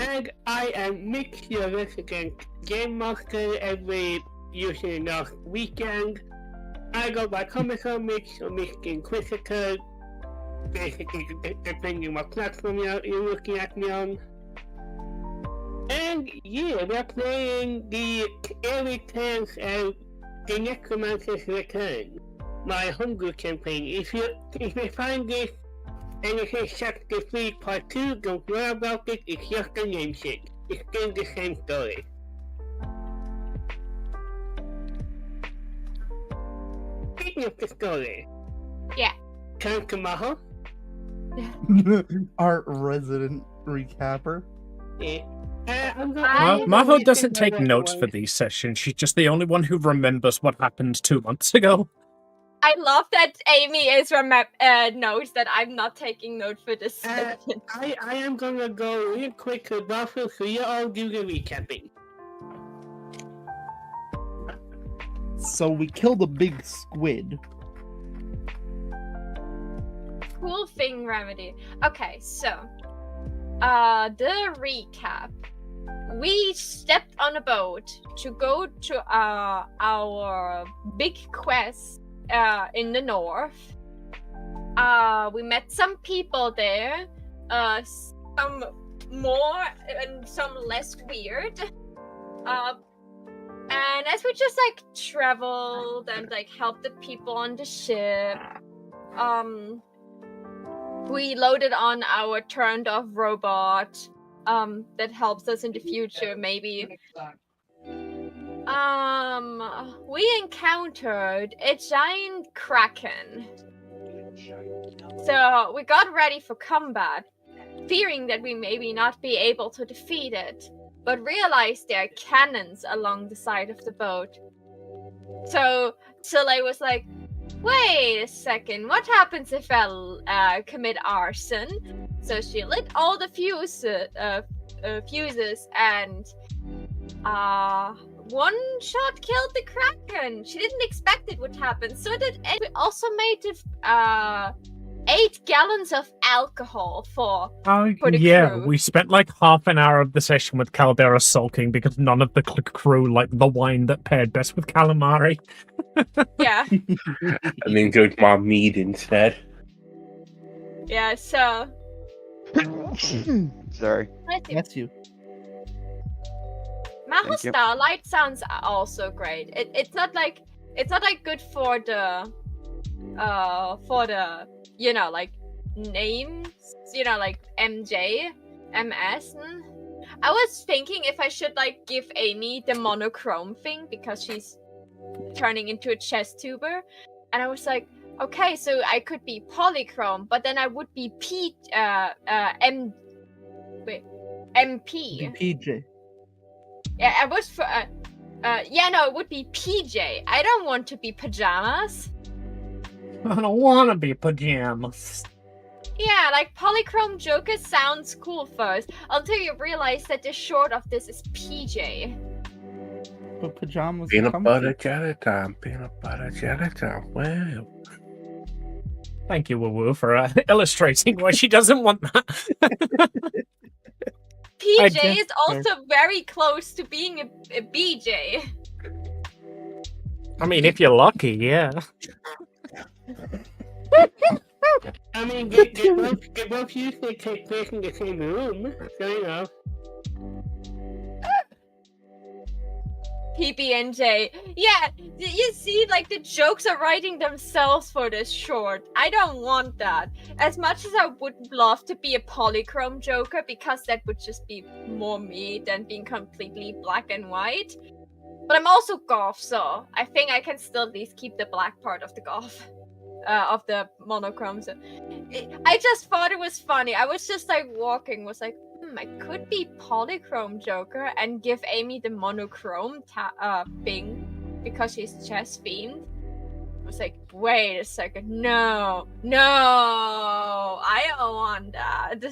And I am Mick, your resident game master every usually last weekend. I go by Comic-Con Mick or Mick Inquisitor, basically depending what platform you're looking at me on. And yeah, we're playing the Erie Tales of the Necromancer's Return, my homebrew campaign. If you find this and it says Chapter 3 Part 2, don't worry about it, it's just a namesake. It's still the same story. Speaking of the story. Yeah. Turn to Maho. Our resident recapper. Yeah. Maho doesn't take notes for these sessions. She's just the only one who remembers what happened 2 months ago. I love that Amy is notes that I'm not taking notes for this session. I am gonna go real quick to Buffalo so you all do the recapping. So we killed a big squid. Cool thing, Remedy. Okay, so the recap. We stepped on a boat to go to our big quest in the north. We met some people there, some more and some less weird. And as we just like traveled and like helped the people on the ship, we loaded on our turned off robot that helps us in the future, maybe. We encountered a giant kraken. So we got ready for combat, fearing that we maybe not be able to defeat it, but realized there are cannons along the side of the boat. So I was like, wait a second, what happens if I commit arson? So she lit all the fuses and one shot killed the kraken. She didn't expect it would happen. So did it. We also made 8 gallons of alcohol for the crew. We spent like half an hour of the session with Caldera sulking because none of the crew liked the wine that paired best with calamari. Yeah. And then go to my mead instead. Yeah, so... Sorry. That's you. Amelia Starlight sounds also great. It's not like good for the you know, like names, you know, like MJ, MS. I was thinking if I should like give Amy the monochrome thing because she's turning into a chest tuber, and I was like, okay, so I could be polychrome, but then I would be MP. PJ. Yeah, I was for it would be PJ. I don't want to be pajamas. I don't want to be pajamas. Yeah, like polychrome Joker sounds cool first, until you realize that the short of this is PJ. But pajamas. Peanut butter jelly time. Peanut butter jelly time. Wow. Thank you, Woo Woo, for illustrating why she doesn't want that. PJ is also very close to being a BJ. I mean, if you're lucky, yeah. I mean, they both usually take place in the same room, so you know. PB&J. Yeah, you see, like, the jokes are writing themselves for this short. I don't want that. As much as I would love to be a polychrome Joker, because that would just be more me than being completely black and white. But I'm also goth, so I think I can still at least keep the black part of the goth. Of the monochrome. So I just thought it was funny. I was just like walking, was like, I could be polychrome Joker and give Amy the monochrome thing because she's chess fiend. I was like, wait a second, no, I don't want that.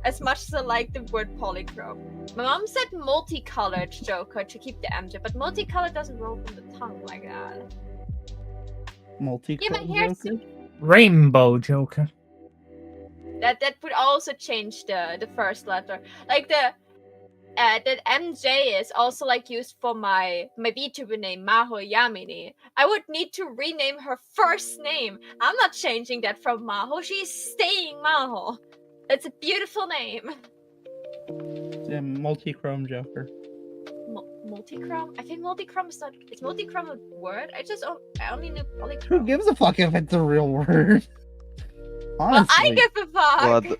As much as I like the word polychrome. My mom said multicolored Joker to keep the MJ, but multicolored doesn't roll from the tongue like that. Multicolored Joker? Rainbow Joker. That would also change the first letter. Like that MJ is also like used for my VTuber name Maho Yamini, I would need to rename her first name. I'm not changing that from Maho. She's staying Maho. It's a beautiful name. Yeah, multi-chrome Joker. Multichrome? I think multichrome is not. Is multichrome a word? I only knew Who polychrome. gives a fuck if it's a real word? Honestly. Well, I give a fuck. Well,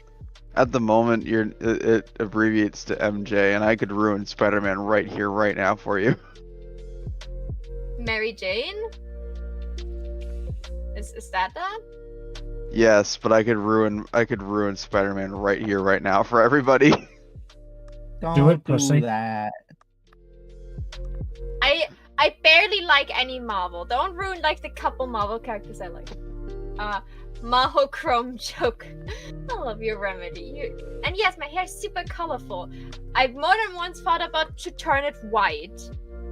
at the moment, it abbreviates to MJ, and I could ruin Spider-Man right here, right now for you. Mary Jane? Is that? Yes, but I could ruin Spider-Man right here, right now for everybody. Don't Do it, pussy. that. I barely like any Marvel. Don't ruin like the couple Marvel characters I like. Maho Chrome joke. I love your remedy. And yes, my hair is super colorful. I've more than once thought about to turn it white,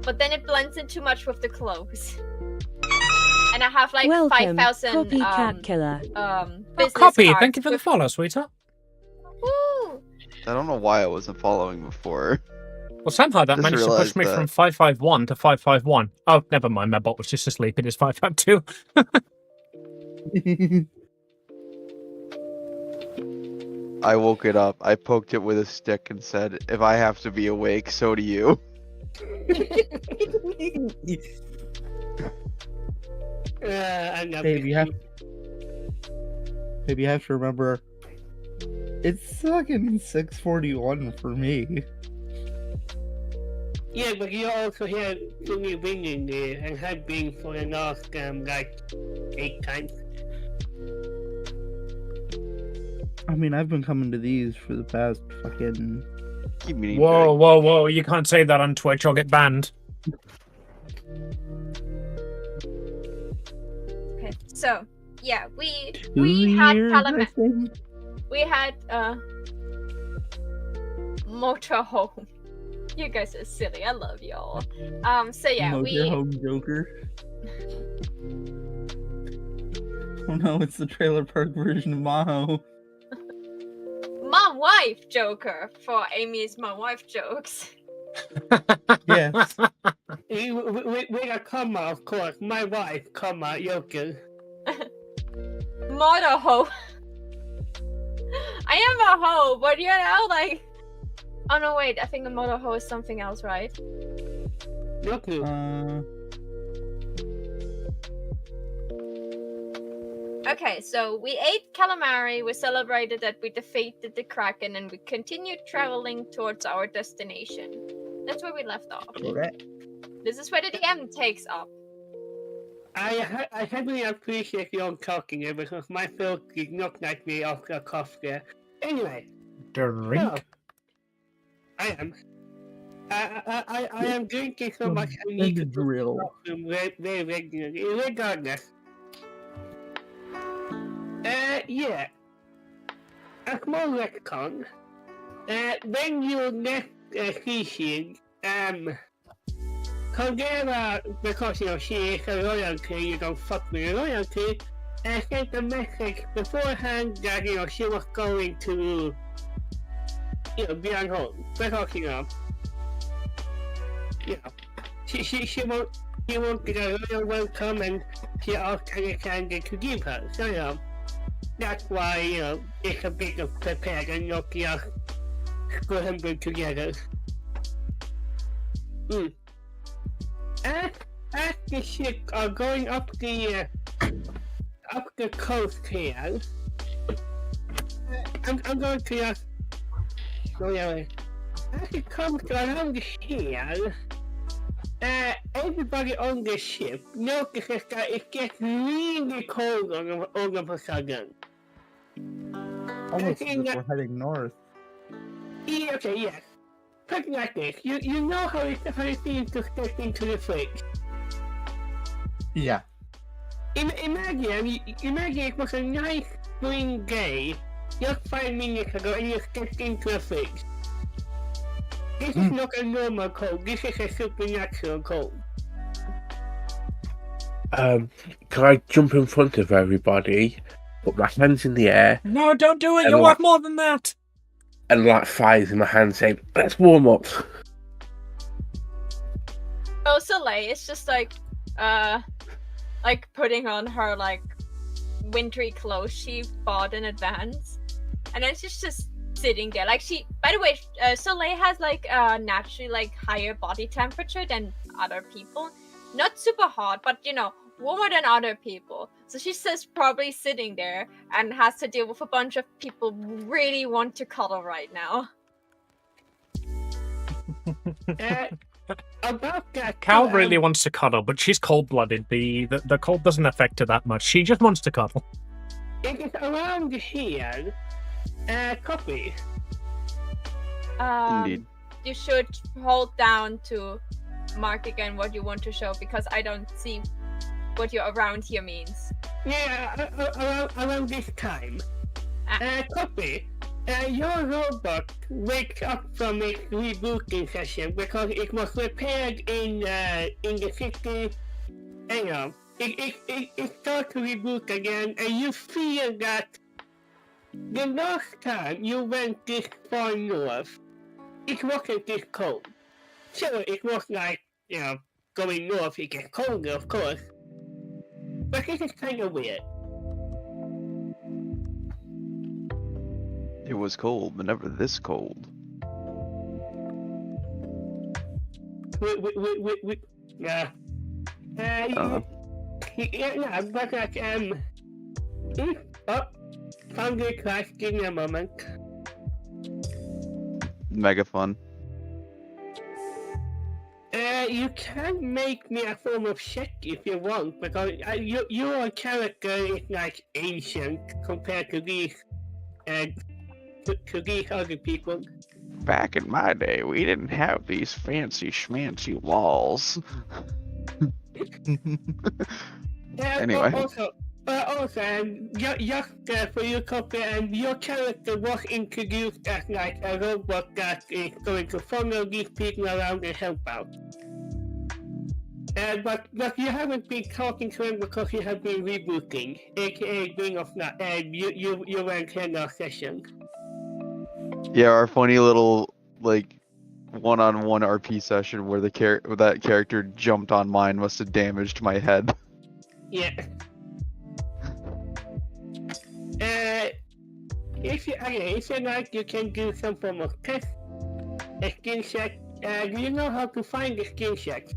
but then it blends in too much with the clothes. And I have like 5,000 copycat killer. business Copy, cards thank you for the with- follow, sweetheart. Woo! I don't know why I wasn't following before. Well, somehow that Just managed to push realised me that. from 551 to 551. Oh, never mind, my bot was just asleep. It is 552. I woke it up, I poked it with a stick and said, if I have to be awake, so do you. I'm not Dave, you have to remember, it's fucking 6:41 for me. Yeah, but you also have to be winning there and have been for the last like 8 times. I mean, I've been coming to these for the past fucking... Keep meaning Whoa, whoa, whoa. You can't say that on Twitch. I'll get banned. Okay, so yeah, we 2 had years, I think? we had motorhome. You guys are silly. I love y'all. So yeah, Motorhome Joker. Oh no, it's the trailer park version of Maho. my wife Joker for Amy's my wife jokes. Yes. With a comma, of course. My wife, comma, Joker. Motorhome. I am a hoe, but you know, like. Oh no, wait. I think the motorhome is something else, right? Joker. Okay, so we ate calamari, we celebrated that we defeated the Kraken, and we continued traveling towards our destination. That's where we left off. Correct. This is where the DM takes up. I heavily appreciate you talking here because my throat did not like me off the cough there. Anyway, Drink. so, I am. I am drinking so much I need to And drill. very regularly. Regardless. Yeah. A small retcon. When you left Sicily, Caldera, because you know she is a royalty, you don't fuck with the royalty, sent a message beforehand that you know she was going to Björnholm. Because she wanted a royal welcome and she asked Alexander to give her. So that's why it's a bit of prepared and not just scrambled together. As the ships are going up the coast here, I'm going to just go that way. As it comes around here, everybody on the ship notices that it gets really cold all of a sudden. Almost as if we're heading north. Yeah, okay, yes. Put it like this, you know how it feels to step into the fridge. Yeah. Imagine it was a nice spring day just 5 minutes ago and you stepped into a fridge. This is not a normal cold, this is a supernatural cold. Can I jump in front of everybody, put my hands in the air, No, don't do it. And You're what? worth more than that. and like fires in my hand saying, "Let's warm up." Oh, Soleil is just like putting on her like wintry clothes she bought in advance, and then she's just sitting there. Like by the way, Soleil has like naturally like higher body temperature than other people. Not super hot, but warmer than other people. So she's just probably sitting there and has to deal with a bunch of people who really want to cuddle right now. About that, Cal really wants to cuddle, but she's cold-blooded. The cold doesn't affect her that much. She just wants to cuddle. It is around here. Copy. Indeed. You should hold down to mark again what you want to show, because I don't see what your around here means. Yeah, around this time. Copy. Your robot wakes up from its rebooting session because it was repaired in the city. It starts to reboot again, and you feel that the last time you went this far north, it wasn't this cold. Sure, it was like, going north it gets colder, of course. But this is kind of weird. It was cold, but never this cold. Yeah. Yeah, but like, found the class, give me a moment. Mega fun. You can make me a form of check if you want, because your character is like ancient compared to these, to these other people. Back in my day, we didn't have these fancy schmancy walls. Anyway. Also, just for your copy, and your character was introduced as like a robot that is going to follow these people around and help out. But you haven't been talking to him because you have been rebooting, aka being off that, and you weren't here last session. Yeah, our funny little like one-on-one RP session where that character jumped on mine must have damaged my head. Yeah. If you like, you can do some form of test, a skill check. Do you know how to find the skill check?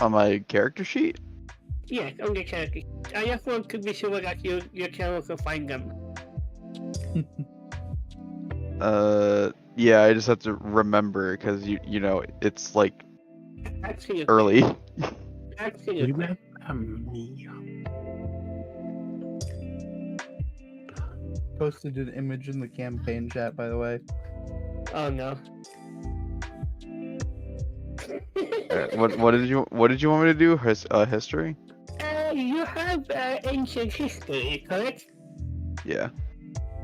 On my character sheet? Yes, on the character. I just want to be sure that you can also find them. Yeah, I just have to remember because you know it's like Absolutely. early. Absolutely. Posted an image in the campaign chat, by the way. Oh no. What did you want me to do? History? You have ancient history, correct? Yeah.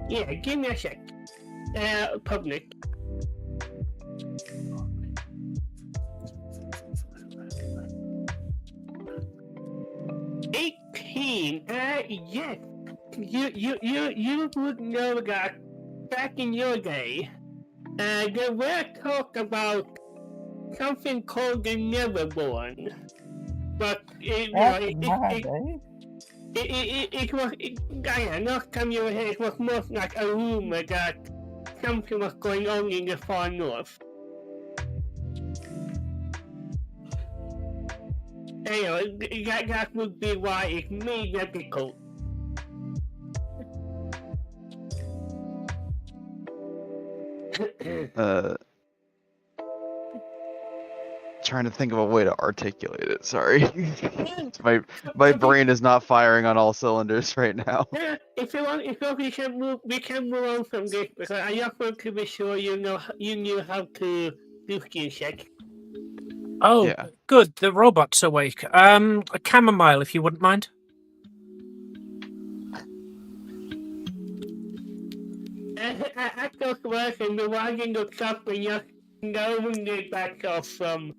Yeah, give me a sec. Public. Yes. You would know that back in your day, there were talk about something called the Neverborn, but it was last time you were here, it was more like a rumor that something was going on in the far north. Anyway, that would be why it may not be cold. Trying to think of a way to articulate it. Sorry. my brain is not firing on all cylinders right now. Yeah, if you want, we can move on from this, because I just want to be sure you knew how to do skill check. Oh, Yeah. good. The robot's awake. A chamomile, if you wouldn't mind. At those words, and the wagon looks up and just knowing the back off from,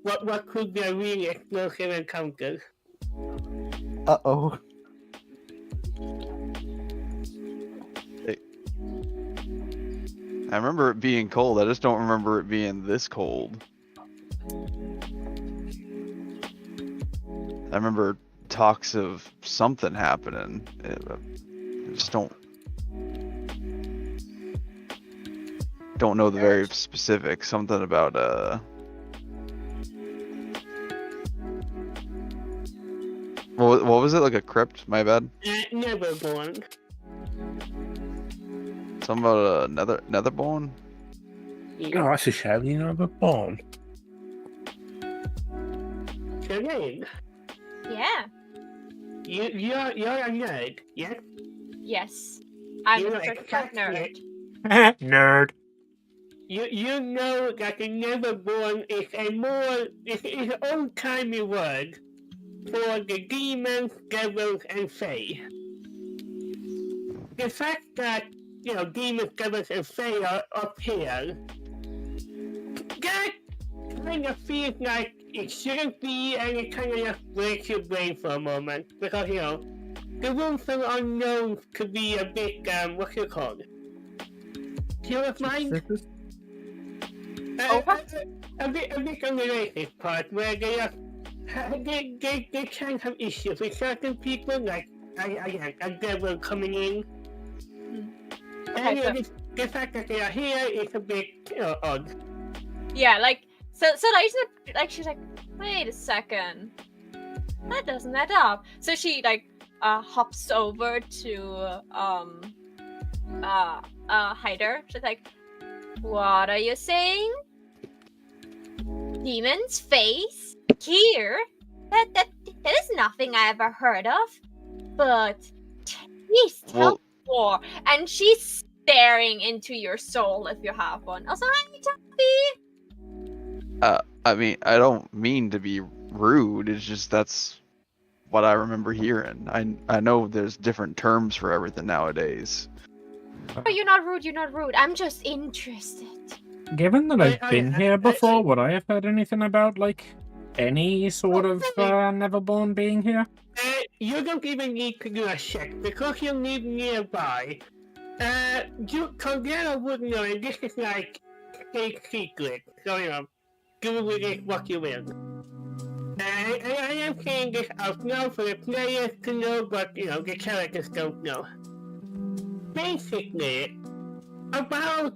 what could be a really explosive encounter. Uh-oh. I remember it being cold. I just don't remember it being this cold. I remember talks of something happening. I just don't know the very specifics. Something about what was it, like a crypt? My bad. Neverborn. Something about a netherborn. Oh, that's a shame, you know, but born. Siren, Yeah. you're a nerd, yeah? Yes. I'm You a know certified exactly. nerd. Nerd. You know that the Neverborn is is an old-timey word for the demons, devils, and fae. The fact that, demons, devils, and fae are up here, that kind of feels like it shouldn't be, and it kind of just breaks your brain for a moment, because, the room for the unknown could be a bit, what's it called? Pure of mind? Surface? A bit unrelated part where they can have issues with certain people, like a devil coming in. Okay, And the fact that they are here is a bit odd. Yeah, so she's like, wait a second, that doesn't add up. So she hops over to Hyder. She's like, what are you saying? Demon's face here? That is nothing I ever heard of. But please tell me more. And she's staring into your soul if you have one. Also, hi, Toby. I mean, I don't mean to be rude. It's just that's what I remember hearing. I know there's different terms for everything nowadays. Oh, you're not rude. I'm just interested. Given that I've been here before, would I have heard anything about, like, any sort of Neverborn being here? You don't even need to do a check, because you live nearby. Caldera would know, and this is like state secret, so do with it what you will. I am saying this out now for the players to know, but the characters don't know. Basically, about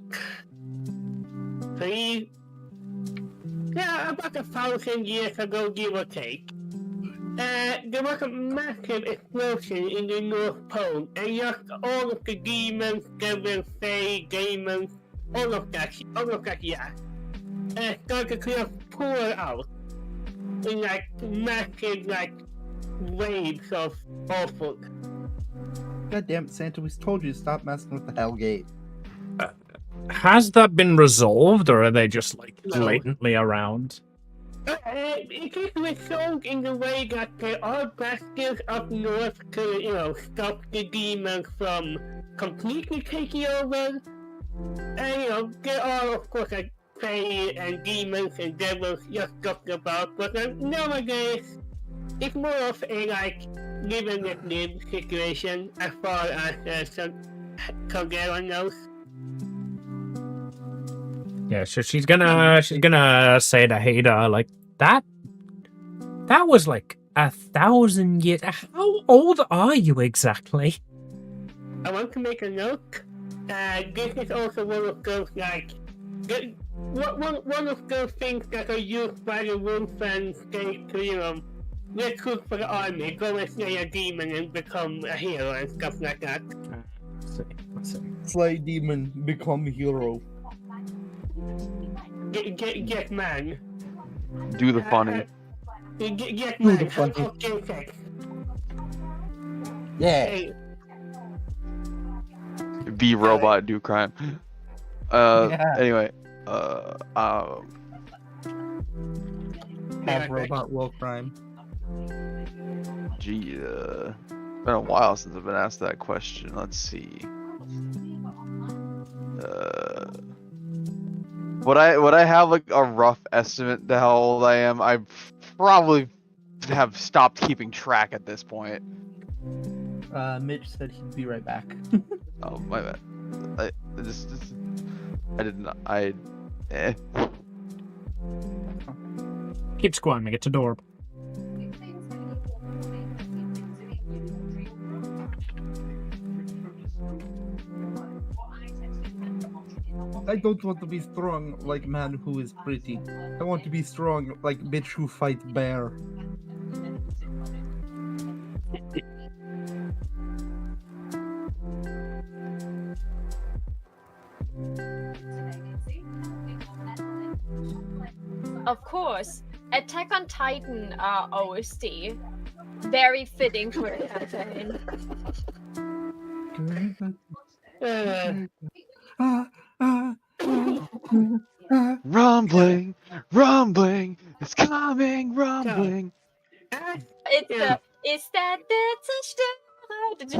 1,000 years ago, give or take, there was a massive explosion in the North Pole, and just all of the demons, devils, fae, demons, all of that, yeah, started to just pour out in massive waves of awful. God damn it, Santa, we told you to stop messing with the Hellgate. Has that been resolved, or are they just, like, No. blatantly around? It is resolved in the way that there are bastions up north to, stop the demons from completely taking over. And, there are, of course, fae and demons and devils just talking about, but nowadays, it's more of a, live and let live situation as far as Caldera knows. Yeah, so she's gonna say to Hader, like, that was like 1,000 years. How old are you exactly? I want to make a note. This is also one of those one of those things that are used by the Wolfen state to recruit for the army, go and slay a demon and become a hero and stuff like that. Let's see. Slay demon, become hero. Get man. Do the funny. Get Do man. the funny. Okay, sex. Yeah. Hey, Be robot, do crime. Yeah. Anyway, Have robot will crime. gee, it's been a while since I've been asked that question. Let's see. Would I have like a rough estimate to how old I am? I probably have stopped keeping track at this point. Mitch said he'd be right back. Oh my bad. Keep squirming, it's adorable. I don't want to be strong like man who is pretty. I want to be strong like bitch who fight bear. Of course, Attack on Titan OST. Very fitting for the campaign. Rumbling, rumbling, it's coming, rumbling. It's the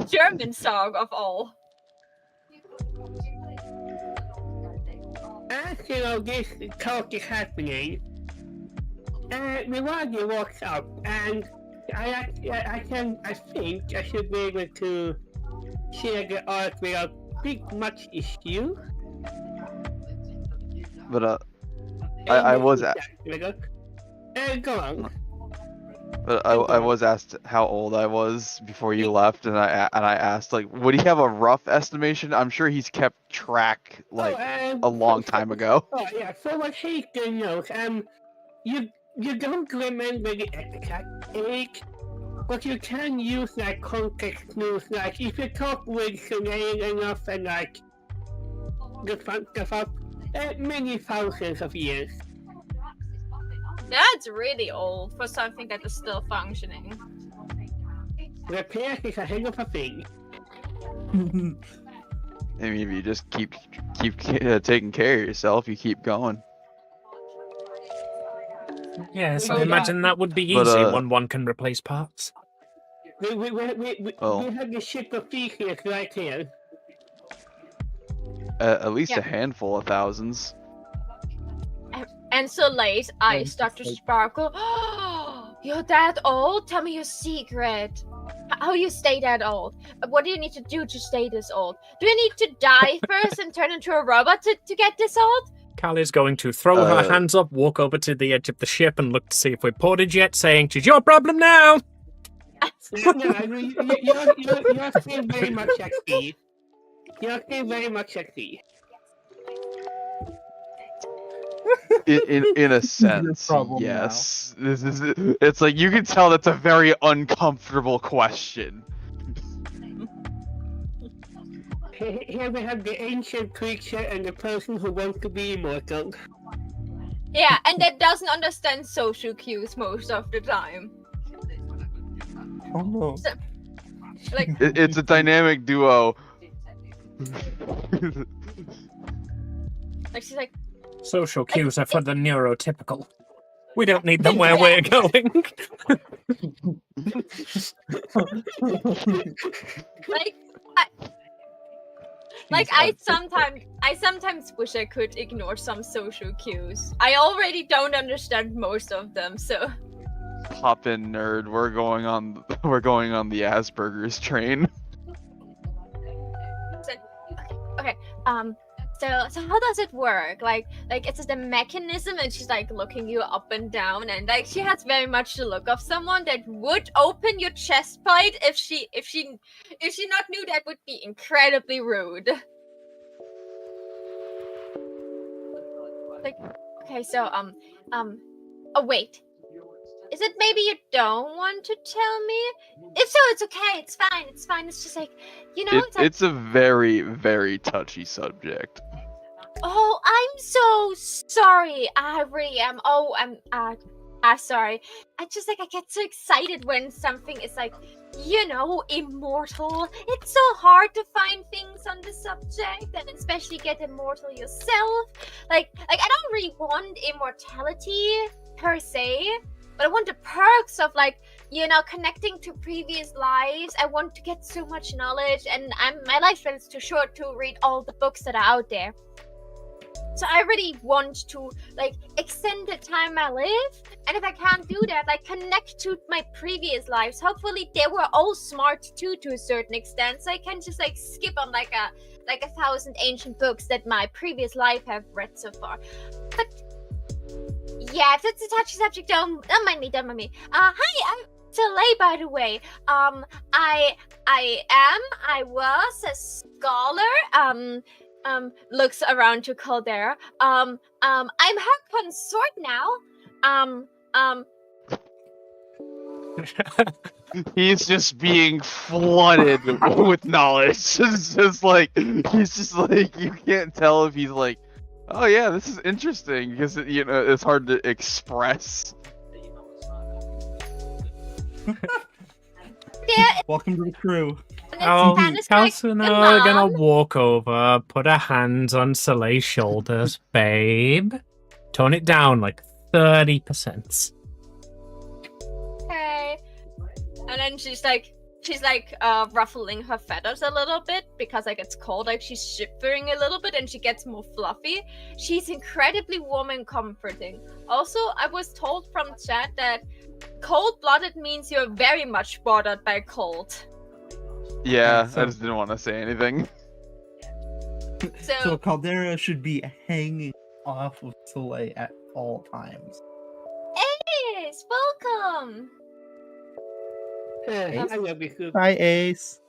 German song of all. As you know, this talk is happening, Milwaukee walks up, and I think I should be able to share the art without big much issue. But I was go on. But I was asked how old I was before you left, and I asked, like, would he have a rough estimation? I'm sure he's kept track like a long time ago. Oh yeah, so what Haken knows, you don't remember the exact age, but you can use like context clues, like if you talk with Sinead enough and like the fun stuff up, many thousands of years. That's really old for something that is still functioning. Repair is a hell of a thing. I mean, if you just keep taking care of yourself, you keep going. Yes, Oh, I yeah. imagine that would be But, easy when one can replace parts. We Oh. have the ship of Theseus right here. At least Yeah. a handful of thousands. And so late, eyes start to sparkle. You're that old? Tell me your secret. How you stay that old? What do you need to do to stay this old? Do you need to die first and turn into a robot to get this old? Callie's going to throw her hands up, walk over to the edge of the ship, and look to see if we're ported yet, saying, "It's your problem now!" No, you're still very much XP. You're still very much XP. In a sense, problem yes. This is. It's like you can tell that's a very uncomfortable question. Here we have the ancient creature and the person who wants to be immortal. Yeah, and that doesn't understand social cues most of the time. Oh no. So, like, It's a dynamic duo. she's like, Social cues are for the neurotypical. We don't need them where we're going. I sometimes wish I could ignore some social cues. I already don't understand most of them, so. Hop in, nerd. We're going on the Asperger's train. Okay. So how does it work? Like it's just a mechanism, and she's like looking you up and down, and like she has very much the look of someone that would open your chest plate if she not knew that would be incredibly rude. Like, okay, so oh wait. Is it maybe you don't want to tell me? If so, it's okay. It's fine. It's fine. It's just like, you know, It's a very, very touchy subject. Oh, I'm so sorry. I really am. Oh, I'm sorry. I just like I get so excited when something is like, you know, immortal. It's so hard to find things on the subject, and especially get immortal yourself. Like I don't really want immortality per se. But I want the perks of, like, you know, connecting to previous lives. I want to get so much knowledge, and my lifespan is too short to read all the books that are out there. So I really want to like extend the time I live, and if I can't do that, like connect to my previous lives. Hopefully they were all smart too to a certain extent, so I can just like skip on like a 1,000 ancient books that my previous life have read so far. But yeah, if that's a touchy subject, don't mind me. Hi, I'm Delay, by the way. I was a scholar. Looks around to Caldera. I'm her consort now. He's just being flooded with knowledge. It's just like he's just like you can't tell if he's like, oh yeah, this is interesting because it's hard to express. Welcome to the crew. Oh, Spanish Calcina like, gonna Mom. walk over, put her hands on Soleil's shoulders. Babe, tone it down like 30%. Okay. And then she's like ruffling her feathers a little bit because like it's cold, like she's shivering a little bit and she gets more fluffy. She's incredibly warm and comforting. Also, I was told from chat that cold-blooded means you're very much bothered by cold. Yeah, So- I just didn't want to say anything. So Caldera should be hanging off of Soleil at all times. Yes, welcome. I love you, Coop. Hi, Ace.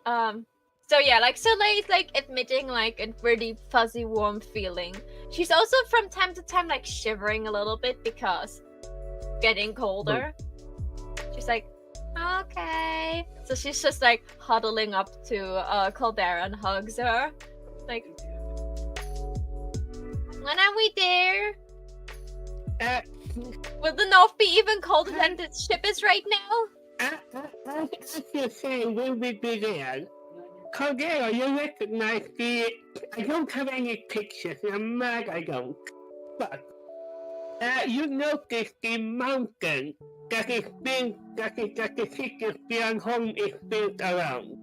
So yeah, like Soleil's like admitting like a really fuzzy warm feeling. She's also from time to time like shivering a little bit because getting colder. She's like, okay. So she's just like huddling up to Caldera and hugs her. Like, when are we there? Will the north be even colder than the ship is right now? I can say we'll be there. Caldera, you recognize I don't have any pictures, and I'm mad I don't. But, you notice the mountain that the city of Björnholm is built around.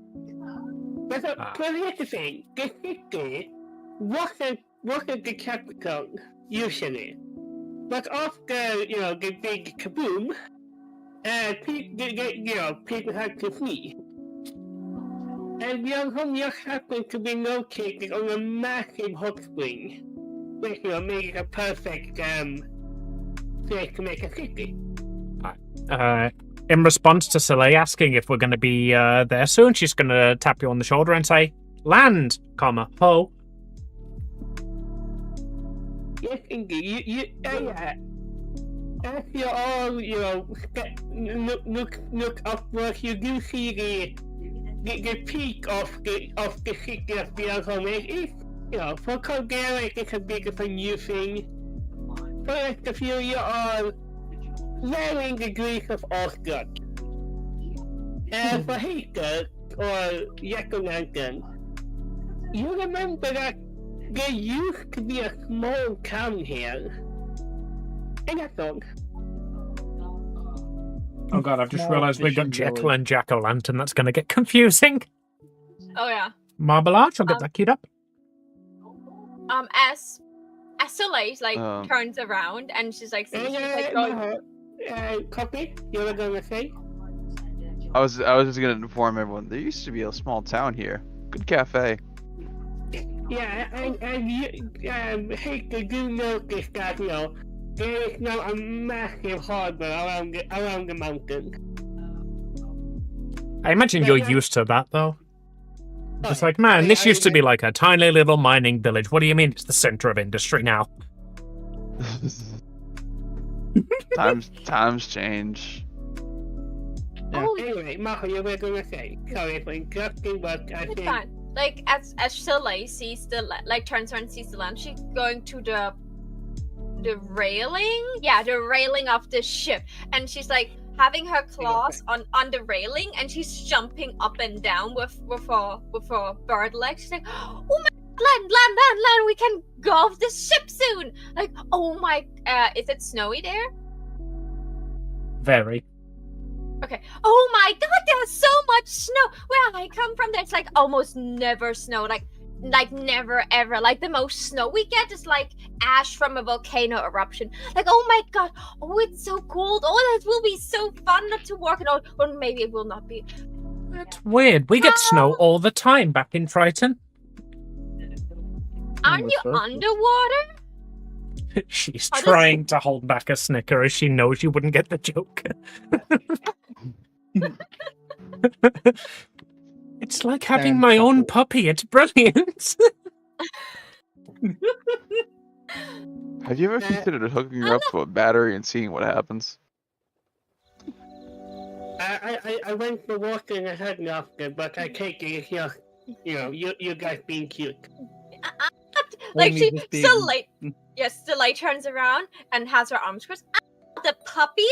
But here's the thing, the city wasn't the capital, usually. But after, the big kaboom, people had to flee. And Björnholm just happened to be located on a massive hot spring, which made it a perfect place to make a city. In response to Soleil asking if we're going to be there soon, she's going to tap you on the shoulder and say, land, comma, ho. Yes, indeed. As you all, look upwards, you do see the peak of the city of Björnholm. It is, for Caldera, it's a bit of a new thing. For the rest of you are varying degrees of awestruck. For Hater, or Necromancer, you remember that there used to be a small town here. And that's all. Oh god, I've just Small realised we've got fishing Jekyll village. and Jack-o'-lantern. That's going to get confusing. Oh yeah. Marble Arch, I'll get that queued up. As Soleil like turns around and she's like, Copy? You were gonna say? I was just gonna inform everyone. There used to be a small town here. Good cafe. Yeah, and you, Hater, do notice that, there is now a massive harbor around the mountain. I imagine you're used to that, though. It's like, man, this used to be like a tiny little mining village. What do you mean it's the center of industry now? Times change. Oh, Anyway, Maho, you were gonna say. Sorry for interrupting, but I it's think... fine. Like as Soleil sees turns around and sees the land, she's going to the railing? Yeah, the railing of the ship. And she's like having her claws on the railing and she's jumping up and down with her bird legs. She's like, oh my land, we can go off the ship soon. Like, oh my, is it snowy there? Very. Okay. Oh my god, there's so much snow. Where I come from, there's like almost never snow. Like like never ever. Like the most snow we get is like ash from a volcano eruption. Like, oh my god, oh it's so cold. Oh, that will be so fun not to walk it out. Or maybe it will not be. That's weird. We get snow all the time back in Triton. Aren't you underwater? She's How does- trying to hold back a snicker as she knows you wouldn't get the joke. It's like having my own puppy. It's brilliant. Have you ever considered hooking her up to a battery and seeing what happens? I went for walking ahead after, but I take it you guys being cute. Like Only she just being- Starlight turns around and has her arms crossed. The puppy?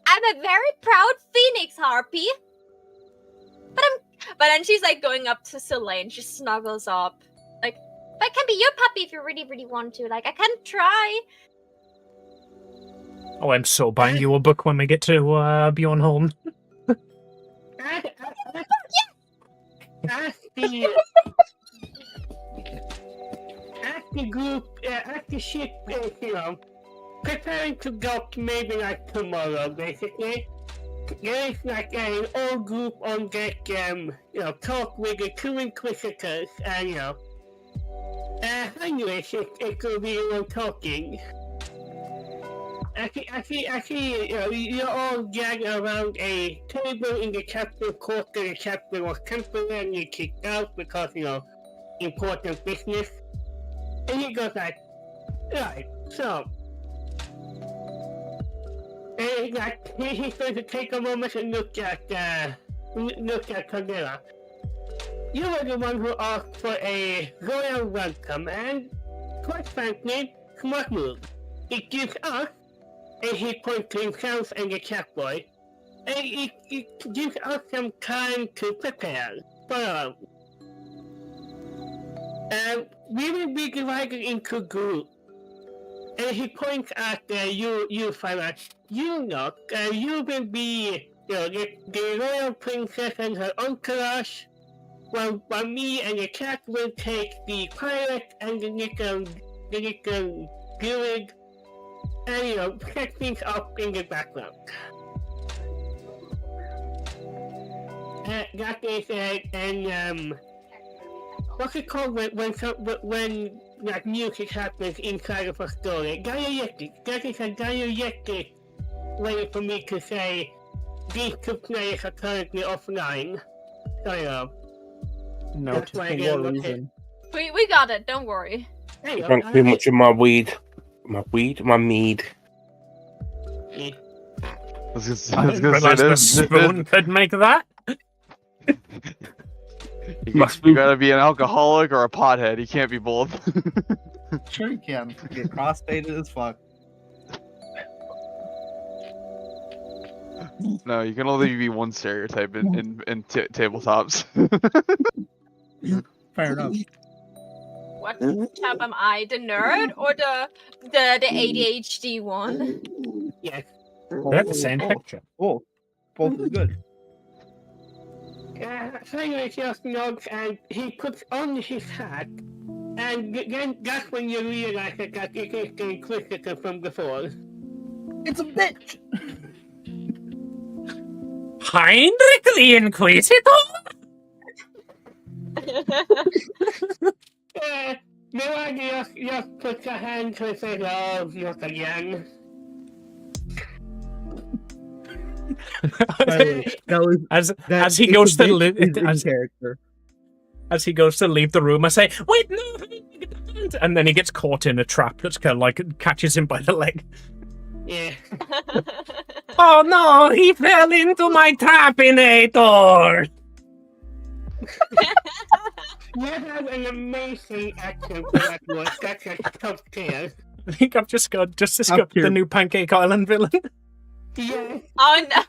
I'm a very proud phoenix harpy. But then she's like going up to Soleil and she snuggles up. Like, I can be your puppy if you really, really want to. Like, I can try. Oh, I'm so buying you a book when we get to Björnholm. At the ship, preparing to go maybe like tomorrow, basically. There is like an old group on deck, talk with the two inquisitors, and anyways, it could be one talking. Actually, you're all gathered around a table in the captain's quarter. The captain was temporarily kicked out because, important business. And he goes like, right, so, and he's going to take a moment and look at Caldera. You were the one who asked for a royal welcome, and quite frankly, smart move. It gives us, and he points to himself and the cat boy, and it gives us some time to prepare for we will be divided into groups. And he points at you Farah. You will be, the royal princess and her entourage, while me and the cat will take the pirate and the little druid, and, set things up in the background. That is, what's it called when like music happens inside of a story? Dialectic. That is a dialectic way for me to say these two players are currently offline. So, No, that's why I for didn't reason. We got it, don't worry. There you go. Drank too much of my weed. My mead. Yeah. I was I gonna didn't say realize the this. spoon could make that. You gotta be an alcoholic or a pothead. You can't be both. Sure you can. Get cross-faded as fuck. No, you can only be one stereotype in tabletops. Fair enough. What type am I? The nerd or the ADHD one? Yes. They have the same picture. Both. Both is good. So anyway, he just nods and he puts on his hat, and then that's when you realize that it is the Inquisitor from before. It's a bitch! Heinrich the Inquisitor? Melania just puts her hand to his face, oh, not again. As he goes to character. as he goes to leave the room, I say, "Wait, no!" And then he gets caught in a trap that's kind of like catches him by the leg. Yeah. Oh no! He fell into my trapinator. You have an amazing accent for that word. That's a top tier. I think I've just discovered the new Pancake Island villain. Yes. Oh no!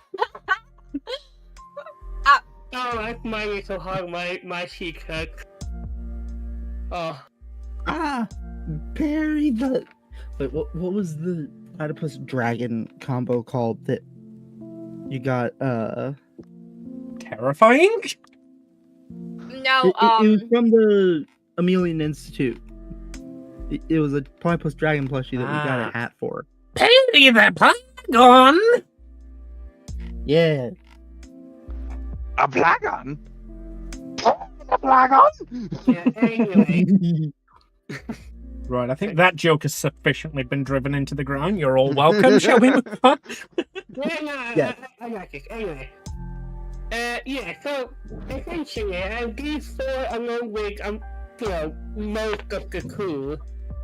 Oh, that's my little hug. My cheek hurts. Oh. Parry the... Wait, what was the platypus dragon combo called that you got, Terrifying? No, It was from the Amelian Institute. It was a Platypus Dragon plushie that we got a hat for. Pity the Plagon! Yeah. A Plagon? A Plagon? Yeah, anyway. Right, I think that joke has sufficiently been driven into the ground. You're all welcome. Shall we move on? Yeah, I like it. Anyway. Yeah, so essentially, these four, along with, most of the crew,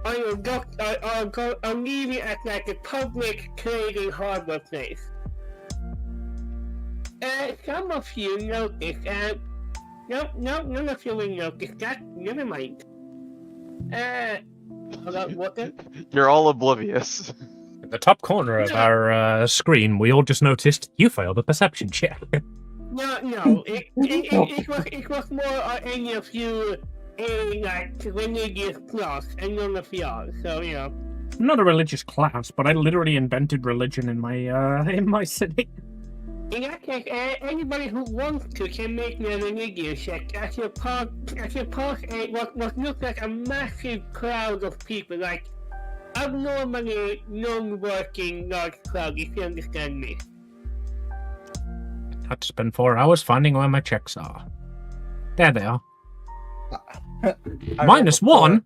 I'll leave it at like a public trading harbor place. Some of you noticed, none of you will notice that. Never mind. About water? You're all oblivious. In the top corner of our screen, we all just noticed you failed a perception check. No, it was more any of you in like religious class and none of y'all, so I'm not a religious class, but I literally invented religion in my city. In that case, anybody who wants to can make me a religious check as you pass what looks like a massive crowd of people, like abnormally non-working large crowd, if you understand me. I'd spend 4 hours finding where my checks are. There they are. -1?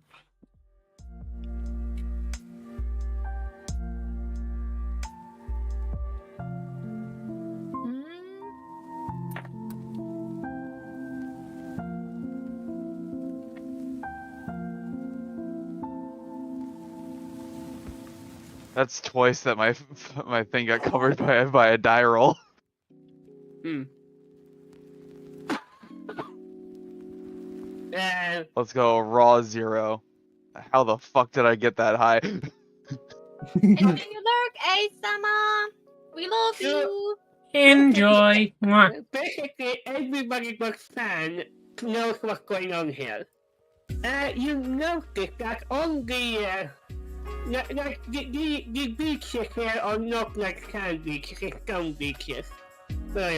That's twice that my thing got covered by a die roll. Let's go raw 0. How the fuck did I get that high? Enjoy your lurk, A-Sama! We love you! Enjoy! Mwah. Basically, everybody but Stan knows what's going on here. You notice that on the beaches here are not like sand beaches, it's stone beaches. So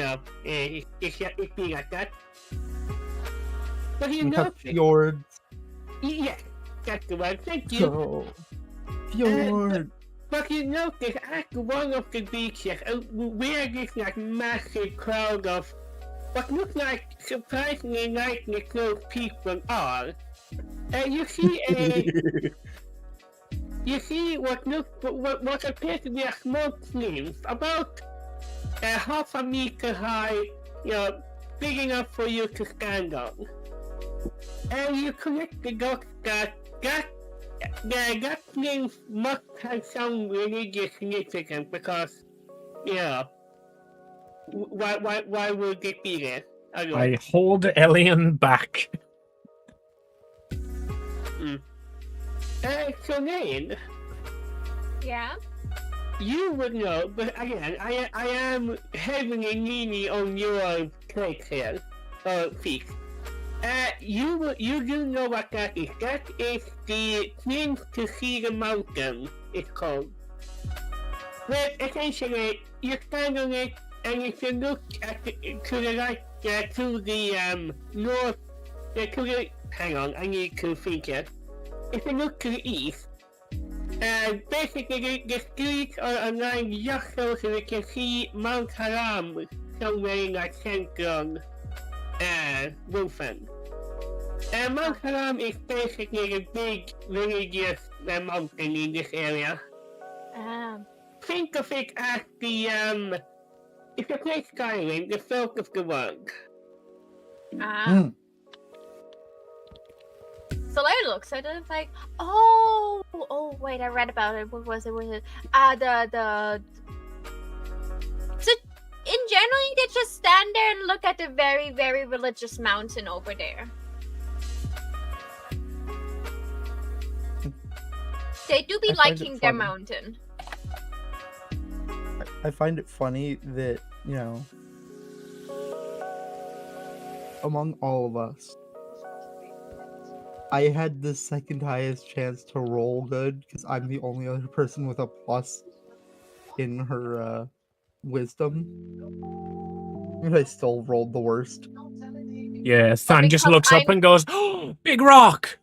it's be like that. But you We have notice... fjords. Yes, that's the one, thank you. So, fjord. But you notice at one of the beaches where this like massive crowd of what looks like surprisingly nicely clothed people are, you see what appears to be a small plinth, about half a meter high, big enough for you to stand on. And you collect the dots that plinth must have some religious significance because, why would it be there? I hold Elian back. So Lane, Yeah? you would know, but again, I am heavily leaning on your take here, feet. You do know what that is. That is the Plinth to see the mountain, it's called. But essentially, you stand on it, and if you look at to the right, to the north, hang on, I need to think here. If you look to the east, basically the streets are aligned just so you can see Mount Haram somewhere in like central Wolfen. Mount Haram is basically a big religious mountain in this area. Think of it as the if you play Skyrim, the salt of the world. So it looks at it like, wait, I read about it. What was it? So in general, they just stand there and look at the very, very religious mountain over there. They do be liking their mountain. I find it funny that, among all of us, I had the second highest chance to roll good because I'm the only other person with a plus in her wisdom. And I still rolled the worst. Yeah, Than just because looks up and goes, oh, big rock!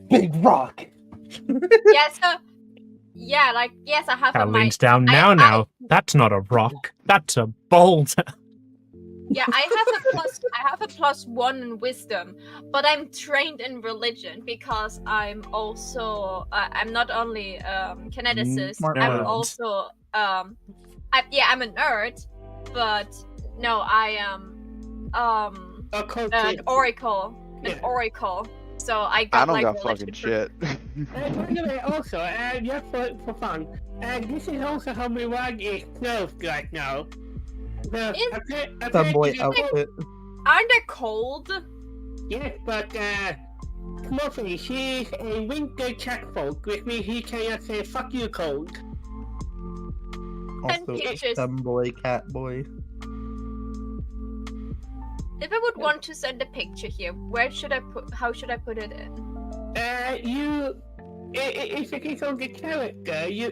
Big rock. Yeah, so yeah, like yes, I have Cat a leans down. Now. That's not a rock. That's a boulder. Yeah, I have a +1 in wisdom, but I'm trained in religion because I'm also I'm not only kineticist, Smart I'm nerd. also I'm a nerd, but no, I am an oracle, So I got I don't like got religion fucking shit. By the way, also, just for fun, this is also how my rug is closed right now. So, Subway outfit. Aren't they cold? yes, but mostly she's a winter checkfolk, which means he cannot say fuck you cold. Also, pictures. boy, cat boy. If I would want to send a picture here, where should I put? How should I put it in? If it is on the character, you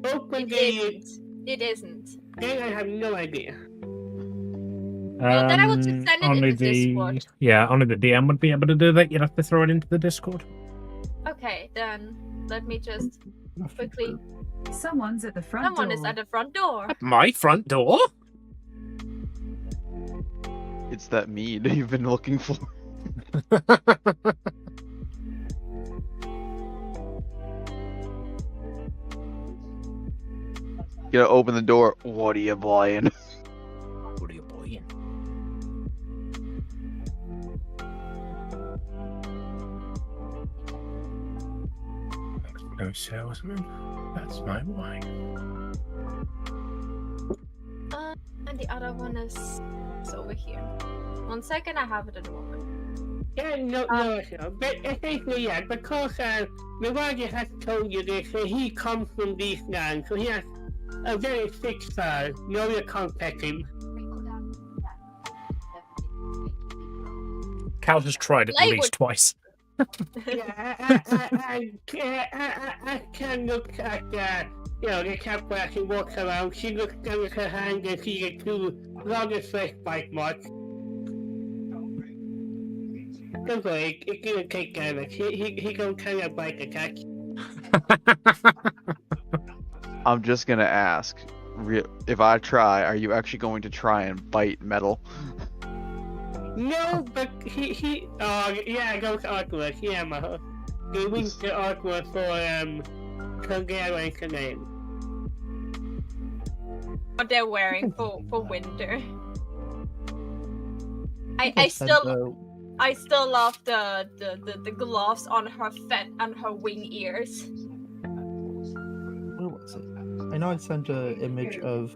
open It isn't. Then I have no idea. Well, then I will just send it only in the Discord. Yeah, only the DM would be able to do that. You'd have to throw it into the Discord. Okay, then let me just quickly. Someone's at the front door. Someone is at the front door. My front door? It's that mead you've been looking for. You gotta open the door. What are you buying? What are you buying? No salesman. That's my wife. And the other one is over here. 1 second, I have it at the moment. Yeah, no. But essentially, yeah, because Mirage has told you this, so he comes from these lands, so he has a very thick style. No, you can't pet him. Cal has tried at least twice. Yeah, I can look at, the cat where she walks around. She looks down at her hand and sees the two largest flesh bite marks. Don't worry, it didn't take damage. He gonna kind of bite attack. I'm just gonna ask. If I try, are you actually going to try and bite metal? No, but he yeah, goes artwork. Yeah, Maho. They linked the artwork for Caldera is the name. What they're wearing for winter. I still love the gloves on her wing ears. Where was it? I know I sent an image of.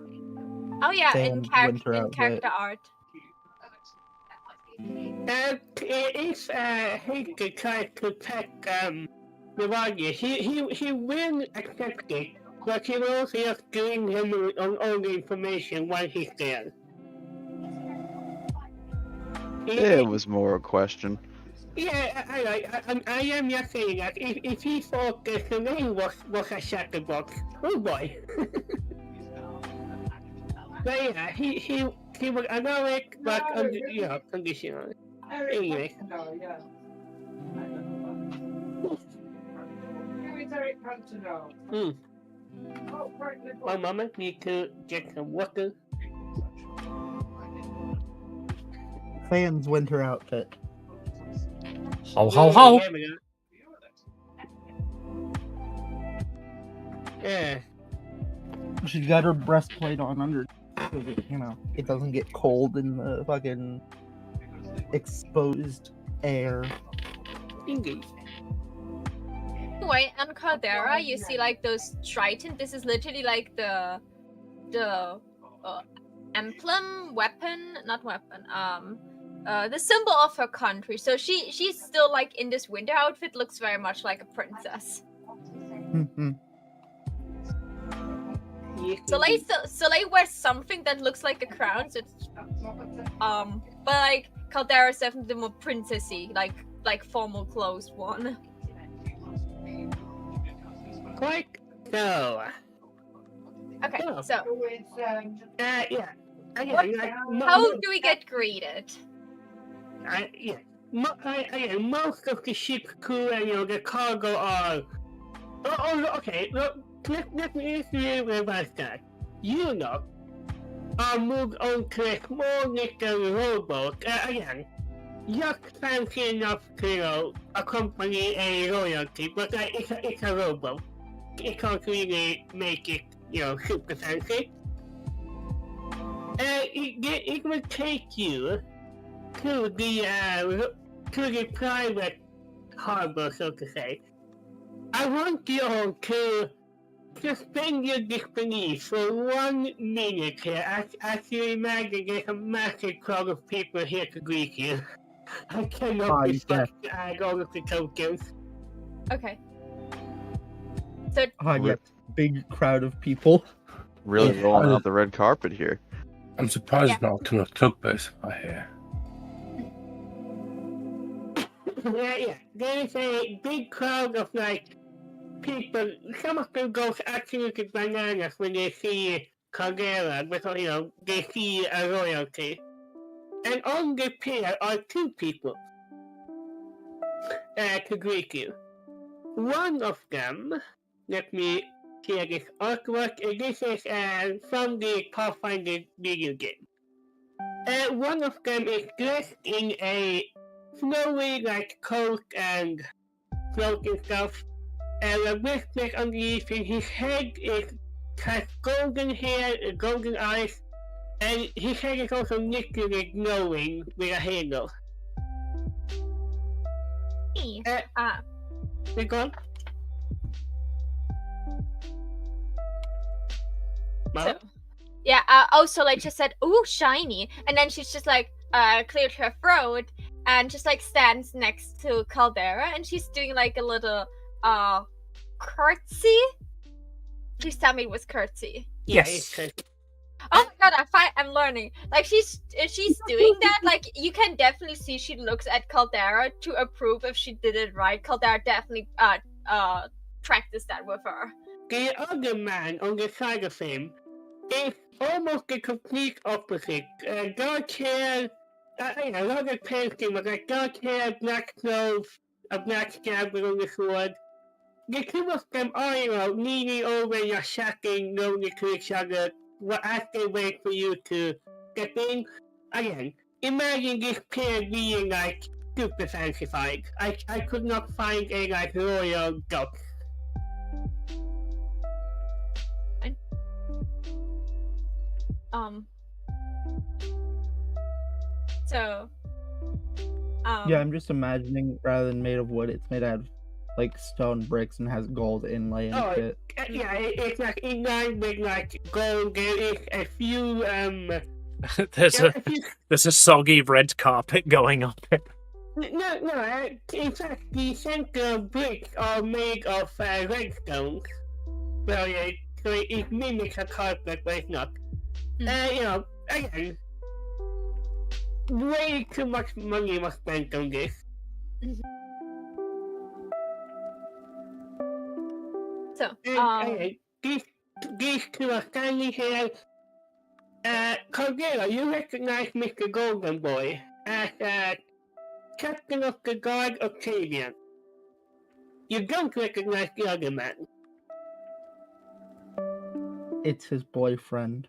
Oh yeah, in winter character art. If he could try to pet Mirage, he will accept it, but he will also just giving him on all the information while he's there. It was more a question. Yeah, I am just saying that if he thought the name was a chatterbox, oh boy. But yeah, he would allow it, but under conditional. Anyway. One moment, need to get some water. Fan's winter outfit. Ho ho ho! Yeah. She's got her breastplate on under, so that, it doesn't get cold in the fucking exposed air. Indeed. Anyway, on Caldera, you see like those trident. This is literally like the emblem, not weapon. The symbol of her country. So she's still like in this winter outfit. Looks very much like a princess. Soleil wears something that looks like a crown. So it's, but like Caldera is definitely more princessy, like formal clothes one. Quite so. Okay, Oh. so Yeah. how do we get greeted? Yeah. Most of the ship's crew and the cargo are. Okay. Look, let me reverse that. Are moved on to a small little rowboat. Again, just fancy enough to accompany a royalty, but it's a rowboat. It can't really make it, super fancy. It will take you to the private harbor, so to say. I want you all to suspend your disbelief for 1 minute here, as you imagine there's a massive crowd of people here to greet you. I cannot be fucked to add all of the tokens. Okay. So Yeah, big crowd of people. Really rolling out the red carpet here. I'm surprised not to took this here. Yeah. There's a big crowd of people. Some of them go absolutely bananas when they see Caldera, because they see a royalty. And on the pier are 2 people to greet you. One of them, let me share this artwork. This is from the Pathfinder video game. One of them is dressed in a snowy coat and cloak and stuff. And a wristlet underneath, and his head has golden hair and golden eyes, and his head is also literally glowing with a halo. We're gone? So, also just said, ooh, shiny. And then she's just cleared her throat and just stands next to Caldera, and she's doing a little curtsy. Please tell me it was curtsy. Yes. Oh my god, I'm learning. She's doing that. You can definitely see she looks at Caldera to approve if she did it right. Caldera definitely practiced that with her. The other man on the side of him is almost the complete opposite. Dark hair, a lot of pale skin, but dark hair, black clothes, a black scabbard on the sword. The 2 of them are, leaning over and chatting lonely to each other as they wait for you to get in. Again, imagine this pair being super fancified. I could not find a royal duck. Yeah, I'm just imagining rather than made of wood, it's made out of stone bricks and has gold inlay and shit. Yeah, it's in line with gold. There is a few there's a soggy red carpet going up it. No. In fact, the center bricks are made of redstones. Well, yeah, so it mimics a carpet, but it's not. Again, way too much money was spent on this. So, these 2 are standing here. Caldera, you recognize Mr. Golden Boy as Captain of the Guard Octavian. You don't recognize the other man. It's his boyfriend.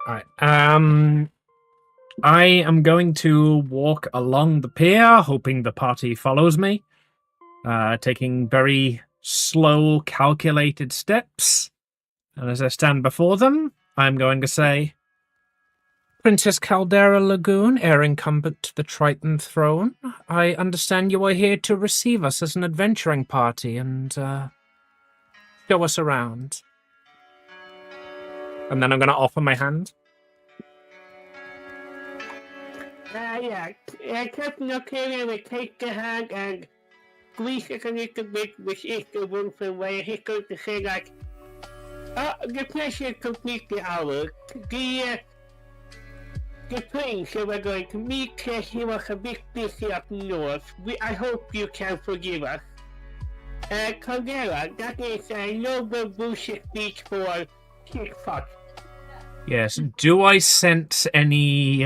Alright, I am going to walk along the pier, hoping the party follows me. Taking very slow, calculated steps. And as I stand before them, I'm going to say, Princess Caldera Lagoon, heir incumbent to the Triton throne, I understand you are here to receive us as an adventuring party and show us around. And then I'm going to offer my hand. Captain Octavian will take the hand and squeeze it a little bit, which is the Wolfen way. He's going to say the pleasure is completely ours. The prince who we're going to meet, he was a bit busy up north. I hope you can forgive us. Caldera, that is a noble bullshit speech for shit fuck. Yes, do I sense any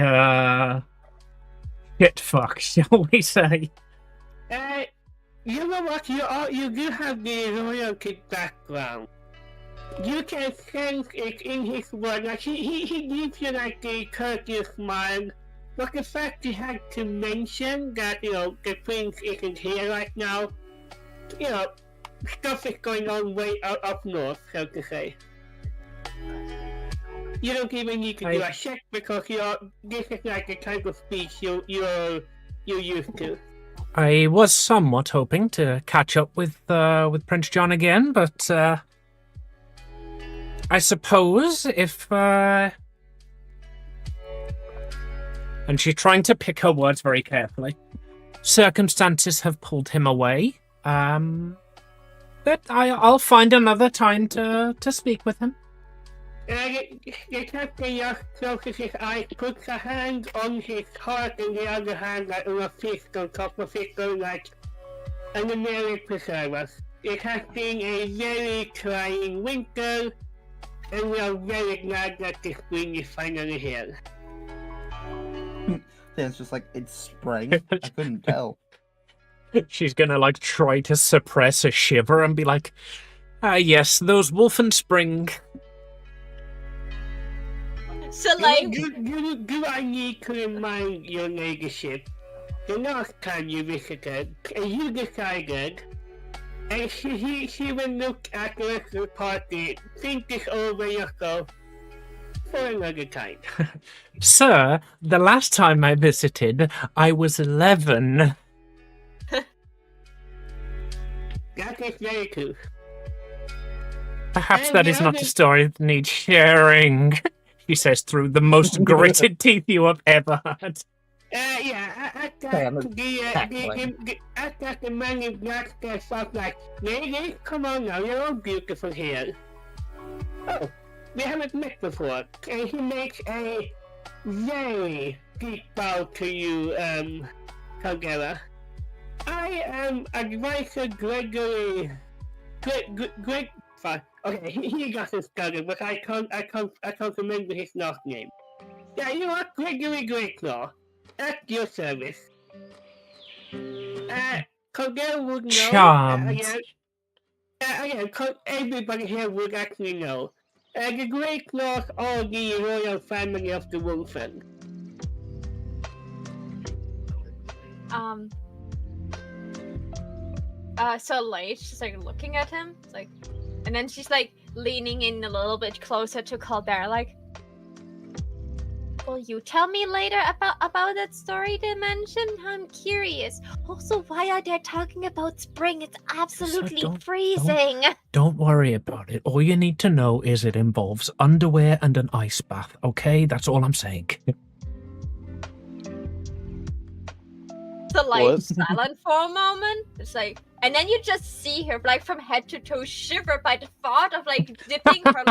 shit fuck, shall we say? You know what? You do have the royalty background. You can sense it in his word. Like he gives you like the courteous smile. But the fact he had to mention that, the prince isn't here right now, stuff is going on way up north, so to say. You don't even need to do a check because this is like the kind of speech you're used to. I was somewhat hoping to catch up with Prince John again, but I suppose if and she's trying to pick her words very carefully. Circumstances have pulled him away. But I'll find another time to speak with him. The captain just closes his eyes, puts a hand on his heart and the other hand like on a fist on top of it, going like, and the Mary preserve us. It has been a very trying winter, and we are very glad that the spring is finally here. Then it's just like, it's spring. I couldn't tell. She's gonna try to suppress a shiver and be like, yes, those wolfen spring. So do I need to remind your ladyship, the last time you visited, and you decided, and she will look at the rest of the party, think this over yourself for another time. Sir, the last time I visited, I was 11. That is very true. Perhaps that is not a story that needs sharing, she says through the most gritted teeth you have ever had. At that the man in black steps up like, lady, come on now, you're all beautiful here. Oh, we haven't met before, and he makes a very deep bow to you, Caldera. I am Advisor Gregory. Okay, he got his started, but I can't remember his last name. Yeah, you are Gregory Greatlaw. At your service. Caldera would know. Charmed. Everybody here would actually know. The Greatlaws are the royal family of the Wolfen. So late, she's looking at him, and then she's leaning in a little bit closer to Caldera, will you tell me later about that story they mentioned? I'm curious. Also, why are they talking about spring? It's absolutely freezing. Don't worry about it. All you need to know is it involves underwear and an ice bath, okay? That's all I'm saying. So silent for a moment. It's and then you just see her from head to toe shiver by the thought of dipping her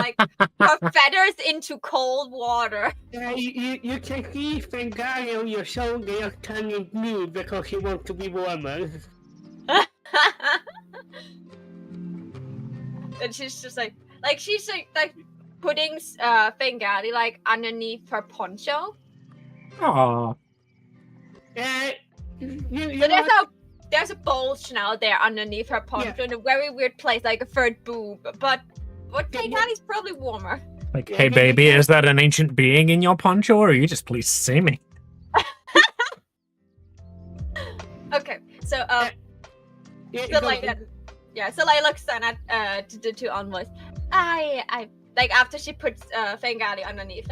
her feathers into cold water. You can see Fengari on your shoulder turning blue because he wants to be warmer. And she's just she's putting Fengari underneath her poncho. Aww. So there's a bulge now there underneath her poncho in a very weird place, a third boob. But Fengari's probably warmer. Hey baby, is that an ancient being in your poncho, or are you just pleased to see me? Okay, so looks down at the two envoys. I after she puts Fengari underneath,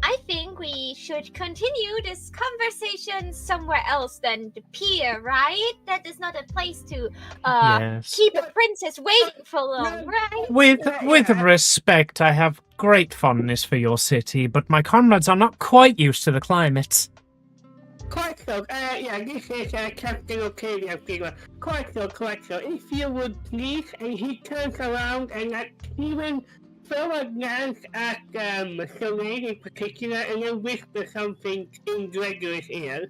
I think we should continue this conversation somewhere else than the pier, right? That is not a place to keep a princess waiting for long, right? With respect, I have great fondness for your city, but my comrades are not quite used to the climate. Quite so. This is Captain Octavian figure. Quite so. If you would please, and he turns around and even throw a glance at Soleil in particular, and then whisper something in Gregory's ear.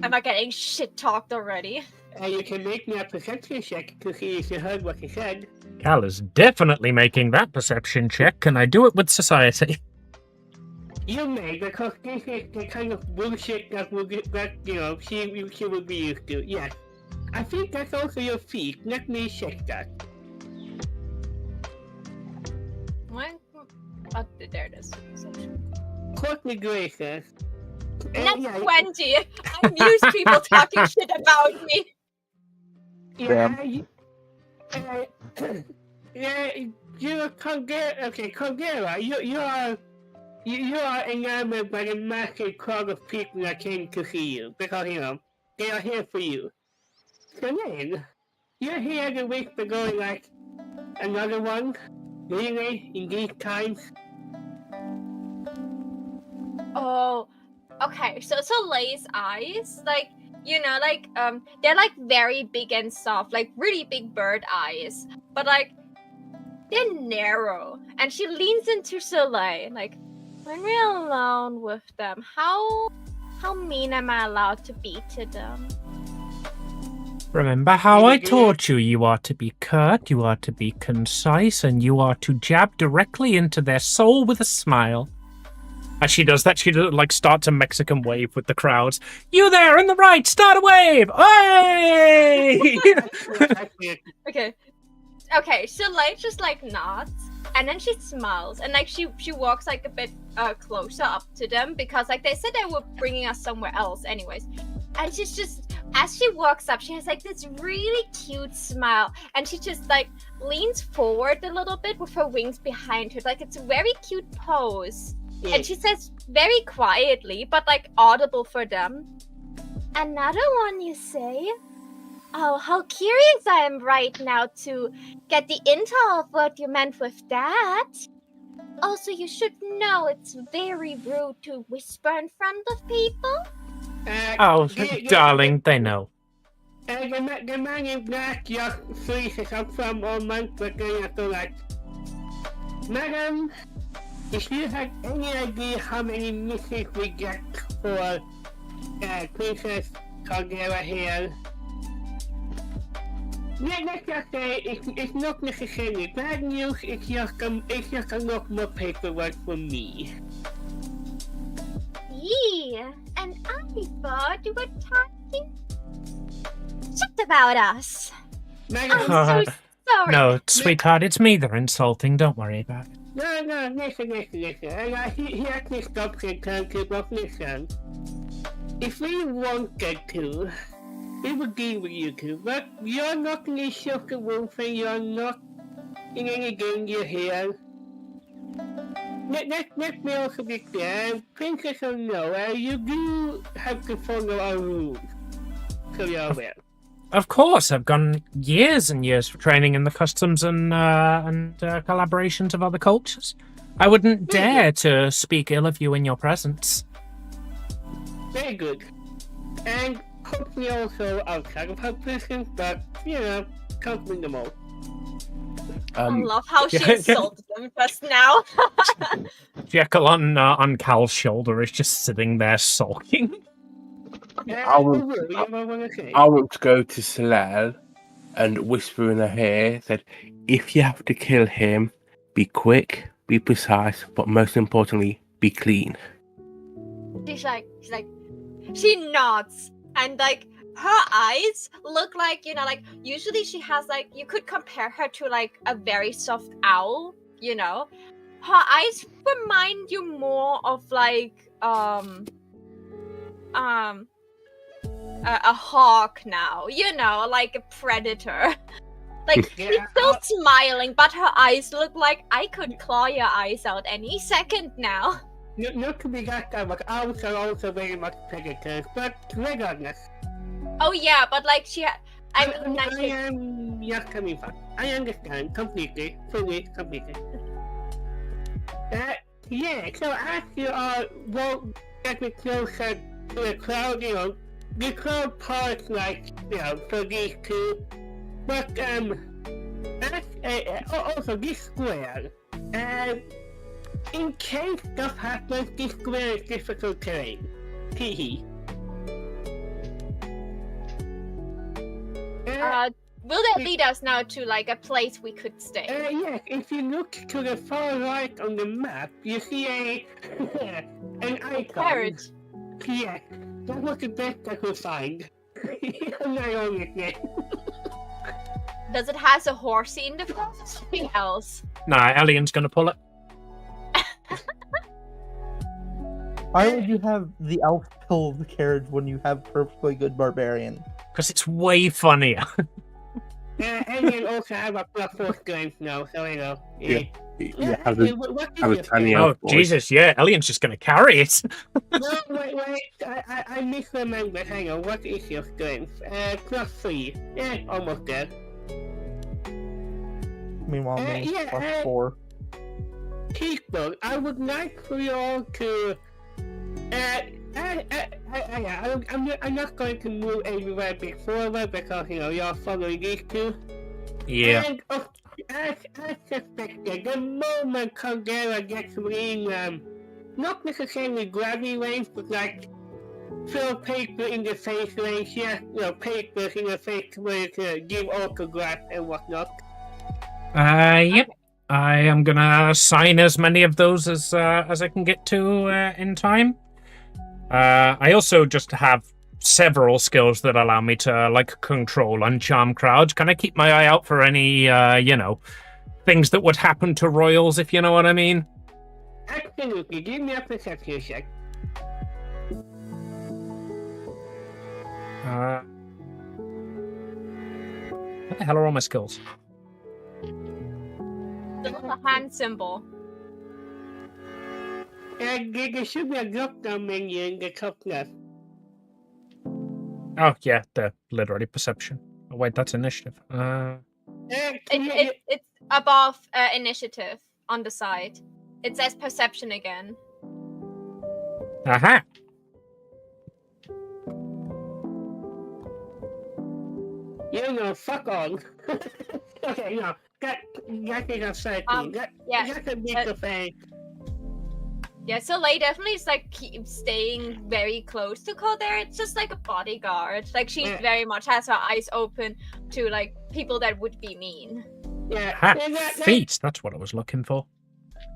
Am I getting shit-talked already? You can make me a perception check to see if you heard what he said. Cal is definitely making that perception check. Can I do it with society? You may, because this is the kind of bullshit that she will be used to. Yes. I think that's also your feet. Let me check that. What? Oh, there it is. Courtney Graces. Not 20. I'm used to people talking shit about me. Yeah, you're Caldera. Okay, Caldera. You are enamored by the massive crowd of people that came to see you because they are here for you. So then, you're here the week ago, like another one. Really, in these times. Oh, okay. So Lay's eyes, like they're like very big and soft, like really big bird eyes, but like they're narrow. And she leans into Soleil, like, when we're alone with them, how mean am I allowed to be to them? Remember how I taught you? You are to be curt, you are to be concise, and you are to jab directly into their soul with a smile. As she does that, she starts a Mexican wave with the crowds. You there in the right, start a wave! Hey! Okay, so Light just like nods, and then she smiles, and like she walks like a bit closer up to them, because like they said they were bringing us somewhere else anyways. And she's just, as she walks up, she has like this really cute smile, and she just like leans forward a little bit with her wings behind her. Like, it's a very cute pose. And she says very quietly, but like audible for them, "Another one, you say? Oh, how curious I am right now to get the intel of what you meant with that. Also, you should know it's very rude to whisper in front of people." Darling, they know. The man in black just freezes up from a month, but then after like, "Madam, if you had any idea how many misses we get for Princess Caldera here, let's just say it's not necessarily bad news, it's just a lot more paperwork for me." Yeah, and I thought you were talking shit about us. I'm so sorry. No, sweetheart, it's me they're insulting, don't worry about it. No, listen. He actually stops and turns to both. Listen, if we wanted to, we would deal with you two, but you're not in the shelter wolf and you're not in any danger here. Let me also be clear, Princess or no, you do have to follow our rules, so you're aware. Of course, I've gone years and years for training in the customs and collaborations of other cultures. I wouldn't dare to speak ill of you in your presence. Very good. And hopefully also outside of her prison, but, compliment them all. I love how she insulted them just now. Jekyll on Cal's shoulder is just sitting there sulking. I want to go to Soleil and whisper in her ear that if you have to kill him, be quick, be precise, but most importantly, be clean. She nods, and like her eyes look like, usually she has like, you could compare her to like a very soft owl, Her eyes remind you more of like a hawk now, like a predator. Like, she's still smiling, but her eyes look like I could claw your eyes out any second now. Not to be that guy, but owls are also very much predators, but regardless. Oh yeah, but like I am just coming back. I understand completely, fully, completely. So as you are getting closer to the crowd, the crowd parts like, for these two. But, also this square, in case stuff happens, this square is difficult terrain. Hee. Will that lead us now to like a place we could stay? Yes, if you look to the far right on the map, you see a an icon. Carriage. Yeah, that was the best I could find. I'm not on it yet. Does it has a horsey in the front or something else? Nah, Elian's gonna pull it. Why would you have the elf pull the carriage when you have perfectly good barbarian? Because it's way funnier. And then also have a +4 strength now, so you know. Yeah. Have What a is tiny your Oh, elf boy. Jesus, yeah. Elian's just gonna carry it. No, wait, I misremembered. Hang on, what is your strength? +3. Yeah, almost there. Meanwhile, me Yeah, +4. People, I would like for you all to. I'm not going to move anywhere big forward because you know you're following these two. Yeah. And as suspected, the moment Caldera gets within not necessarily gravity range, but like throw paper in the face range, yeah, you know, papers in the face where to give autographs and whatnot. Yep. I am gonna sign as many of those as I can get to in time. I also just have several skills that allow me to like control and charm crowds. Can I keep my eye out for any things that would happen to royals, if you know what I mean? Absolutely, give me a perception check. What the hell are all my skills? The little hand symbol. There should be a drop-down menu in the top left. Oh, yeah, literally perception. Oh, wait, that's initiative. It's above initiative on the side. It says perception again. Aha! You know, fuck all. Okay, no, that is a 13. Yeah. That's a bit of a... Yeah, so Lay definitely is like keep staying very close to Caldera. It's just like a bodyguard. Like she's very much has her eyes open to like people that would be mean. Yeah. Hat feet, that's what I was looking for.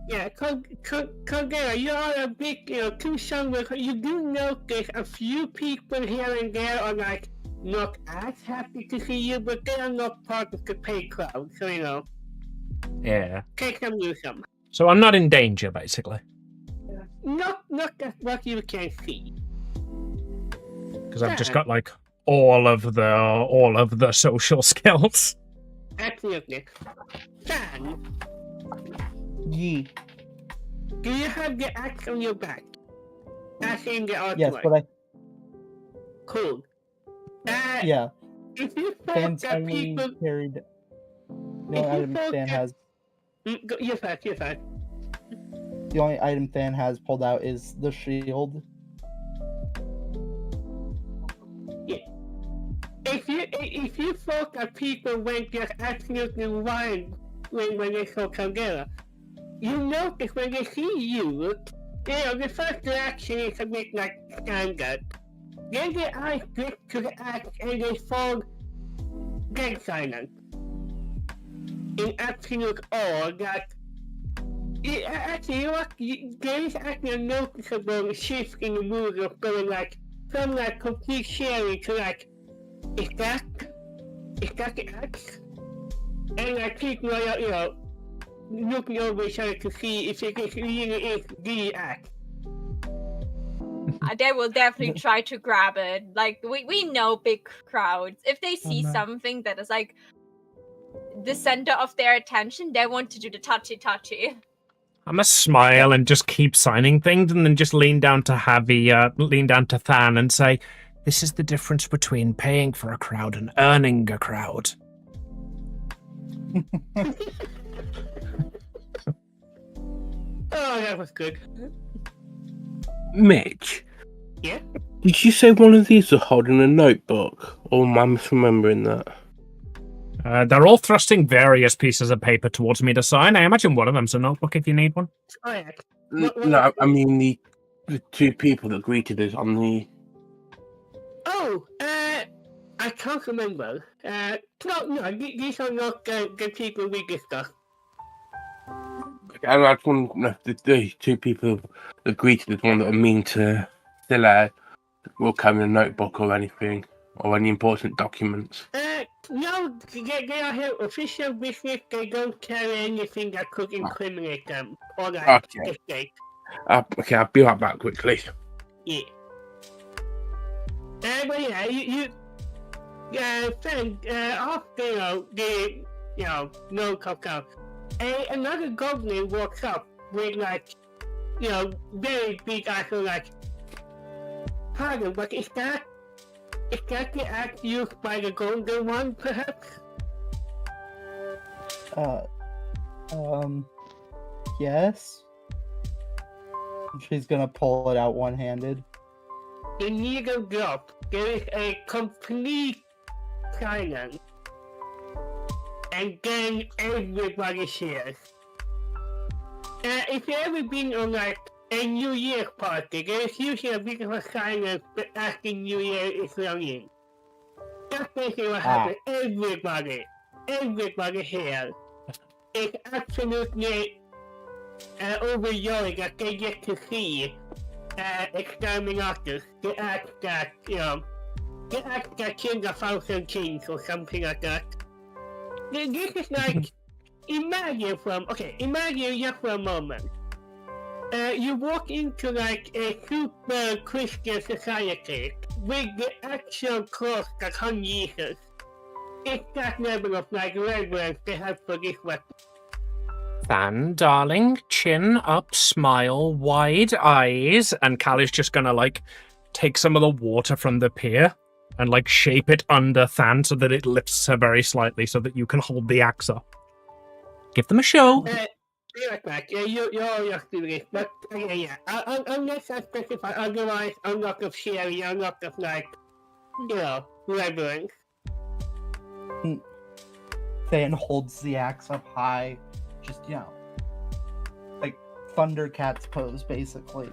Yeah, Caldera, you are a big, too somewhere. You do notice a few people here and there are like not as happy to see you, but they are not part of the paid crowd, so you know. Yeah. Take them, use them. So I'm not in danger, basically. Not that what you can see. Because I've just got like all of the social skills. Absolutely. Stan, Yee. do you have the axe on your back? As in the artwork? Yes, but Cool. yeah. If you thought Stan's that only people... carried. The only item Stan has. You're fine. The only item Stan has pulled out is the shield. Yeah. If you thought that people went just absolutely wild when they saw Caldera, you notice when they see you, the first reaction is a bit like standard. Then their eyes drift to the axe and they fall dead silent. In absolute awe that actually, there is actually a noticeable shift in the mood of going like from like complete sharing to like, is that the axe? And like people are, looking over each other to see if it really is the axe. They will definitely try to grab it. Like we know big crowds. If they see something that is like the center of their attention, they want to do the touchy. I'm a smile and just keep signing things, and then just lean down to Than and say, "This is the difference between paying for a crowd and earning a crowd." Oh, that was good. Mitch. Yeah? Did you say one of these was holding a notebook? Or am I misremembering that? They're all thrusting various pieces of paper towards me to sign. I imagine one of them's a notebook if you need one. Oh, yeah. No, I mean the two people that greeted us on the... Oh, I can't remember. No, these are not the people we discussed. And I just want to know if the two people who agreed to this one that are mean to Stella will come in a notebook or anything, or any important documents. No, they are here official business. They don't carry anything that could incriminate them or like escape. Okay, I'll be right back quickly. Yeah. But yeah, friend, after no cocoa, another goblin walks up with like, very big eyes, like, pardon, but is that the axe used by the golden one, perhaps? Yes. She's gonna pull it out one-handed. The needle drop. There is a complete silence. And then everybody shares. If you've ever been on like a New Year's party, there's usually a bit of a silence as the New Year is running. That's basically what happens. Everybody here is absolutely overjoyed that they get to see Exterminators, the act that killed 1,000 kings or something like that. This is like, imagine just for a moment. You walk into like a super Christian society with the actual cross that hung Jesus. It's that level of like reverence they have for this weapon. Fan, darling, chin up, smile, wide eyes, and Callie's just gonna like take some of the water from the pier and like shape it under Than so that it lifts her very slightly so that you can hold the axe up. Give them a show. Be right back. You're just doing it, but unless I specify otherwise, a lot of sharing, a lot of like, reverence. Than holds the axe up high, just like Thundercats pose, basically.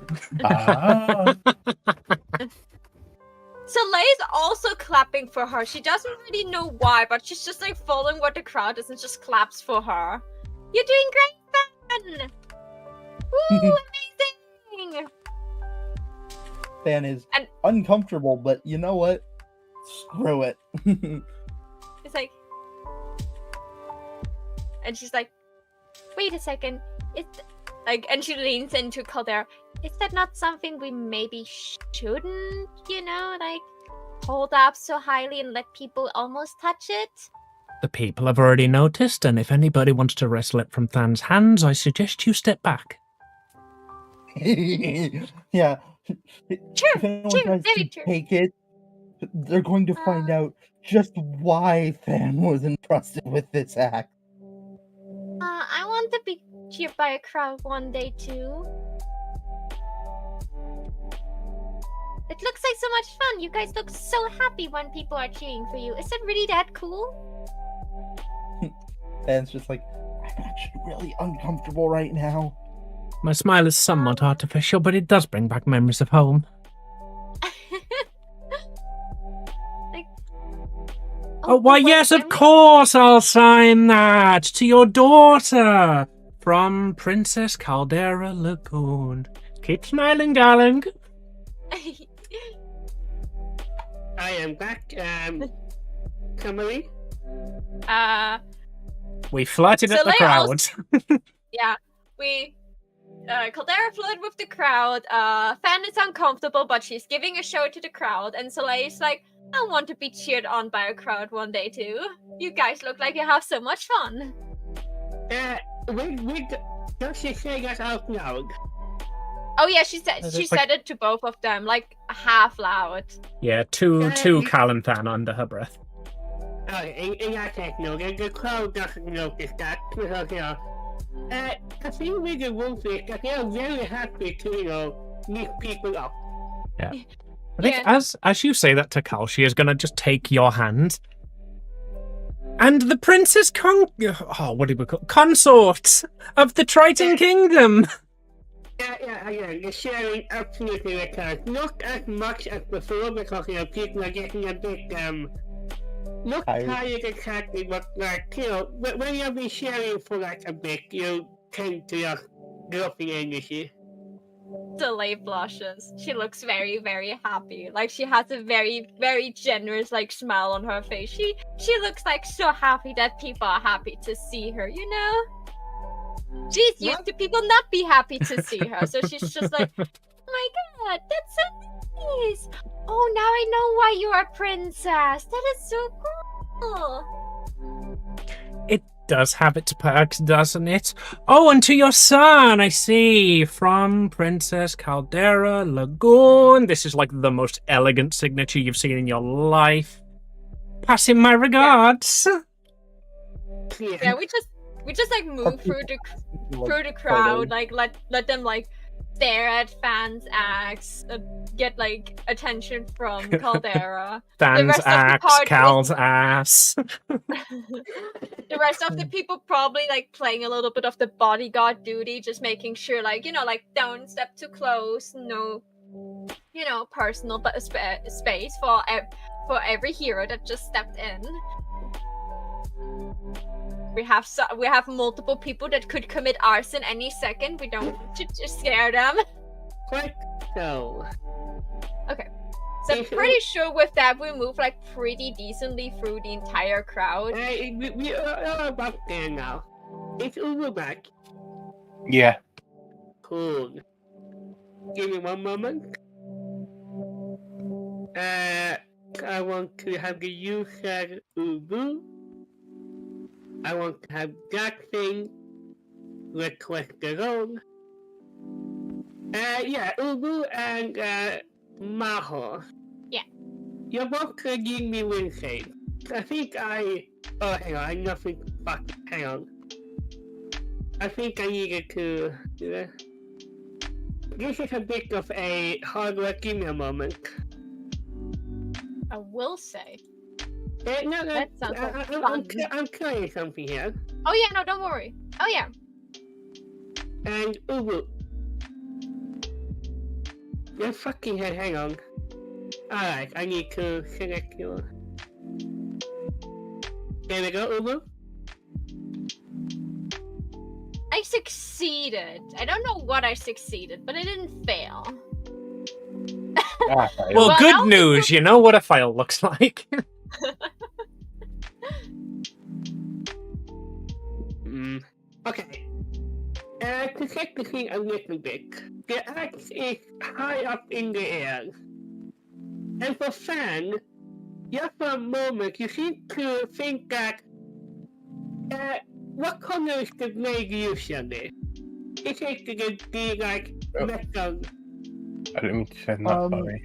Soleil's also clapping for her. She doesn't really know why, but she's just like following what the crowd does and just claps for her. You're doing great, Than! Woo, amazing! Than is uncomfortable, but you know what? Screw it. It's like... And she's like, wait a second, and she leans into Caldera. Is that not something we maybe shouldn't, like, hold up so highly and let people almost touch it? The people have already noticed, and if anybody wants to wrestle it from Than's hands, I suggest you step back. Yeah. If anyone tries to take it, they're going to find out just why Than was entrusted with this act. I want to be cheered by a crowd one day too. It looks like so much fun. You guys look so happy when people are cheering for you. Is it really that cool? Than's just like, I'm actually really uncomfortable right now. My smile is somewhat artificial, but it does bring back memories of home. Why, yes, of course I'll sign that to your daughter from Princess Caldera Lagoon. Keep smiling, darling. I am back. Summary? We flirted at the crowd. Yeah, Caldera flirted with the crowd. Than is uncomfortable, but she's giving a show to the crowd, and Soleil's like, I want to be cheered on by a crowd one day too. You guys look like you have so much fun. Don't she say that out loud? Oh yeah, she said it to both of them, like half loud. Yeah, two Cal and Than under her breath. In that case, no, the crowd doesn't notice that because I think with the wolf is that they are very happy to meet people up. Yeah. I think as you say that to Cal, she is going to just take your hand. And the Princess Consort of the Triton Kingdom! Yeah, the sharing absolutely returns. Not as much as before because, people are getting a bit, not tired exactly, but like, when you've been sharing for like a bit, you tend to your girlfriend energy. Delay blushes. She looks very, very happy. Like she has a very, very generous like smile on her face. She looks like so happy that people are happy to see her, you know? She's used to people not be happy to see her, so she's just like, oh my god, that's so nice. Oh, now I know why you're a princess. That is so cool. It does have its perks, doesn't it? Oh, and to your son, I see. From Princess Caldera Lagoon. This is like the most elegant signature you've seen in your life. Pass him my regards. Yeah, we just like move through the crowd, like let them like stare at fans' acts, get like attention from Caldera. Fans' acts, Cal's ass. The rest of the people probably like playing a little bit of the bodyguard duty, just making sure like, you know, like don't step too close, no, you know, personal but space for every hero that just stepped in. We have multiple people that could commit arson any second. We don't want to just scare them. Quite so. Okay. So I'm pretty sure with that we move like pretty decently through the entire crowd. We are about there now. Is Uber back? Yeah. Cool. Give me one moment. I want to have the user Ubu. I want to have that thing request alone. Yeah, Ubu and Maho. Yeah. You're both giving me Wednesday. I think oh, hang on, I nothing. Fuck, hang on. I think I needed to. This is a bit of a hard work. Give me a moment. I will say. No, That sounds like fun. I'm trying something here. Oh yeah, no, don't worry. Oh yeah. And Ubu. Your fucking head, hang on. Alright, I need to select your... There we go, Ubu. I succeeded. I don't know what I succeeded, but I didn't fail. Well, good news. You know what a fail looks like. Okay. To set the scene a little bit, the axe is high up in the air. And for Fan, just for a moment, you seem to think that, what color is the blade usually? Is it the like, metal? Let me send that, sorry.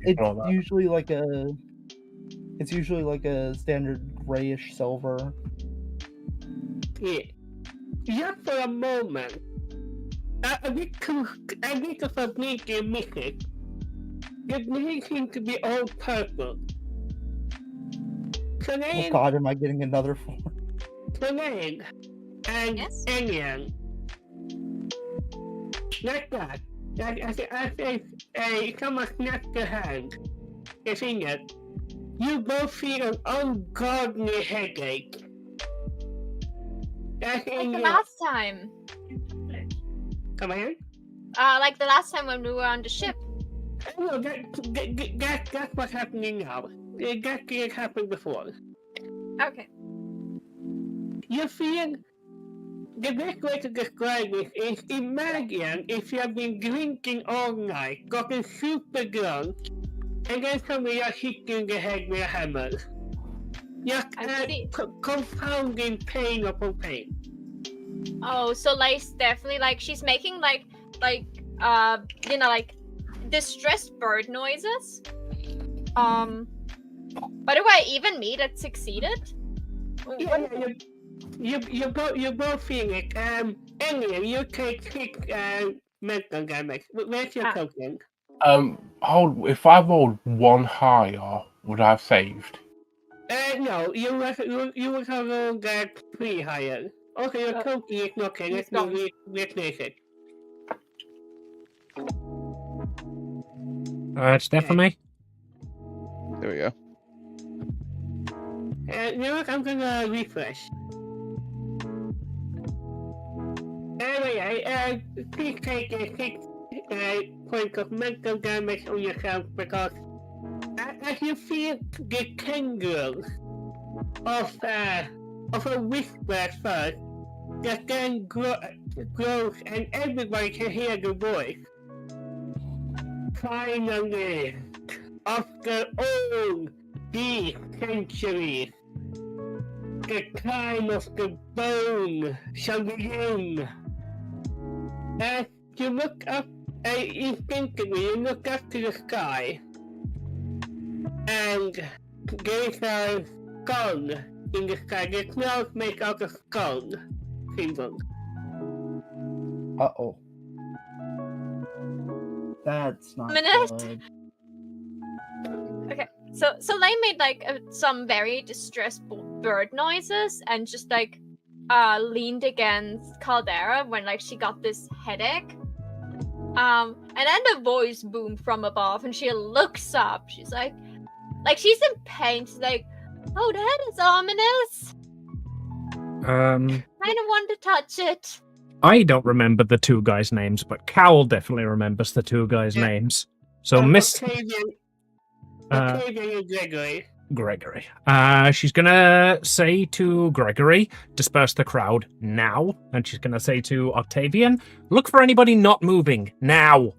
It's usually like a standard grayish silver. Yeah. Just for a moment, a bit of a blinky missing. The blade seems to be all purple. So then, Oh god, am I getting another form? so then, and Yes? alien. Like that. As someone snaps your hand, the finger, you both feel an ungodly headache. That's Like in the your... last time. Come on. Like the last time when we were on the ship. No, that's what's happening now. That didn't happen before. Okay. You feel... The best way to describe this is imagine if you have been drinking all night, gotten super drunk, and then somebody else hit you in the head with a hammer. You're compounding pain upon pain. Oh, so like definitely like she's making like you know, like distressed bird noises. By the way, even me that succeeded. Yeah, you both feel it. Anyway, you take 6 mental damage. Where's your token? If I rolled 1 higher, would I have saved? No, you would have rolled 3 higher. Okay, your token is okay. Let me replace it. It's definitely. There we go. You know what? I'm gonna refresh. Anyway, please take a 6 points of mental damage on yourself because as you feel the tendrils of a whisper at first, that then grows and everybody can hear the voice. Finally, after all these centuries, the time of the bone shall begin. As you look up, instinctively you look up to the sky, and there's a skull in the sky. The clouds make out a skull symbol. Uh-oh. That's not Minute. good. Okay, so Lane made like some very distressed bird noises and just like leaned against Caldera when like she got this headache. And then the voice boomed from above and she looks up. She's like she's in pain. She's like, "Oh, that is ominous. I don't want to touch it." I don't remember the two guys' names, but Cowl definitely remembers the two guys' names. So Miss Octavian and Gregory. Gregory. She's gonna say to Gregory, disperse the crowd now. And she's gonna say to Octavian, look for anybody not moving now.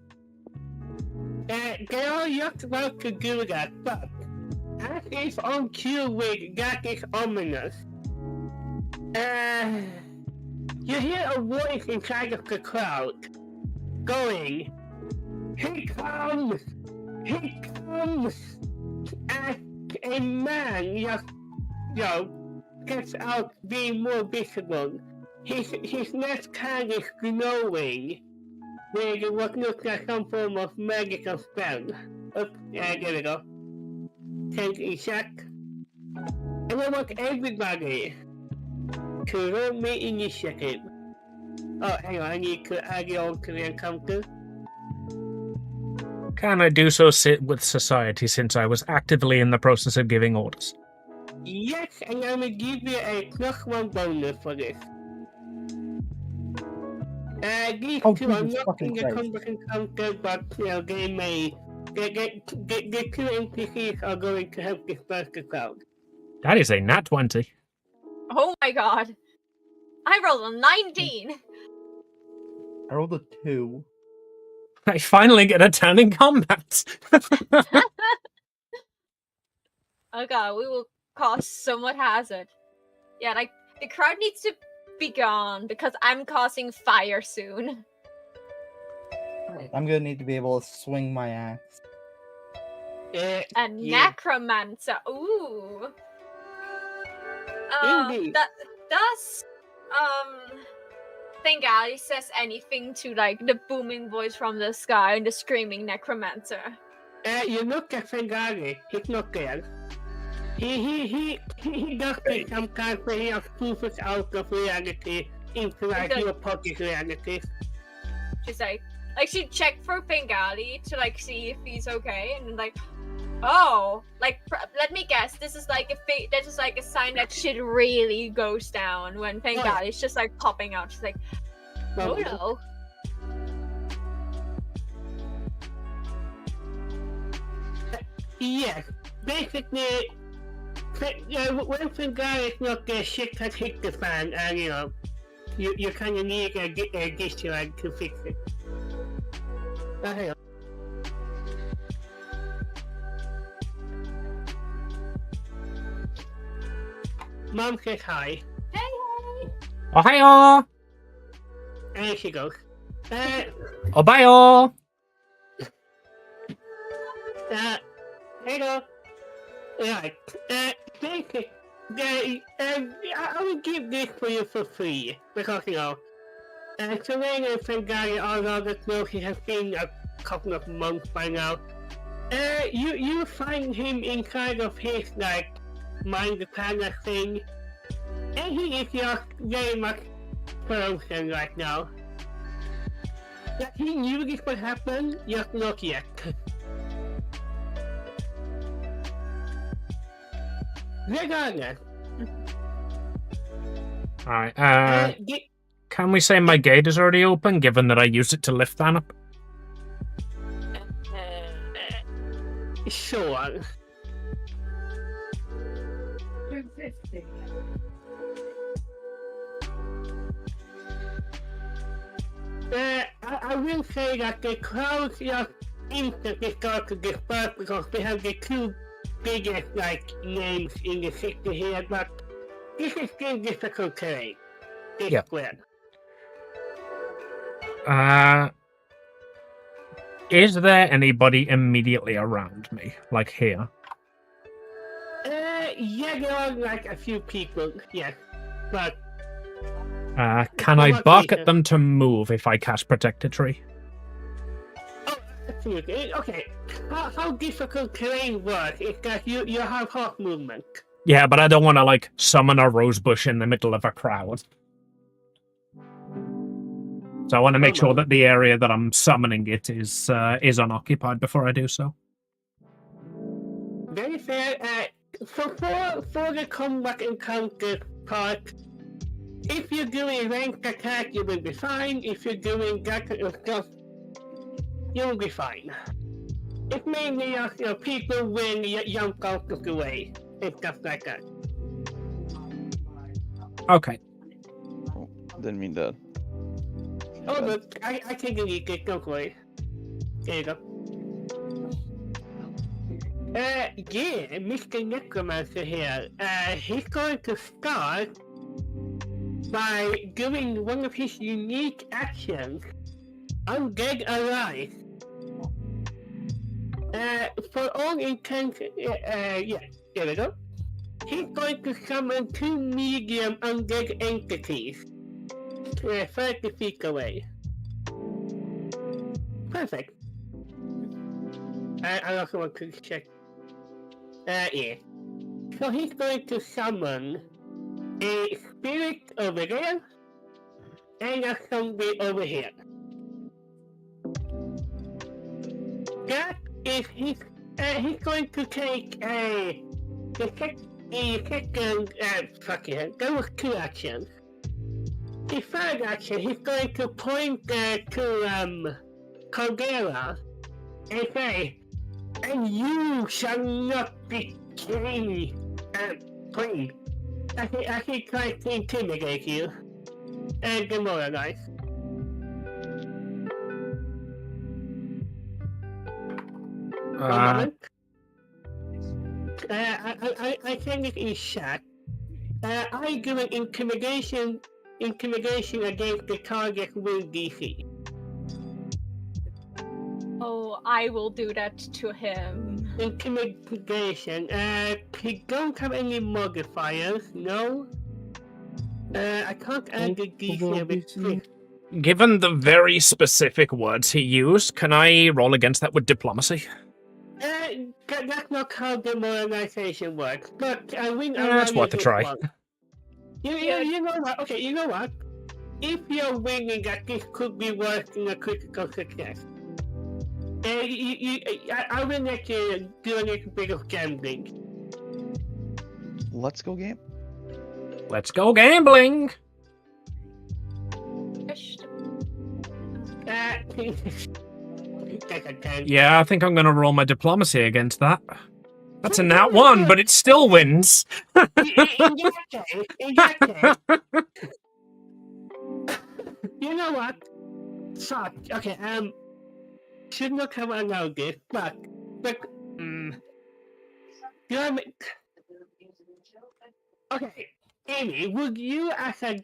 They are just about to do that, but as if on cue with that is ominous. You hear a voice inside of the crowd going, "He comes! He comes!" As a man just, gets out being more visible. His left hand is glowing with what looks like some form of magical spell. Oh, there we go. Take a shot. And I want everybody to roll me initiative. Oh, hang on, I need to add you all to the encounter. Can I do so with society since I was actively in the process of giving orders? Yes, and I'm gonna give you a +1 bonus for this. These two are not in the combat encounter, but they may. The two NPCs are going to help disperse the crowd. That is a nat 20. Oh my god. I rolled a 19. I rolled a 2. I finally get a turn in combat. Oh god, we will cause so much hazard. Yeah, like, the crowd needs to be gone because I'm causing fire soon. I'm gonna need to be able to swing my axe. A necromancer. Ooh. Indeed. Does Bengali says anything to like the booming voice from the sky and the screaming necromancer? You look at Fengari, he's not there. He does take some time where he spoofs out of reality into like your pocket reality. She's like she checked for Bengali to like see if he's okay, and like, oh, like let me guess, this is like a sign that shit really goes down when Bengali is just like popping out. She's like, oh no. Yes, basically, when Bengali is not there, shit has hit the fan, and you kind of need a dish rag to fix it. Hang on. Mom says hi. Hey. Oh, hi-oh! There she goes. Oh, bye-oh! Hello. Right. Basically, I will give this for you for free because Serena and Fengari are rather close. He has been a couple of months by now. You find him inside of his mind the panda thing, and he is just very much frozen right now. That he knew this would happen, just not yet. Regardless. Alright, Can we say my gate is already open, given that I used it to lift that up? Sure. I will say that the crowds are instantly start to disperse because we have the two biggest names in the city here, but this is still difficult terrain. This square. Is there anybody immediately around me, like here? Yeah, there are a few people, yes, but... Can I bark at them to move if I cast Protect a Tree? Oh, absolutely. Okay, how difficult terrain works is that you have half movement. Yeah, but I don't want to, summon a rose bush in the middle of a crowd. So I want to make sure that the area that I'm summoning it is unoccupied before I do so. Very fair. So for the combat encounter part, if you're doing ranked attack, you will be fine. If you're doing that kind of stuff, you will be fine. It's mainly just, people when you jump out of the way and stuff like that. Okay. Oh, didn't mean that. Oh, look, I can delete it, don't worry. There you go. Yeah, Mr. Necromancer here. He's going to start by doing one of his unique actions, Undead Alive. For all intents, yeah, there we go. He's going to summon 2 medium undead entities, 30 feet away. Perfect. I also want to check. Yeah. So he's going to summon a spirit over there and a zombie over here. That is he's going to take the second that was 2 actions. The third action, he's going to point to Caldera and say, "And you shall not be king." Please. I think tries to intimidate you and demoralize. I think it is chat. I do an intimidation against the target with DC. Oh, I will do that to him. Intimidation. He don't have any modifiers, no. I can't add the DC with Given the very specific words he used, can I roll against that with diplomacy? That's not how demoralization works, but I win. That's worth a try. You know what? Okay, you know what? If you're winning, that this could be worth in a critical success. I will let you do a little bit of gambling. Let's go game. Let's go gambling! Yeah, I think I'm going to roll my diplomacy against that. That's a nat 1, but it still wins. In that case, you know what? Fuck. Okay, should not have allowed this, but okay, Amy, would you as a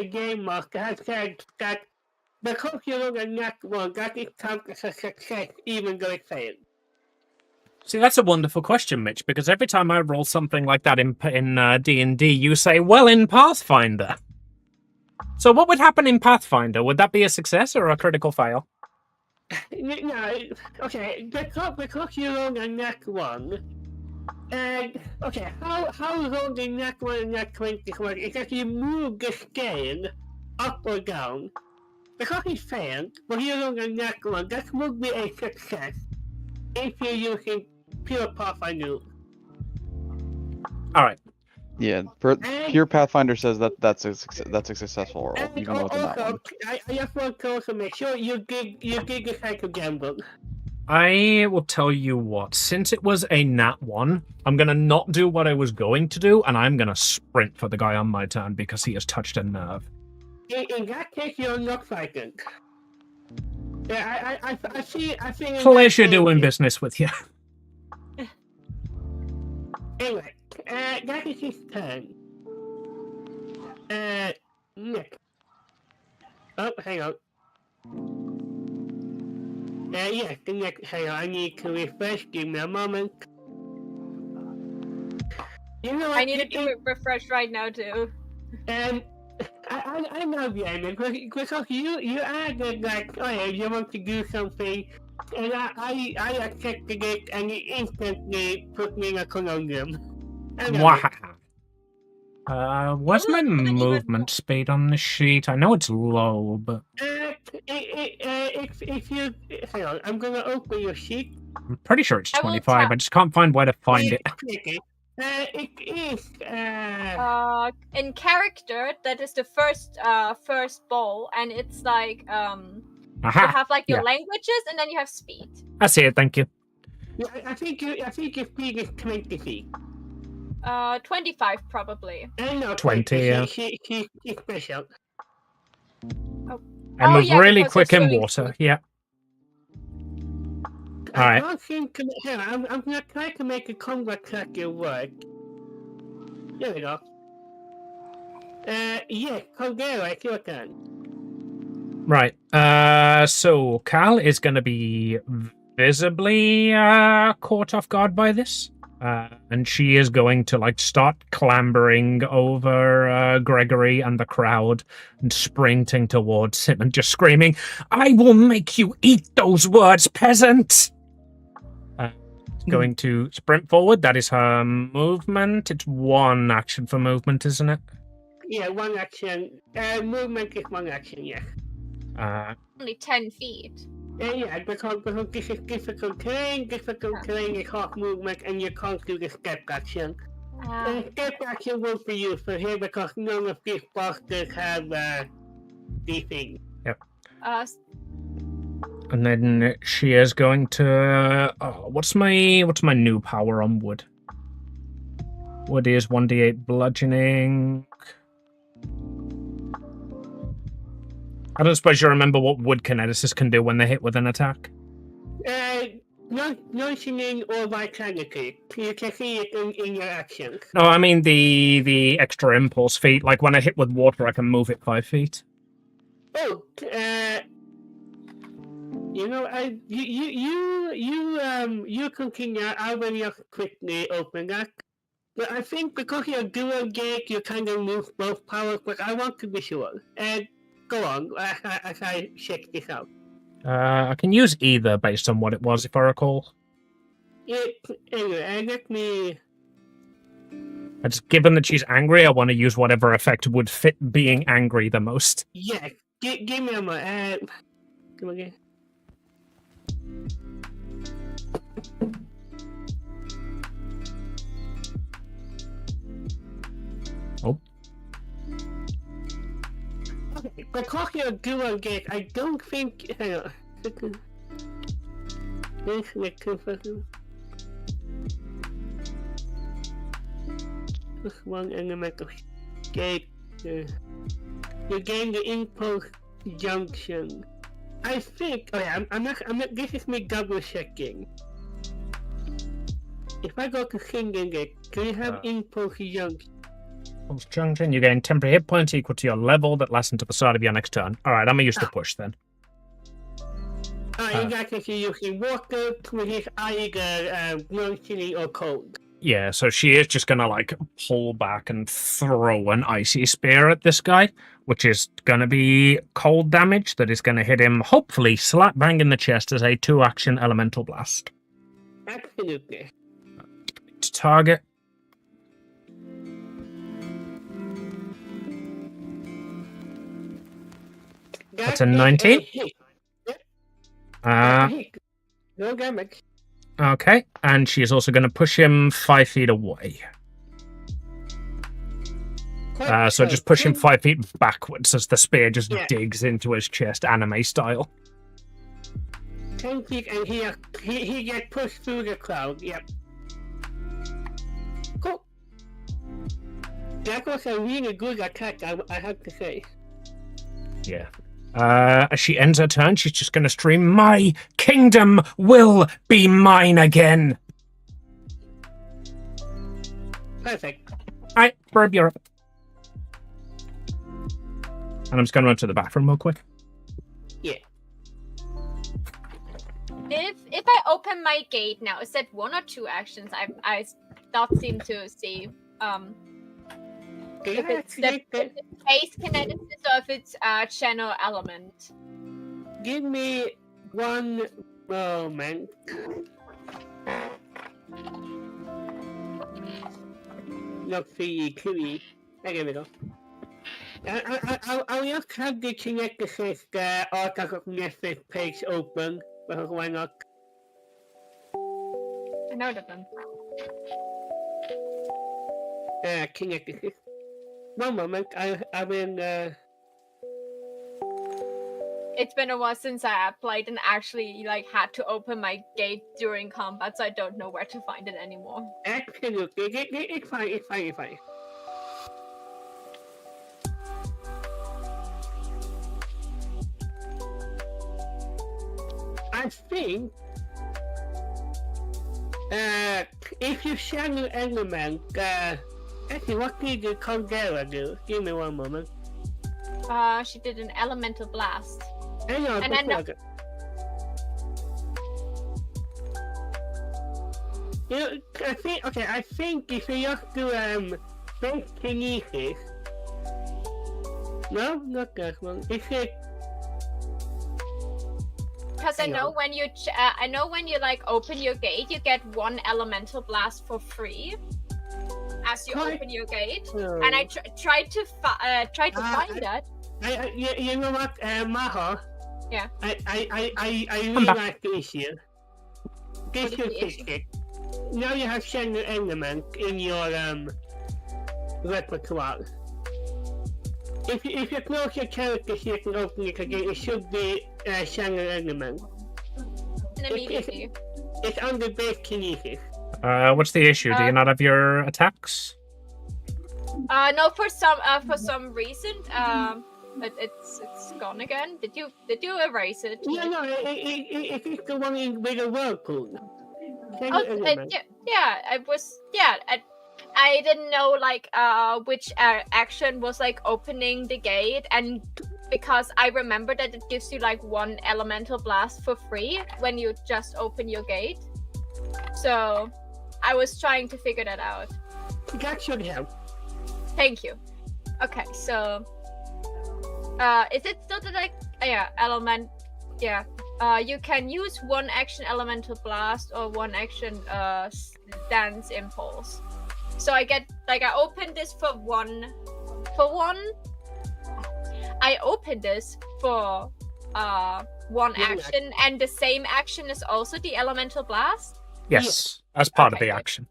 game master have said that because you're on a nat 1, that it counts as a success even though it failed? See, that's a wonderful question, Mitch, because every time I roll something like that in D&D, you say, well, in Pathfinder. So what would happen in Pathfinder? Would that be a success or a critical fail? No, okay, because you're on a nat 1, okay, how long the nat 1 and nat 20 work is that you move the scale up or down. Because it failed, but you're on a nat 1, that would be a success if you're using pure Pathfinder. Alright. Yeah, pure Pathfinder says that's a successful roll, even with that one. I just want to also make sure you give a cycle gamble. I will tell you what, since it was a nat 1, I'm going to not do what I was going to do, and I'm going to sprint for the guy on my turn because he has touched a nerve. In that case, you're not fighting. Yeah, I see. Pleasure doing business with you. Anyway, that is his turn. Nick. Oh, hang on. Yes, the next. Hang on, I need to refresh. Give me a moment. You know what? I needed to refresh right now too. I know Björn, because you added like, oh yeah, you want to do something, and I accepted it, and it instantly put me in a conundrum. Wow. Where's my movement speed on the sheet? I know it's low, but... If you... Hang on, I'm gonna open your sheet. I'm pretty sure it's 25, I just can't find where to find it. It is, in character, that is the first bowl, and it's like, you have like your languages, and then you have speed. I see it, thank you. Yeah, I think your speed is 20 feet. 25 probably. No, 20, yeah. She's special. I move really quick in water, yeah. Alright. I'm gonna try to make a combat tracker work. There we go. Yeah, Caldera, it's your turn. Right. So Cal is gonna be visibly caught off guard by this. And she is going to like start clambering over Gregory and the crowd and sprinting towards him and just screaming, "I will make you eat those words, peasant!" Going to sprint forward. That is her movement. It's one action for movement, isn't it? Yeah, one action. Movement is one action, yeah. Only 10 feet. Yeah, because this is difficult terrain is half movement, and you can't do the step action. Step action won't be useful here because none of these bastards have these things. Yep. And then she is going to... what's my new power on wood? Wood is 1d8 bludgeoning. I don't suppose you remember what wood kineticists can do when they hit with an attack? Notioning or vitality. You can see it in your actions. No, I mean the extra impulse feat. Like when I hit with water, I can move it 5 feet. Oh, you know, you continue. I will just quickly open that. But I think because you're dual gate, you kind of lose both powers. But I want to be sure. Go on, as I check this out. I can use either based on what it was, if I recall. Anyway, let me... It's given that she's angry, I want to use whatever effect would fit being angry the most. Yeah, give me a moment. Come again. Oh. Okay, because you're dual gate, I don't think... Hang on. Just one element of gate. You gain the impulse junction. I think... Oh yeah, I'm not... This is me double checking. If I go to single gate, do you have impulse junction? Impulse junction, you gain temporary hit points equal to your level that lasts until the start of your next turn. Alright, I'm gonna use the push then. In that case, you're using water, which is either non-chilly or cold. Yeah, so she is just gonna like pull back and throw an icy spear at this guy, which is gonna be cold damage that is gonna hit him, hopefully slap bang in the chest as a 2-action elemental blast. Absolutely. To target. That's a 19. No damage. Okay, and she is also going to push him 5 feet away. So just push him 5 feet backwards as the spear just Yeah. digs into his chest, anime style. 10 feet, and he gets pushed through the crowd. Yep. Cool. That was a really good attack, I have to say. Yeah. As she ends her turn, she's just going to scream, "My kingdom will be mine again!" Perfect. Alright, Burb, you're up. And I'm just going to run to the bathroom real quick. Yeah. If I open my gate now, is that 1 or 2 actions? I don't seem to see. If it's the base kineticist or if it's channel element. Give me 1 moment. Not 3, there we go. I'll just have the kineticist article message page open, because why not? I know that one. Kineticist. 1 moment, I will. It's been a while since I played and actually had to open my gate during combat, so I don't know where to find it anymore. Absolutely, it's fine. I think if you channel element, actually, what did the Caldera do? Give me 1 moment. She did an elemental blast. I know, And I know- You know, I think if you just do base kinesis. No, not that one. It's like Because I know when you open your gate, you get 1 elemental blast for free as you open your gate. And I tried to find that. You know what, Maha? Yeah. I realized the issue. This will fix it. Now you have channel element in your repertoire. If you close your character sheet and open it again, it should be channel element. And immediately. It's under base kinesis. What's the issue? Do you not have your attacks? No, for some reason, but it's gone again. Did you erase it? No, it's the one with the whirlpool. I didn't know which action was opening the gate, and because I remember that it gives you 1 elemental blast for free when you just open your gate. So I was trying to figure that out. That should help. Thank you. Okay, so is it still the element? Yeah. You can use 1 action elemental blast or 1 action dance impulse. So I get I opened this for one. I opened this for 1 action, and the same action is also the elemental blast. Yes, as part of the action.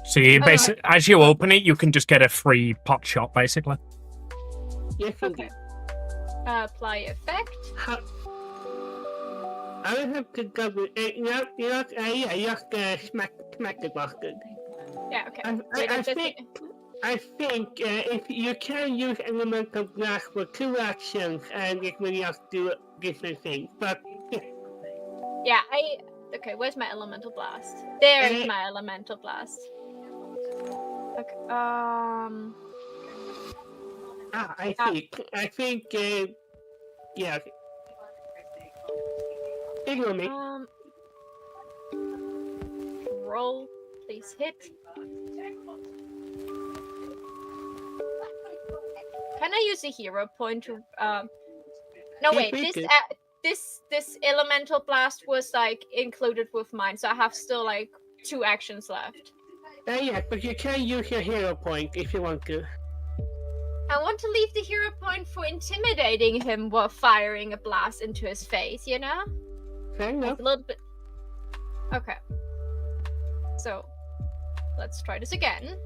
So you basically, as you open it, you can just get a free pot shot, basically. Yes, okay. Apply effect. I will have to double. You have to smack the bastard. Yeah. Okay. I think if you can use elemental blast for 2 actions, and it will just do different things. But yeah, okay. Where's my elemental blast? There is my elemental blast. Okay. I think. Yeah. Ignore me. Roll, please hit. Can I use a hero point to? No wait. This elemental blast was included with mine, so I have still 2 actions left. Yeah, but you can use your hero point if you want to. I want to leave the hero point for intimidating him while firing a blast into his face, you know? Fair enough. A little bit. Okay. So, let's try this again.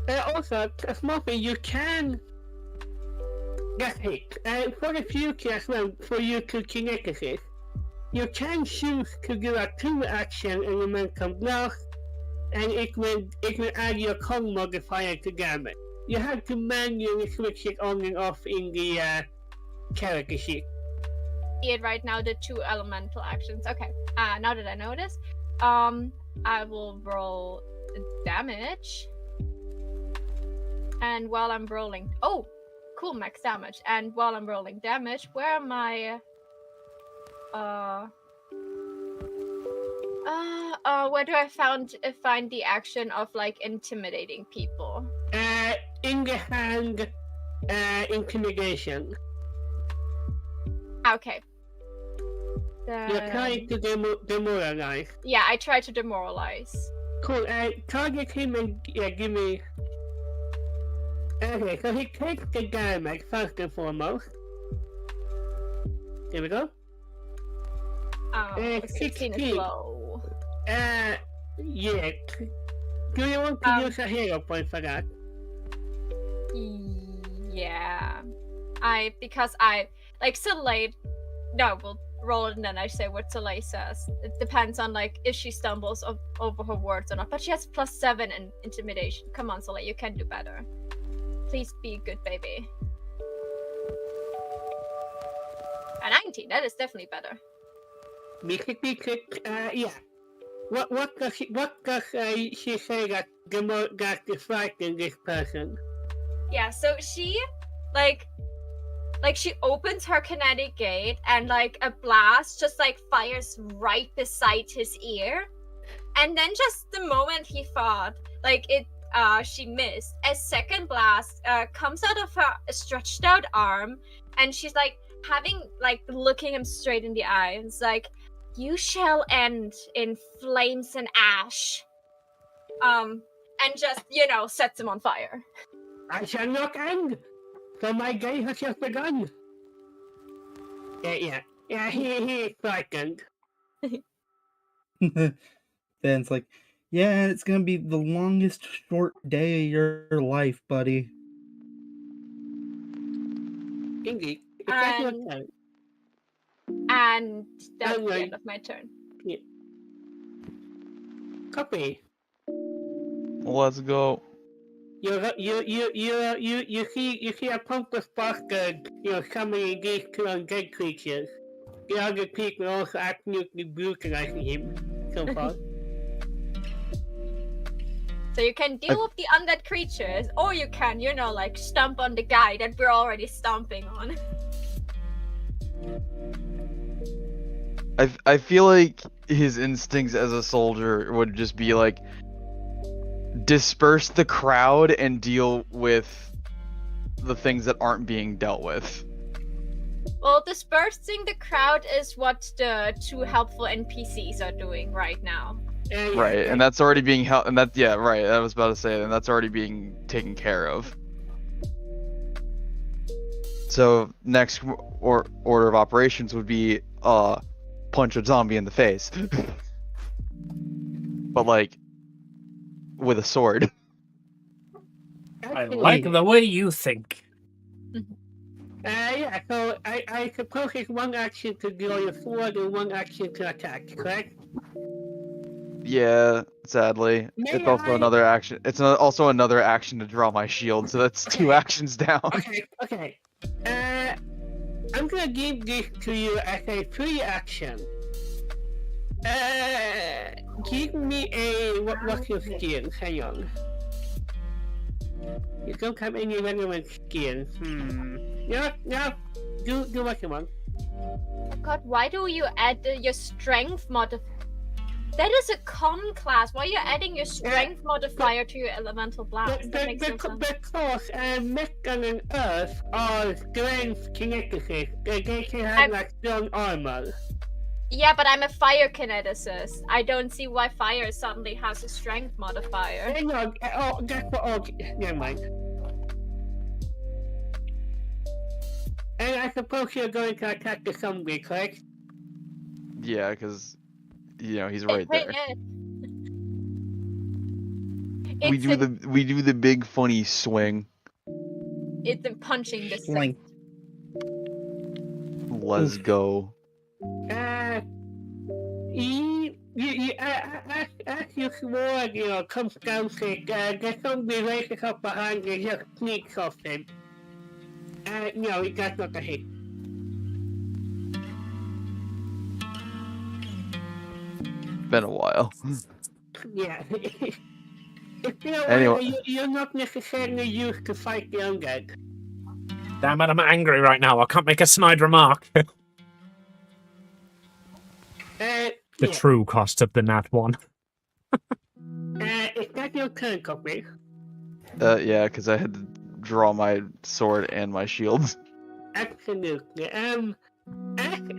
Also, a small thing, you can get hit. For the future as well, for you to kinetic, you can choose to do a 2-action elemental blast, and it will add your con modifier to damage. You have to manually switch it on and off in the character sheet. See it right now, the 2 elemental actions. Okay. Now that I know this, I will roll damage. And while I'm rolling, oh, cool, max damage. And while I'm rolling damage, where am I? Where do I find the action of like intimidating people? In the hand, intimidation. Okay. You're trying to demoralize. Yeah, I try to demoralize. Cool. Target him and give me. Okay, so he takes the damage first and foremost. Here we go. 16 is low. Yeah. Do you want to use a hero point for that? Yeah. Because I like Soleil. No, we'll roll it and then I say what Soleil says. It depends on like if she stumbles over her words or not. But she has +7 in intimidation. Come on, Soleil, you can do better. Please be a good baby. A 19, that is definitely better. Yeah. What does she say that is frightening this person? Yeah, so she like she opens her kinetic gate and like a blast just like fires right beside his ear, and then just the moment he thought like it she missed, a second blast comes out of her stretched out arm, and she's like looking him straight in the eye, and it's like, you shall end in flames and ash. And just, sets him on fire. I shall not end, for my day has just begun. Yeah, he is frightened. Then it's like, yeah, it's gonna be the longest short day of your life, buddy. Indeed. It's your turn. And that's the end of my turn. Yeah. Copy. Let's go. You see a pompous bastard, summoning these 2 undead creatures. The other people also absolutely brutalizing him so far. So you can deal with the undead creatures, or you can, stomp on the guy that we're already stomping on. I feel like his instincts as a soldier would just be like, disperse the crowd and deal with the things that aren't being dealt with. Well, dispersing the crowd is what the 2 helpful NPCs are doing right now. Right, and that's already being held, and that, yeah, right, I was about to say, and that's already being taken care of. So, next order of operations would be, punch a zombie in the face. But, like, with a sword. I like the way you think. Yeah, so I suppose it's 1 action to draw your sword and 1 action to attack, correct? Yeah, sadly. It's also another action. It's also another action to draw my shield, so that's 2 actions down. Okay. I'm gonna give this to you as a free action. Give me a what's your skill? Hang on. You don't have any relevant skills. No. Do what you want. God, why do you add your strength modifier? That is a con class. Why are you adding your strength modifier to your elemental blast? Because Metal and Earth are strength kineticists. They can have like strong armor. Yeah, but I'm a fire kineticist. I don't see why fire suddenly has a strength modifier. Hang on. Never mind. And I suppose you're going to attack the zombie, correct? Yeah, because, he's right there. we do the big funny swing. It's the punching the Like, Let's go. As you swore, comes down to there's somebody races up behind you, just sneaks off him. No, that's not a hit. Been a while. Yeah. Anyway. You're not necessarily used to fight the undead. Damn it, I'm angry right now. I can't make a snide remark. The true cost of the Nat 1. Is that your turn, Coffee? Yeah, because I had to draw my sword and my shields. Absolutely. As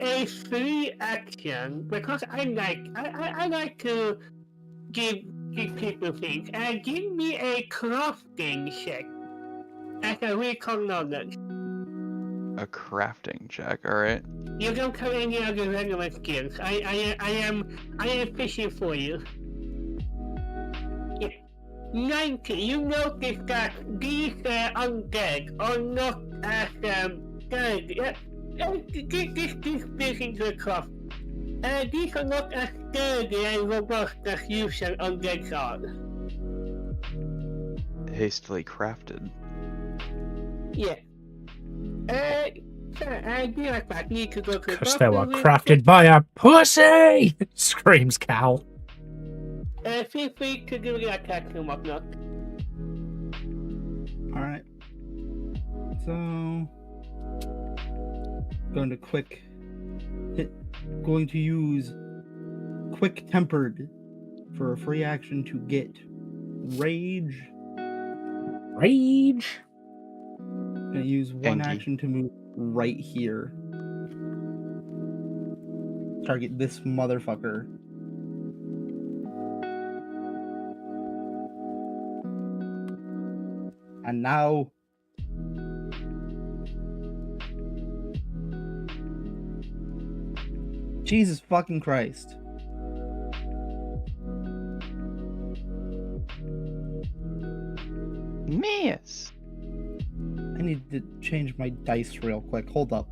a free action, because I like to give people things. Give me a crafting check as a recon knowledge. A crafting check, alright. You don't have any other relevant skills. I am fishing for you. Yeah. 90. You notice that these undead are not as sturdy. This building to a craft. These are not as sturdy and robust as usual undead are. Hastily crafted. Yeah. I do like that. Need to go to the Because they were bathroom. crafted by a pussy! Screams Cal. Feel free to do the attack and whatnot. alright. So, going to use Quick Tempered for a free action to get Rage. Rage? Gonna use one Genki. action to move right here. Target this motherfucker. And now... Jesus fucking Christ. Miss. I need to change my dice real quick. Hold up.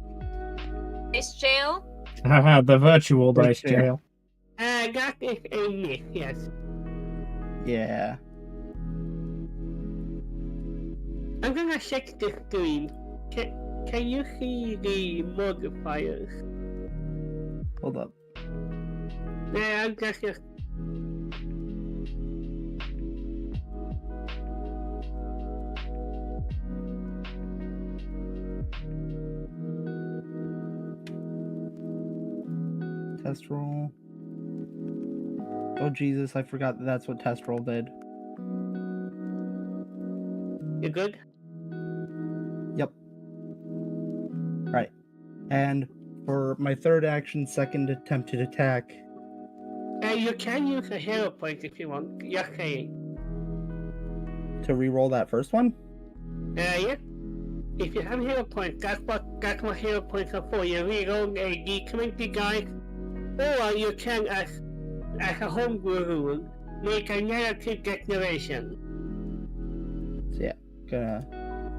Dice jail? The virtual Dice dice jail. That is a miss, yes. Yeah. I'm gonna check the screen. Can you see the modifiers? Hold up. Yeah, I'm just Test roll. Oh Jesus, I forgot that that's what test roll did. You good? Yep. Right. And for my third action, second attempted attack. You can use a hero point if you want. Just saying. To re-roll that first one? Yeah. If you have hero points, that's what hero points are for. You reroll a D20 dice, or you can, as a homebrew rule, make a narrative declaration. So yeah, gonna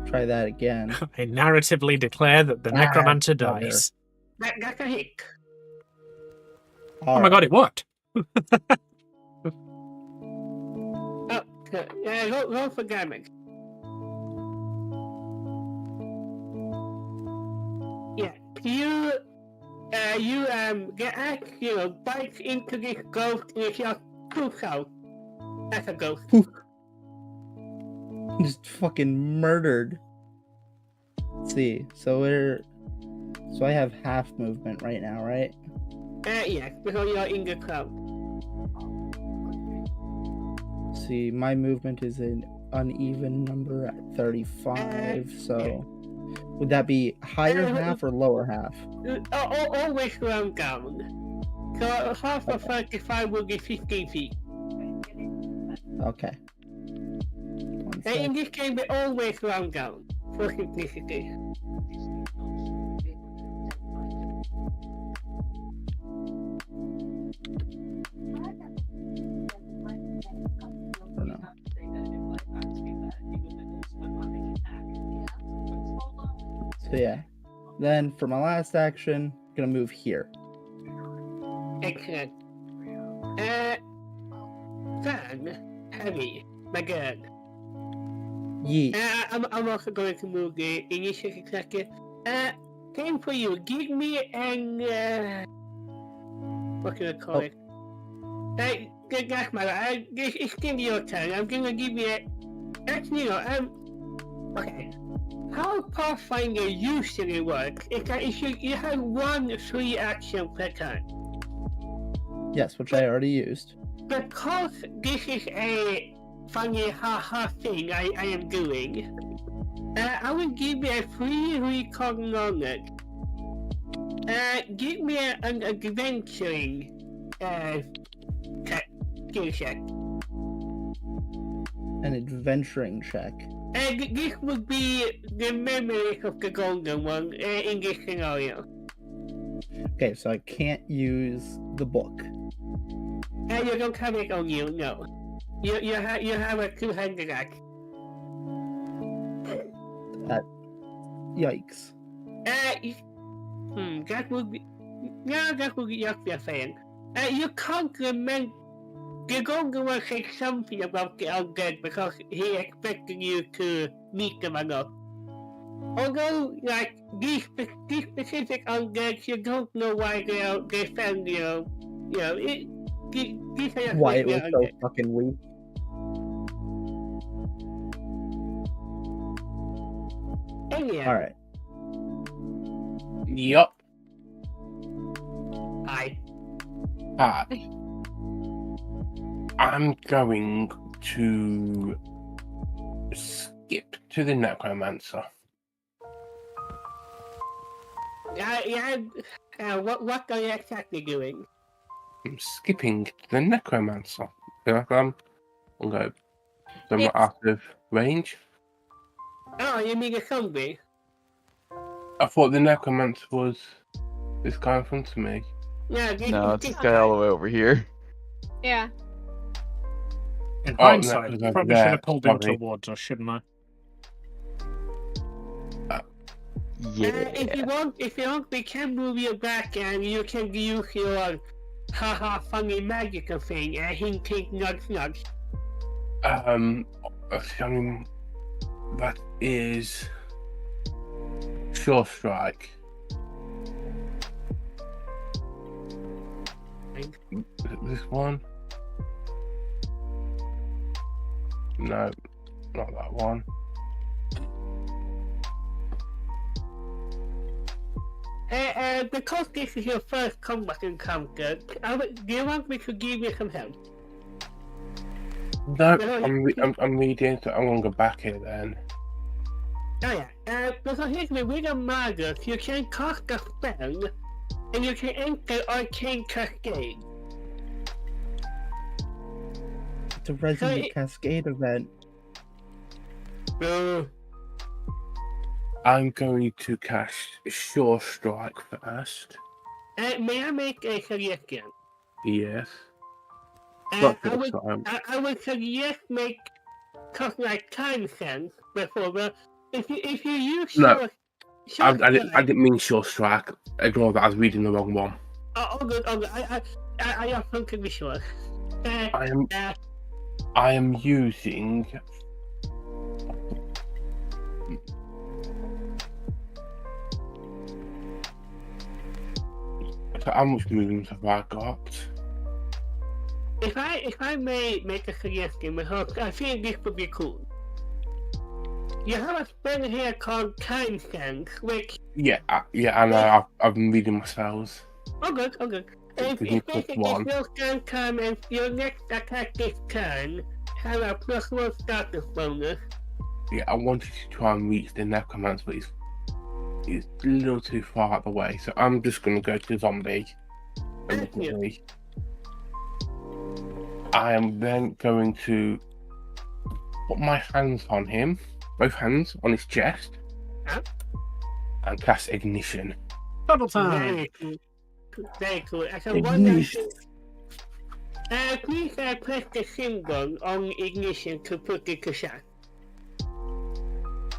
try that again. I narratively declare that the Necromancer brother. dies. That's a hit. Oh my god, it worked! Roll for damage. Yeah, you get axe, bites into this ghost and it just poops out. That's a ghost. Just fucking murdered. Let's see. So I have half movement right now, right? Yeah, because you're in the crowd. Let's see, my movement is an uneven number at 35, so would that be higher half or lower half? Always round down. So half of 35 will be 15 feet. Okay. And in this game, we always round down for simplicity. Or no. So yeah. Then for my last action, I'm gonna move here. Excellent. Then, Heavy, my gun. Yeet. I'm also going to move the initiative second. Same for you. Give me an what can I call it? That's my it's still your turn. I'm gonna give you a actually okay. How Pathfinder usually works is that you have 1 free action per turn. Yes, which I already used. Because this is a funny haha thing I am doing, I will give you a free recon knowledge. Give me an adventuring skill check. An adventuring check. This would be the memory of the golden one in this scenario. Okay, so I can't use the book. You don't have it on you, no. You have a 200 act. Yikes. That would be... No, that would be just a fan. You can't remember... The golden one said something about the undead because he expected you to meet them or not. Although, like, these specific undead, you don't know why they found, these are just Why it regular was so undead. fucking weak. Anyhow, Alright. Yup. Hi. Hi. I'm going to skip to the Necromancer. What are you exactly doing? I'm skipping to the Necromancer. Feel like I'm going so I'm It's- out of range. Oh, you mean a zombie? I thought the Necromancer was this guy in front of me. No, this No, is it's this this guy all the way over here. Yeah. In Oh, hindsight, no, probably there, should have pulled him sorry. towards us, shouldn't I? If you want, we can move you back and you can use your haha funny magical thing. Hint, hint, nudge, nudge. I mean, that is Sure Strike. Is it this one? No, not that one. Because this is your first combat encounter, do you want me to give you some help? No, No, I'm reading, so I'm gonna go back here then. Oh yeah, because here's me, with a magus, you can cast a spell, and you can enter Arcane Cascade. It's a Resident it- Cascade event. I'm going to cast Sure Strike first. May I make a suggestion? Yes. Not I this would time. I would suggest make cause like time sense before, but if you use No, sure I didn't mean Sure Strike. Ignore that. I was reading the wrong one. oh good. I often can be sure. I am using. So how much movement have I got? If I may make a suggestion, because I think this would be cool. You have a spell here called Time Sense, which Yeah, I know. I've been reading my spells. oh good. Give me If plus basically one. your turn come and your next attack this turn have a +1 status bonus. Yeah, I wanted to try and reach the Necromancer, but it's a little too far out the way, so I'm just gonna go to zombie. Immediately. I am then going to put my hands on him, both hands on his chest, Huh? and cast ignition. Double time. Very cool. Very cool. I can one Ignition. please press the symbol on ignition to put it to shot.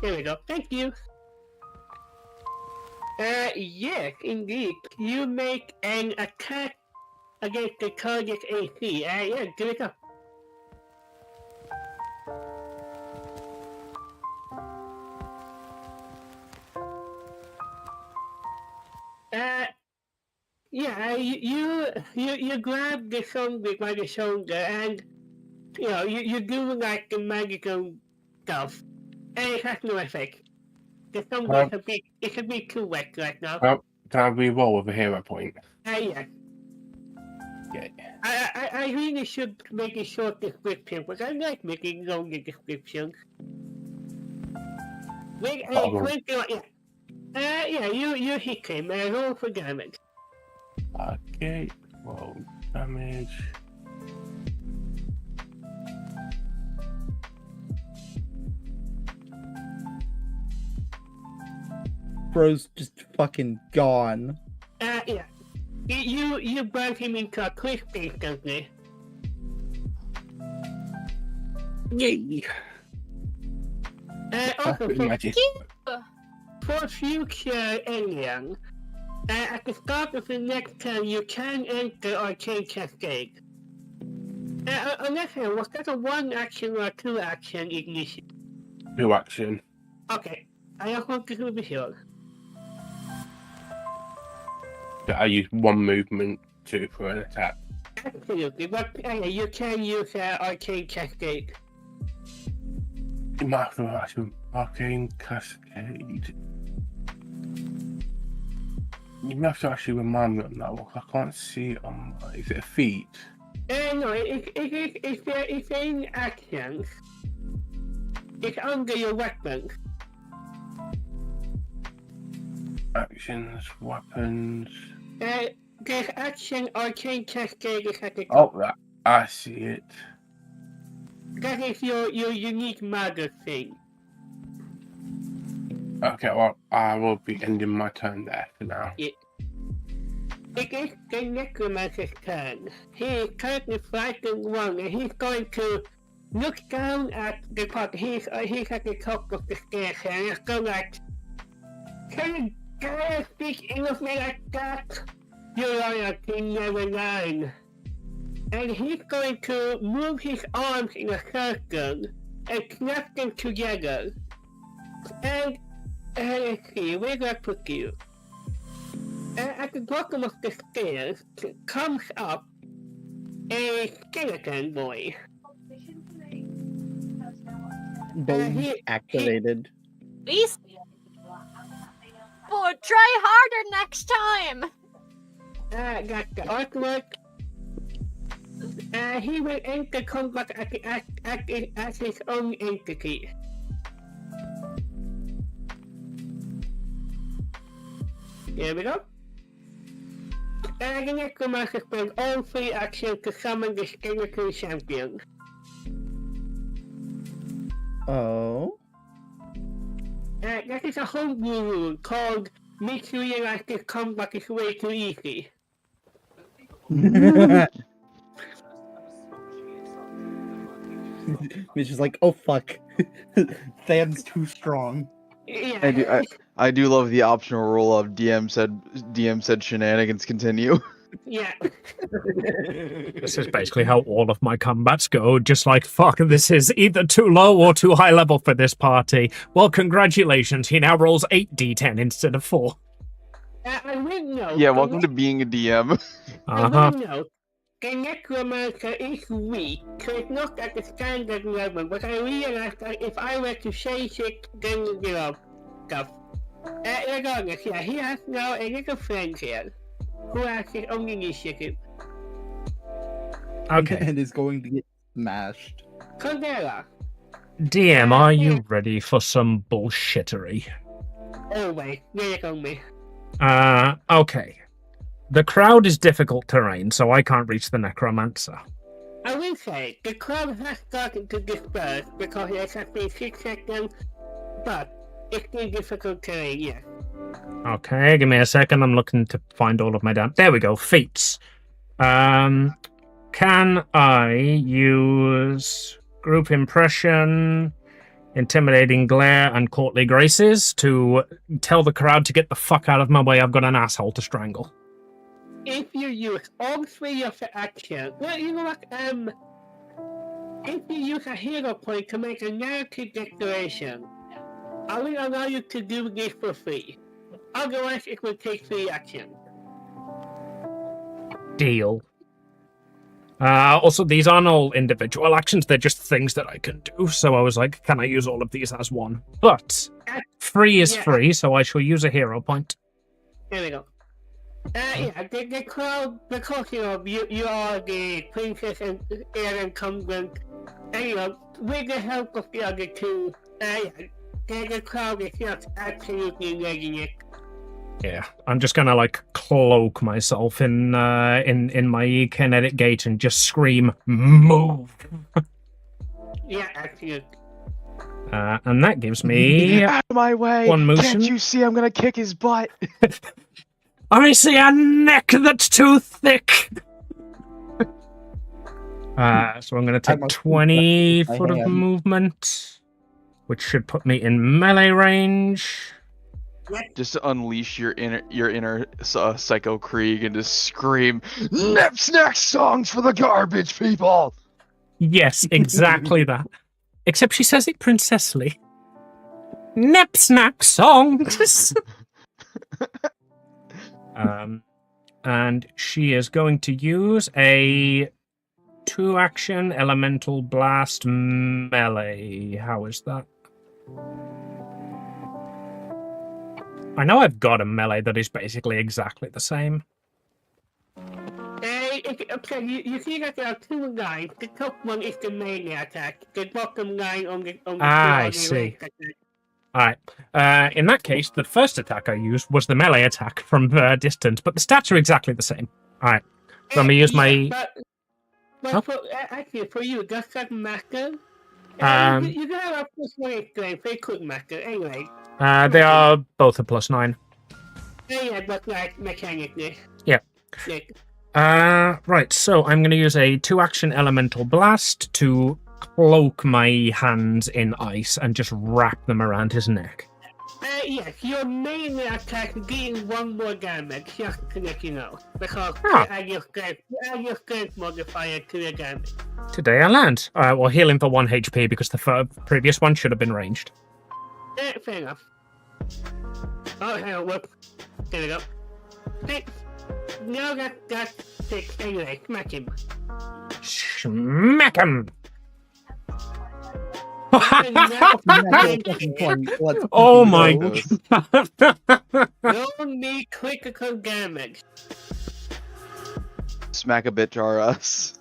There we go. Thank you. Yes, indeed. You make an attack against the target's AC. Yeah, give it up. Yeah, you grab the zombie by the shoulder and, you do like the magical stuff. And it has no effect. The zombie is a bit too wet right now. Can I re-roll with a hero point? Yeah. Yeah. I really should make a short description, but I like making longer descriptions. Wait, you hit him. Roll for damage. Okay, roll damage. Bro's just fucking gone. Yeah. You burn him into a cliff instantly. Yay! Also, Magic. for future aliens, at the start of the next turn, you can enter Arcane Cascade. Unless was that a 1 action or a 2 action ignition? 2 action. Okay, I just want to be sure. I use 1 movement for an attack. Absolutely, but you can use Arcane Cascade. You might have to actually Arcane Cascade. You have to actually remind me on that one. I can't see it on. Is it a feat? No, it's in actions. It's under your weapons. Actions, weapons. There's action Arcane Cascade is at the Oh, top. I see it. That is your unique magic thing. Okay, well, I will be ending my turn there for now. It is the Necromancer's turn. He is currently fighting one, and he's going to look down at the pot. He's at the top of the stairs, and he's going like, "Can you dare speak ill of me like that? You loyalty never learn." And he's going to move his arms in a circle and snap them together. And let's see, where do I put you? At the bottom of the stairs comes up a skeleton boy. Boom activated. Please. Oh, try harder next time. Got the artwork. He will enter combat as his own entity. Here we go. The Necromancer spends all 3 actions to summon the skeleton champion. Oh. That is a homebrew rule called "Makes you realize this combat is way too easy." Mitch is like, oh fuck. Than's too strong. Yeah. I do love the optional rule of DM said shenanigans continue. Yeah. This is basically how all of my combats go. Just like, fuck, this is either too low or too high level for this party. Well, congratulations, he now rolls 8d10 instead of 4. I will note. Yeah, welcome to being a DM. I will note. The Necromancer is weak, so it's not at the standard level, but I realized that if I were to change it, then, stuff. Regardless, yeah, he has now a little friend here, who has his own initiative. Okay. And is going to get smashed. Caldera. DM, are you ready for some bullshittery? Always, lay it on me. Okay. The crowd is difficult terrain, so I can't reach the Necromancer. I will say, the crowd has started to disperse because it has been 6 seconds, but it's still difficult terrain, yes. Okay, give me a second. I'm looking to find all of my damn... There we go, feats. Can I use group impression, intimidating glare, and courtly graces to tell the crowd to get the fuck out of my way. I've got an asshole to strangle. If you use all 3 of the action, well, you know what, if you use a hero point to make a narrative declaration, I will allow you to do this for free. Otherwise, it will take 3 actions. Deal. Also, these aren't all individual actions, they're just things that I can do, so I was like, can I use all of these as one? But, free is free, so I shall use a hero point. There we go. The crowd, because, you know, you are the princess and heir incumbent, and, you know, with the help of the other 2, the crowd is just absolutely legging it. Yeah, I'm just gonna like cloak myself in my kinetic gate and just scream, "Move!" Yeah, absolutely. And that gives me out of my way. 1 motion. Can't you see I'm gonna kick his butt? I see a neck that's too thick. So I'm gonna take 20 foot of movement, which should put me in melee range. Just to unleash your inner Psycho Krieg and just scream, "Nip snack songs for the garbage people!" Yes, exactly that. Except she says it princessly. Nip snack songs. And she is going to use a 2-action elemental blast melee. How is that? I know I've got a melee that is basically exactly the same. Okay, you see that there are 2 lines. The top one is the melee attack. The bottom line on the I see. Alright. In that case, the first attack I used was the melee attack from distance, but the stats are exactly the same. Alright. So I'm going to use my... Actually, for you, does that matter? You can have a +1 strength, they could matter. Anyway. They are both a +9. Yeah, but like mechanically. Yeah. Right, so I'm going to use a 2-action elemental blast to cloak my hands in ice and just wrap them around his neck. Yes, your main attack deals 1 more damage, just to let you know. Because add your strength modifier to the damage. Today I learned. Well, heal him for 1 HP because the previous one should have been ranged. Fair enough. Oh, hang on, whoop. There we go. Thanks. Now that's 6. Anyway, smack him. Smack him! Oh my god. No need critical damage. Smack a bitch or us.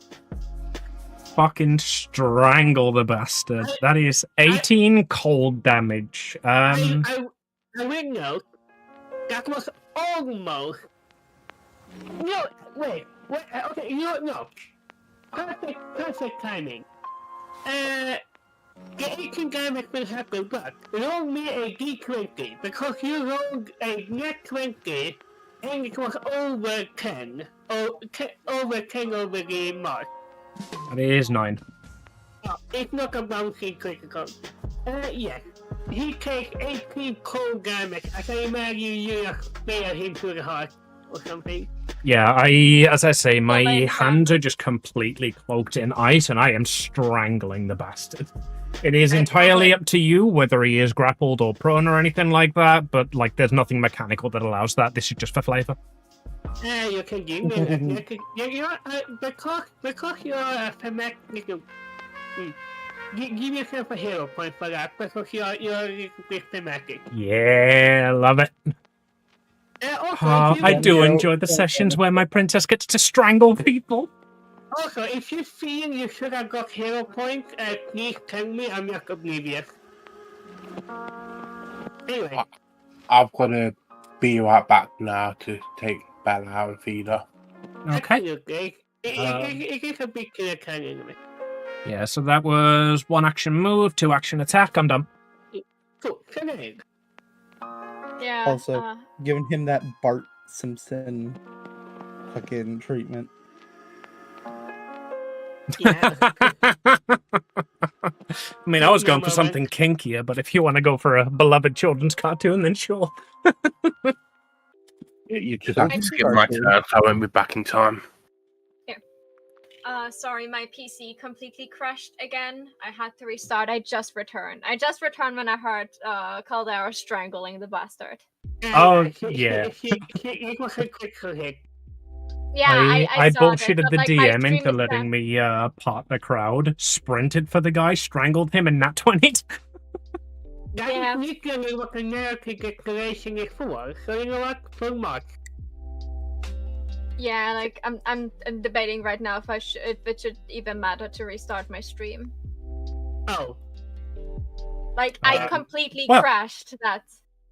Fucking strangle the bastard. That is 18 cold damage. I will note, that was almost... No, wait, okay, no. Perfect timing. The 18 damage will happen, but roll me a d20, because you rolled a net 20, and it was over 10. Over 10 over the mark. That is 9. Oh, it's not a bouncing critical. Yes. He takes 18 cold damage. I can imagine you spear him to the heart or something. Yeah, as I say, my hands are just completely cloaked in ice, and I am strangling the bastard. It is entirely up to you whether he is grappled or prone or anything like that, but like, there's nothing mechanical that allows that. This is just for flavor. You can give me that. Because you're a thematic, give yourself a hero point for that, because you're a bit thematic. Yeah, love it. Also, I do enjoy the sessions where my princess gets to strangle people. Also, if you feel you should have got hero points, please tell me. I'm not oblivious. Anyway. I've got to be right back now to take Bella out and feed her. Okay. It is a big killer time anyway. Yeah, so that was 1 action move, 2 action attack. I'm done. Cool. Finish. Yeah. Also, giving him that Bart Simpson fucking treatment. Yeah. I mean, I was going for something kinkier, but if you want to go for a beloved children's cartoon, then sure. You just have to skip my turn, so I won't be back in time. Sorry, my PC completely crashed again. I had to restart. I just returned. I just returned when I heard Caldera strangling the bastard. Oh, yeah. It was a quick hit. Yeah, I saw that, bullshitted but, the like, my DM stream into is letting down. me part the crowd, sprinted for the guy, strangled him, and nat 20'd. That Yeah. is literally what the narrative declaration is for, so you know what? So much. Yeah, like I'm debating right now if it should even matter to restart my stream. Oh. Like I completely well, crashed that.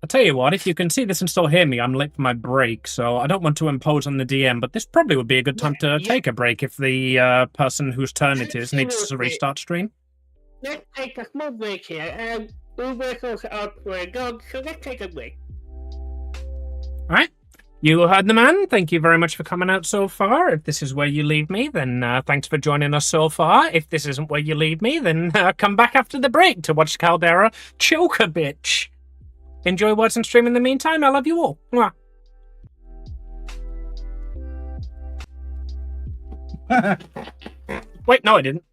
I'll tell you what, if you can see this and still hear me, I'm late for my break, so I don't want to impose on the DM, but this probably would be a good time to take a break if the person whose turn it is needs to restart stream. Let's take a small break here. Uber's out for a dog, so let's take a break. Alright. You heard the man. Thank you very much for coming out so far. If this is where you leave me, then thanks for joining us so far. If this isn't where you leave me, then come back after the break to watch Caldera choke a bitch. Enjoy watching stream in the meantime. I love you all. Mwah. Wait, no, I didn't.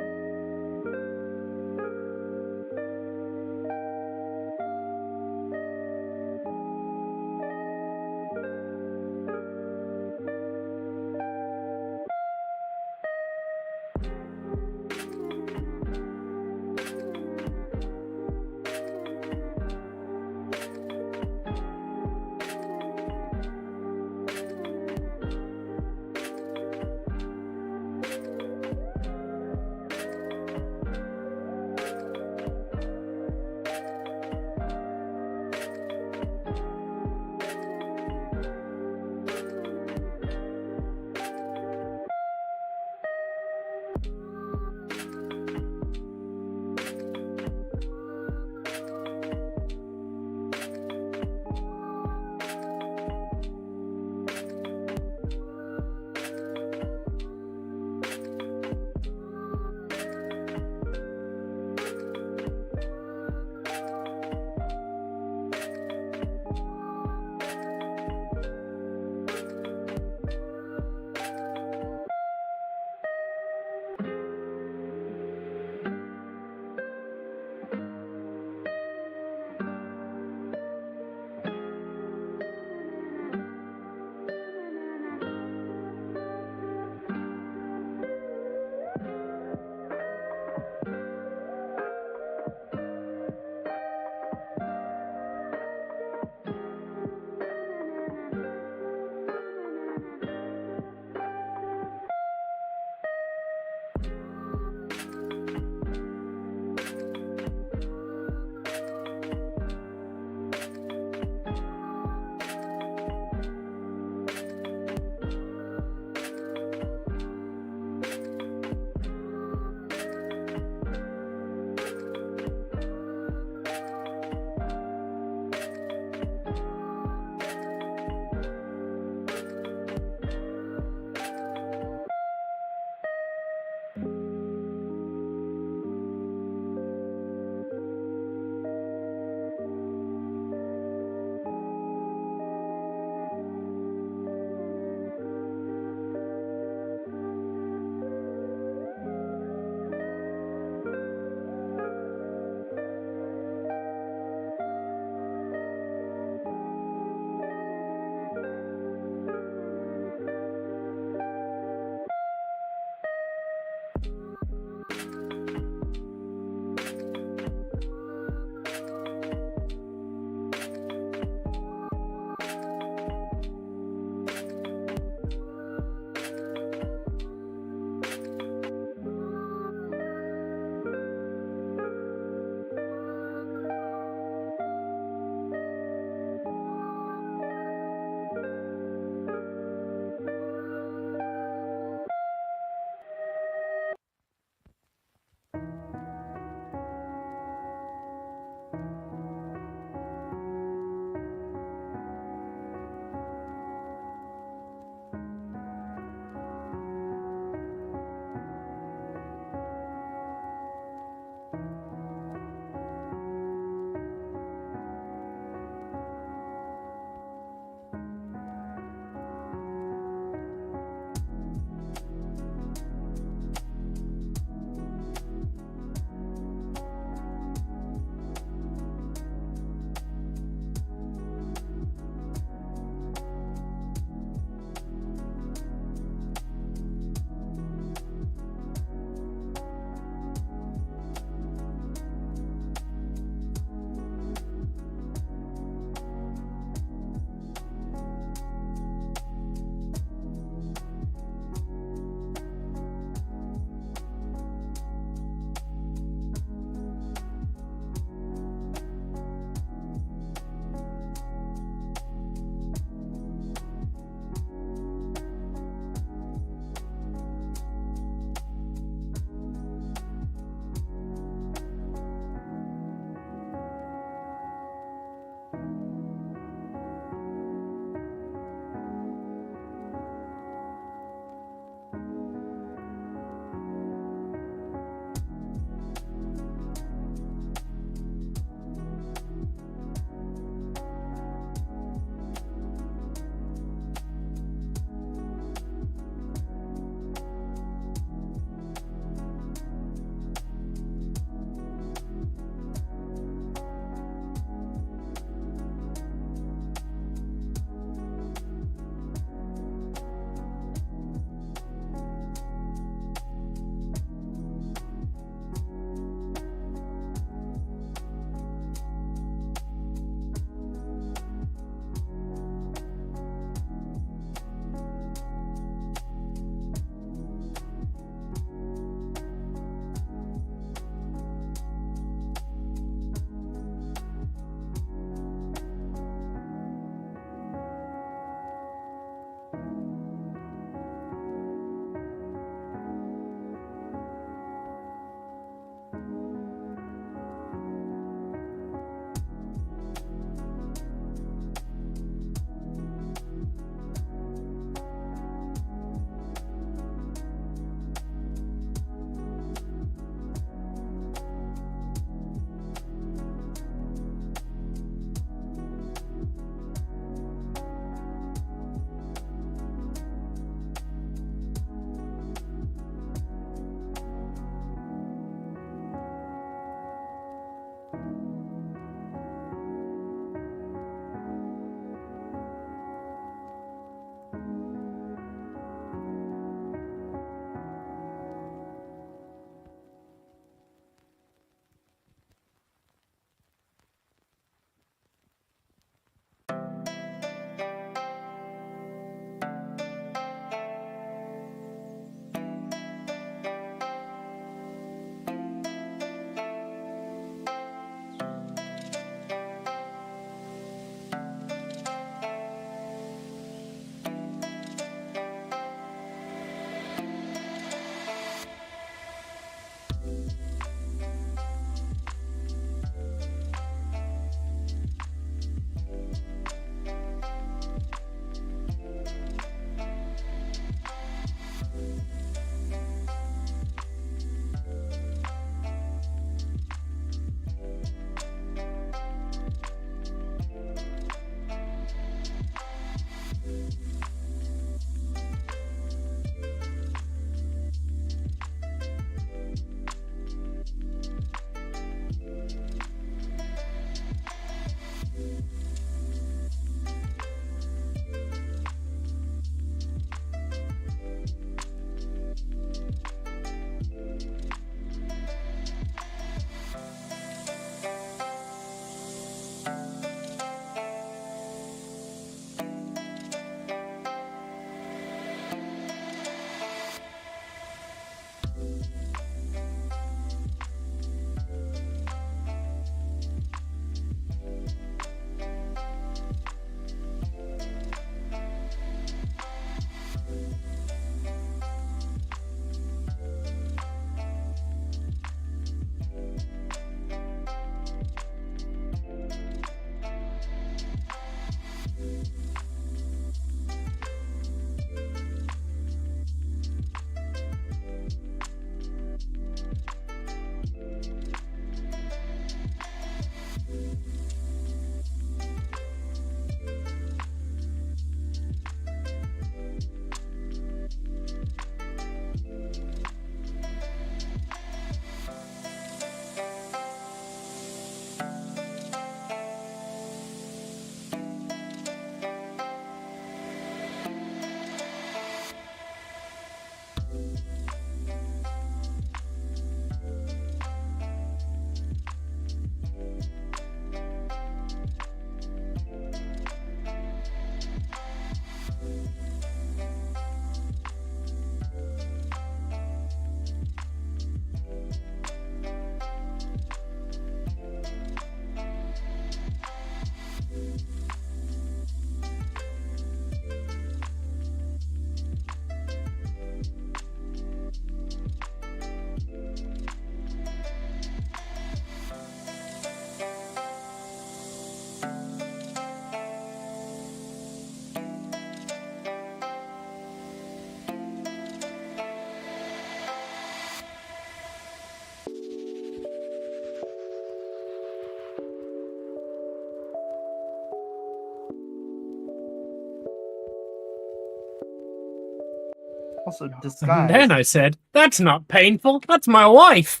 also And disguise. then I said, "That's not painful. That's my wife."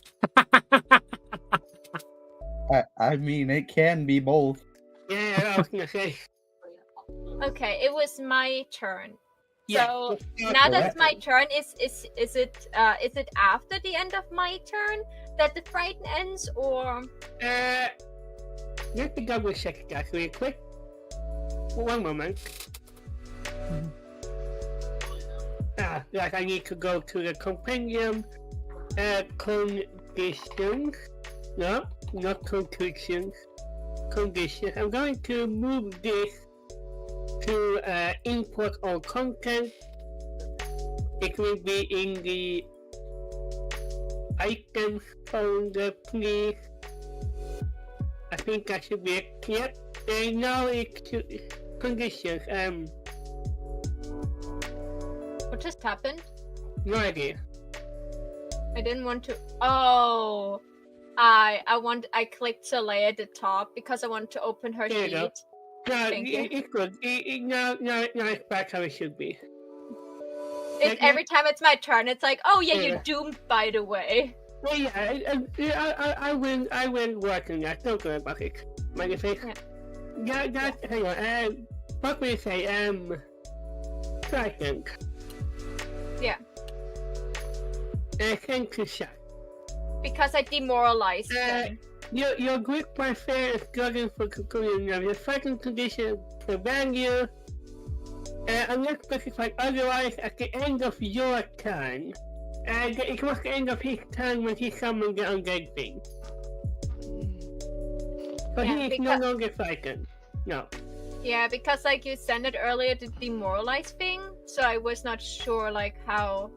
I mean, it can be both. Yeah, I was gonna say. Okay, it was my turn. Yeah, So that's now that's correct. my turn. Is it after the end of my turn that the frighten ends, or? Let me double check that real quick. One moment. Right, I need to go to the compendium. Conditions. No, not conditions. Conditions. I'm going to move this to import all content. It will be in the items folder, please. I think that should be it. Yep. And now it's conditions. What just happened? No idea. I didn't want to. Oh, I clicked Soleil at the top because I want to open her There you go. sheet. No, Thank you. it's good. Now it's back how it should be. Every time it's my turn, it's like, oh yeah, Yeah. you're doomed. By the way. Well, yeah, I will work on that. Don't worry about it. Magnifique. Yeah. Hang on. What will you say? Frightened. Yeah. Thank you, Shaq. Because I demoralized them. Your group warfare is struggling for conclusion of your frightened condition for value. Unless specified otherwise, at the end of your turn. It was the end of his turn when he summoned the undead thing. So Yeah, he is no longer frightened. No. Yeah, because like you sent it earlier, the demoralize thing, so I was not sure like how,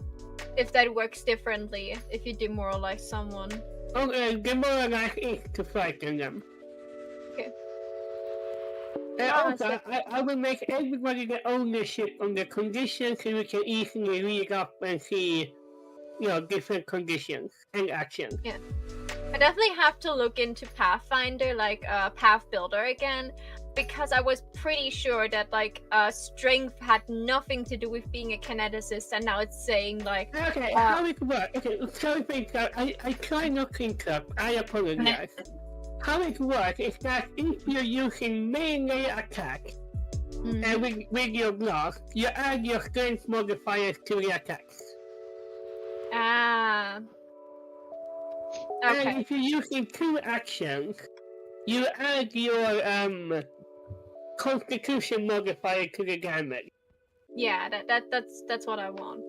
if that works differently if you demoralize someone. Okay, demoralize is to frighten them. Okay. Also, I will make everybody the ownership on the conditions so we can easily read up and see, different conditions and actions. Yeah. I definitely have to look into Pathfinder, like Path Builder again, because I was pretty sure that like strength had nothing to do with being a kineticist, and now it's saying like. Okay, how it works? Okay, sorry for interrupting. I try not to interrupt. I apologize. How it works is that if you're using melee attack with your blast, you add your strength modifiers to the attacks. Ah. Okay. And if you're using 2 actions, you add your constitution modifier to the damage. Yeah, that's what I want.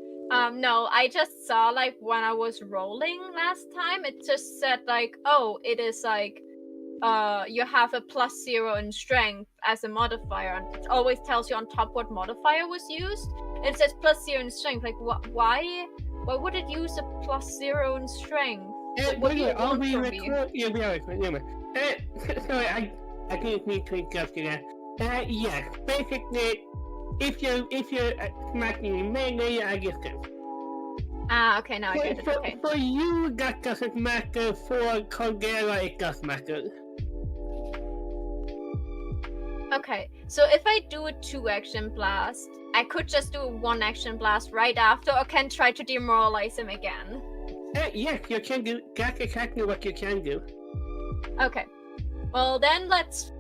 No, I just saw like when I was rolling last time, it just said like, oh, it is like, you have a +0 in strength as a modifier, and it always tells you on top what modifier was used. It says +0 in strength. Like, why would it use a +0 in strength? What do you want from me? Sorry, I didn't mean to interrupt you there. Yes, basically, if you're smacking in melee, you add your strength. Ah, okay, now I get it. Okay. For you, that doesn't matter. For Caldera, it does matter. Okay, so if I do a 2-action blast, I could just do a 1-action blast right after, or can try to demoralize him again. Yes, you can do. That's exactly what you can do. Okay. Well, then let's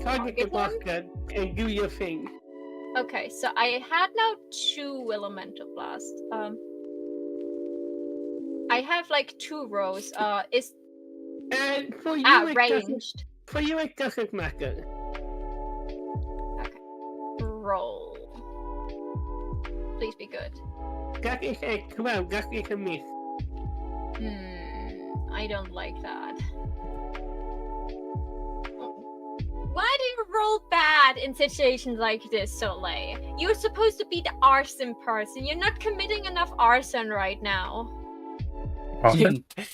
Target the bastard and do your thing. Okay, so I had now 2 elemental blast. I have like 2 rows. Is for you, ranged. For you, it doesn't matter. Okay. Roll. Please be good. That is a 12. That is a miss. I don't like that. Why do you roll bad in situations like this, Soleil? You're supposed to be the arson person. You're not committing enough arson right now.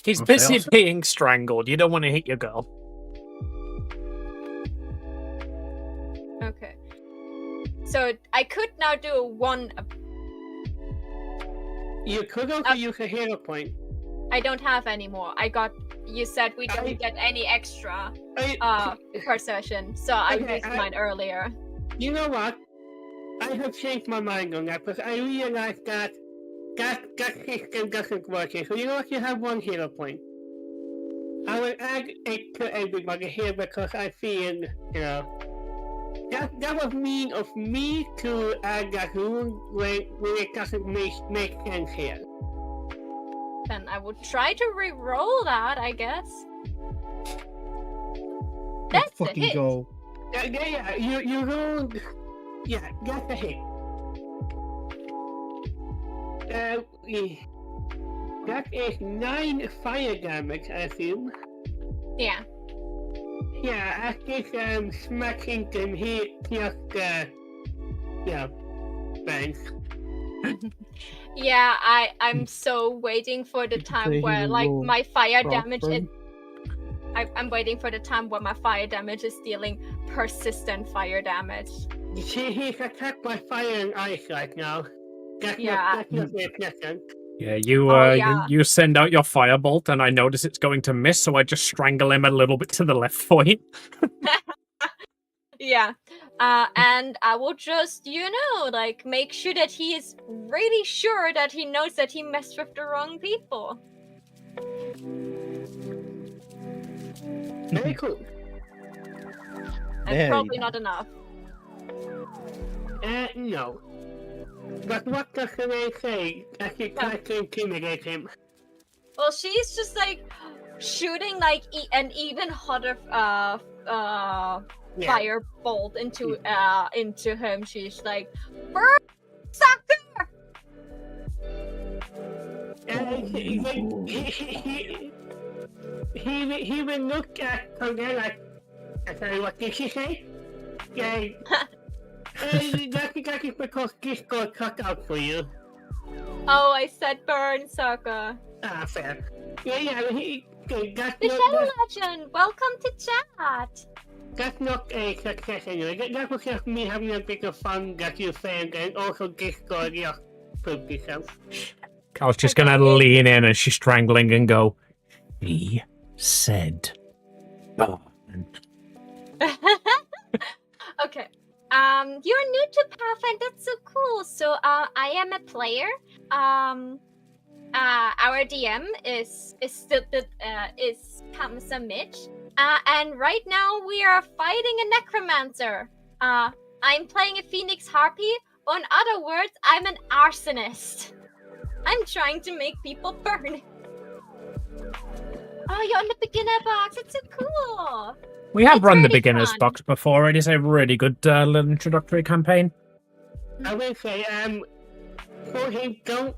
He's busy being strangled. You don't want to hit your girl. Okay. So I could now do a 1. You could also use a hero point. I don't have any more. You said we don't get any extra per session, so I used mine earlier. You know what? I have changed my mind on that because I realized that system doesn't work here. So you know what? You have one hero point. I will add it to everybody here because I feel, you know, that was mean of me to add that rule when it doesn't make sense here. Then I would try to re-roll that, I guess. Let's That's a fucking hit. go. Yeah, you rolled. Yeah, that's a hit. That is 9 fire damage, I assume. Yeah. Yeah, after smacking them, he just, burns. Yeah, I'm so waiting for the Did you say time he where would like roll my fire damage is. Frostburn? I'm waiting for the time where my fire damage is dealing persistent fire damage. You see, he's attacked by fire and ice right now. That's Yeah. not very pleasant. Yeah, yeah. you send out your firebolt, and I notice it's going to miss, so I just strangle him a little bit to the left for you. Yeah. And I will just, like make sure that he is really sure that he knows that he messed with the wrong people. Very cool. That's Very probably nice. not enough. No. But what does the name say as you try to intimidate him? Well, she's just like shooting like an even hotter fire bolt into him. She's like, "Burn, sucker!" He will look at Caldera like, sorry, what did she say? Yeah. That is because this got cut out for you. Oh, I said burn, sucker. Ah, fair. Yeah, that's The not, Shadow Legend, welcome to chat. that's not a success anyway. That was just me having a bit of fun that you failed and also Discord just proved itself. I was just gonna lean in as she's strangling and go, "He said." Okay. You're new to Pathfinder. That's so cool. So, I am a player. Our DM is Kamsa Mitch. And right now we are fighting a Necromancer. I'm playing a Phoenix Harpy. Or in other words, I'm an arsonist. I'm trying to make people burn. Oh, you're on the beginner box. It's so cool. We have It's run the really beginner's fun. box before. It is a really good little introductory campaign. I will say, for him, don't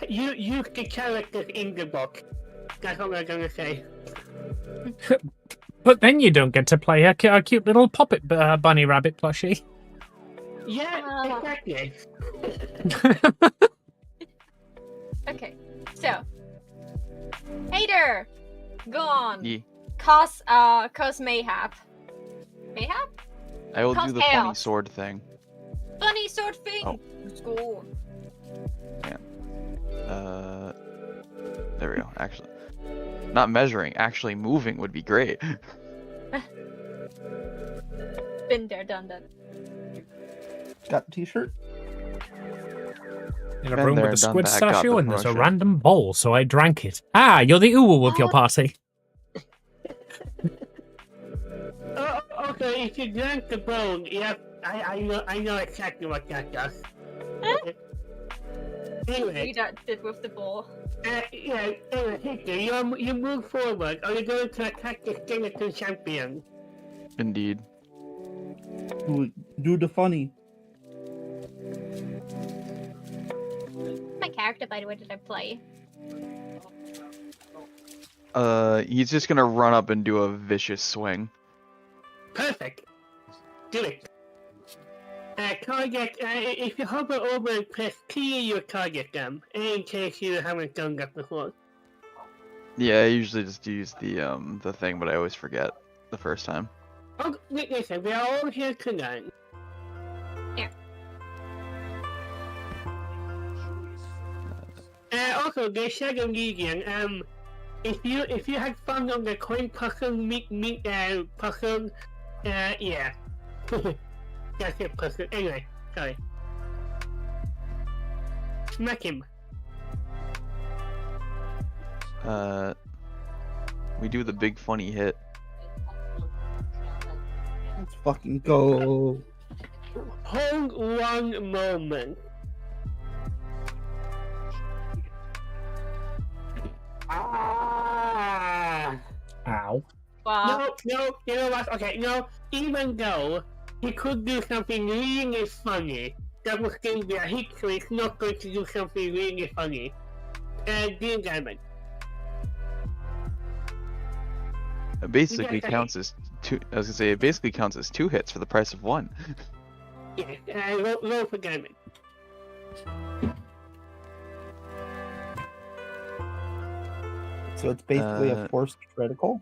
use the characters in the book. That's all I'm gonna say. But then you don't get to play a cute little puppet bunny rabbit plushie. Yeah, exactly. Okay, so Hater, go on. Yeah. Cause mayhap. Mayhap? I will Cause do the funny chaos. sword thing. Bunny sword thing. Oh. Let's go. There we go. Actually, not measuring, actually moving would be great. Been there, done that. Got a t-shirt? In a Been room there, with a done squid that, got statue, the and there's a promotion. random bowl, so I drank it. Ah, you're the Uwu of your party. Okay, if you drank the bone, yeah, I know exactly what that does. Anyway, We did with the ball. anyway, Hector, you move forward. Are you going to attack the skeleton champion? Indeed. Do the funny. My character, by the way, did I play? He's just gonna run up and do a vicious swing. Perfect. Do it. Target, if you hover over and press T, you target them, in case you haven't done that before. Yeah, I usually just use the thing, but I always forget the first time. Oh, listen, we are all here to learn. Yeah. Also, the Shadow Legion, if you had fun on the coin puzzle, puzzle, yeah. That's it, puzzle. Anyway, sorry. Smack him. We do the big funny hit. Let's fucking go. Hold one moment. Ah! Ow. Wow. No, you know what? Okay, no, even though he could do something really funny, that was going to be a hit, so he's not going to do something really funny. Deal damage. It basically Yeah, counts as two. I was gonna say it basically counts as 2 hits for the price of 1. Yeah, roll for damage. So it's basically a forced critical?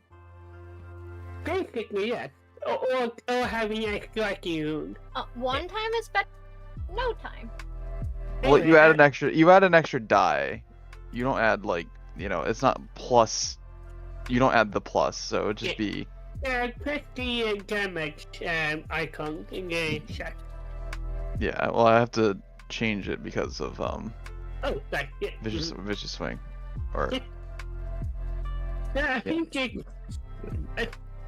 Basically, yes. Or having a striking wound. One time is better. No time. Well, Anyway, you add an extra. You add an extra die. You don't add like it's not plus. You don't add the plus, so it'd just be. press the damage icon in the chat. Yeah, well, I have to change it because of Oh, right, yeah. vicious swing, or Yeah, I think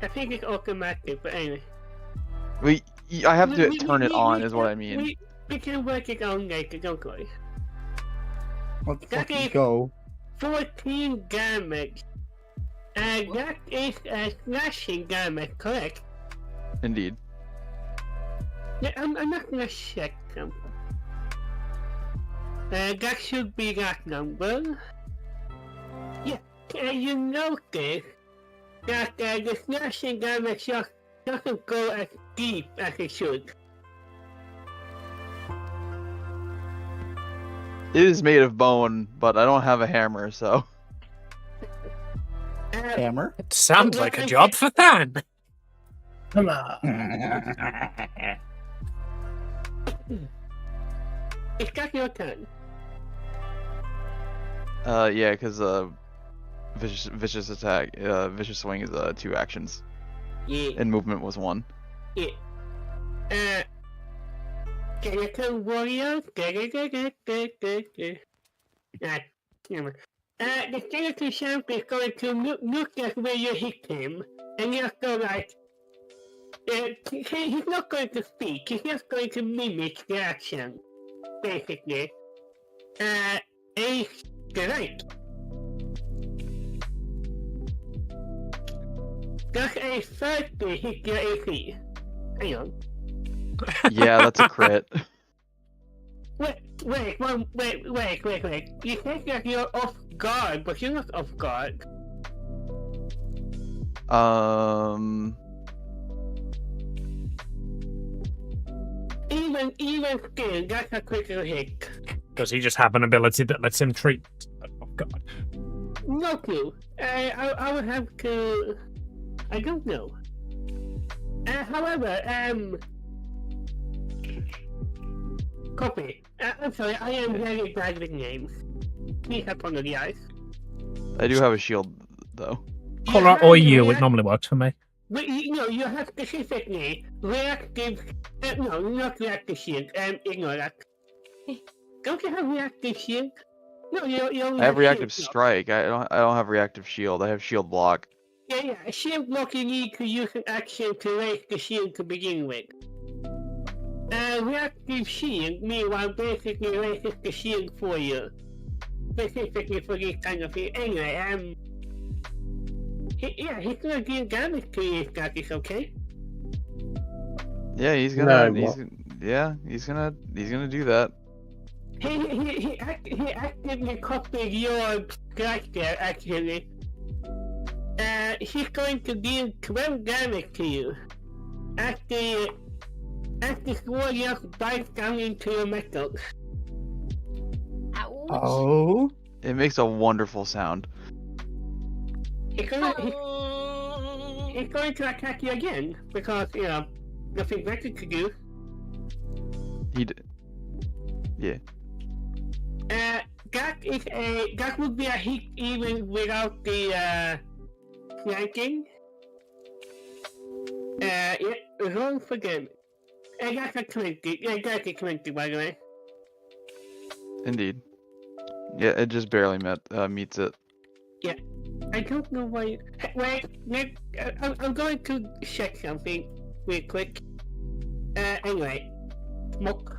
I think it's automatic, but anyway. I have to turn it on, is what I mean. We can work it on later, don't worry. Let's That fucking is- go. 14 damage. And that is slashing damage, correct? Indeed. Yeah, I'm not gonna check them. That should be that number. Yeah, you notice that the slashing damage doesn't go as deep as it should. It is made of bone, but I don't have a hammer, so. Hammer? It sounds like a job for Than. Come on. It's got your turn. Yeah, because vicious attack, vicious swing is 2 actions, Yeah. and movement was 1. Yeah. Skeleton warrior. The skeleton champ is going to look at where you hit him, and he'll go like. He's not going to speak. He's just going to mimic the action, basically. A strike. Does a 30 hit your AC? Hang on. Yeah, that's a crit. Wait. You think that you're off guard, but you're not off guard. Even still, that's a critical hit. Does he just have an ability that lets him treat? Oh god. No clue. I would have to. I don't know. However, copy. I'm sorry, I am very bad with names. Please apologize. I do have a shield, though. Colour or you, it normally works for me. But you have specifically reactive. No, not reactive shield. Ignore that. Don't you have reactive shield? No, you only I have reactive shield block. strike. I don't have reactive shield. I have shield block. Yeah. Shield block, you need to use an action to raise the shield to begin with. Reactive shield, meanwhile, basically raises the shield for you. Specifically for this kind of thing. Anyway, he's gonna deal damage to you if that is okay. Yeah, he's gonna. No, He's gonna do that. He actively copied your strike there, actually. He's going to deal 12 damage to you. As the warrior bites down into your metal. Ouch. Oh? It makes a wonderful sound. He's going to attack you again, because, nothing better to do. Yeah. That would be a hit even without the, flanking. Roll for damage. That's a 20. That's a 20, by the way. Indeed. Yeah, it just barely meets it. I don't know why. Wait, I'm going to check something real quick. Anyway, smoke.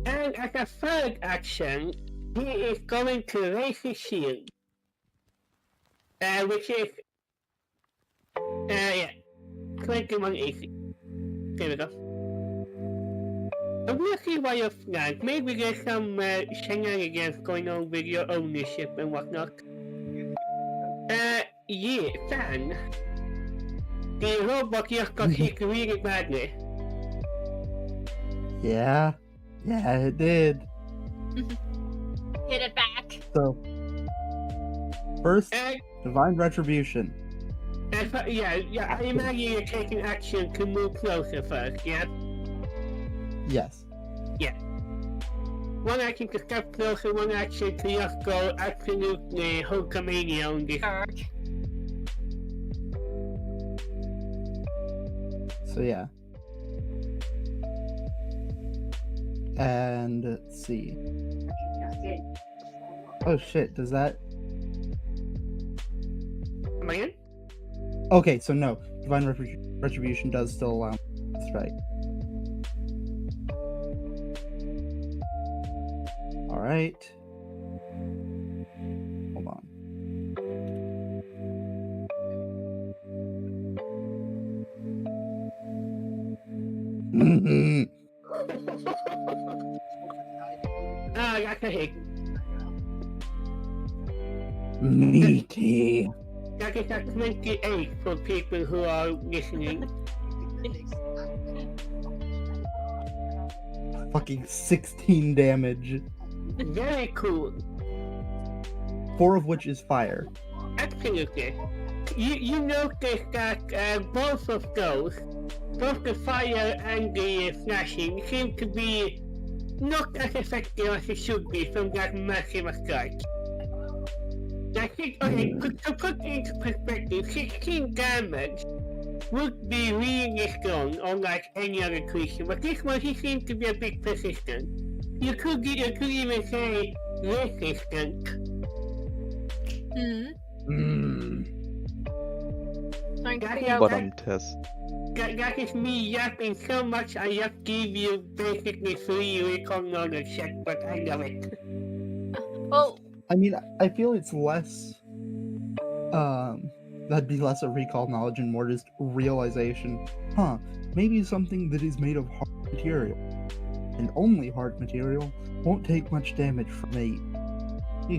And as a third action, he is going to raise his shield. Which is, 21 AC. There we go. I'm gonna see why you're flat. Maybe there's some shenanigans going on with your ownership and whatnot. Yeah, Fan. The robot just got hit really badly. Yeah, it did. Hit it back. So, first, Divine Retribution. Yeah, I imagine you're taking action to move closer first, yeah? Yes. Yeah. One action to step closer, one action to just go absolutely Hulkamania on this. So yeah. And let's see. Oh shit, does that... Am I in? Okay, so no. Divine Retribution does still allow me to strike. Alright. Hold on. That's a hit. Meaty. That is a 28 for people who are listening. Fucking 16 damage. Very cool. 4 of which is fire. Absolutely. You notice that both of those, both the fire and the slashing, seem to be not as effective as it should be from that massive strike. I think, okay, to put into perspective, 16 damage would be really strong unlike any other creature, but this one he seems to be a bit persistent. You could even say resistant. Bottom test. That is me yapping so much I just give you basically free recall knowledge check, but I love it. Well, I mean, I feel it's less... that'd be less of recall knowledge and more just realization. Maybe something that is made of hard material, and only hard material, won't take much damage from a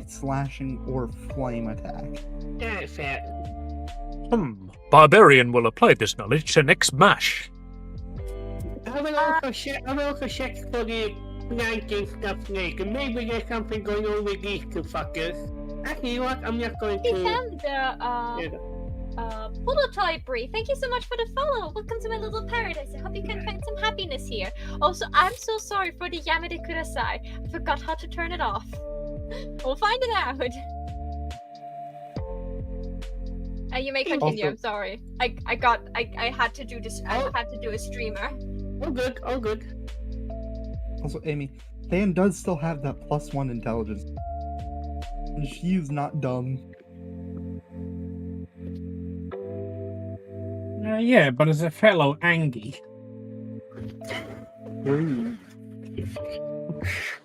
slashing or flame attack. Yeah, fair. Barbarian will apply this knowledge to next mash. I will also check for the flanking stuff later. Maybe there's something going on with these two fuckers. Actually, you know what? I'm not going to... Prototype Brie, thank you so much for the follow. Welcome to my little paradise. I hope you can find some happiness here. Also, I'm so sorry for the Yamete Kudasai. I forgot how to turn it off. We'll find it out. You may continue. I'm sorry. I had to do this. I had to do a streamer. All good. Also, Amy, Than does still have that +1 intelligence. And she's not dumb. Yeah, but as a fellow Angie.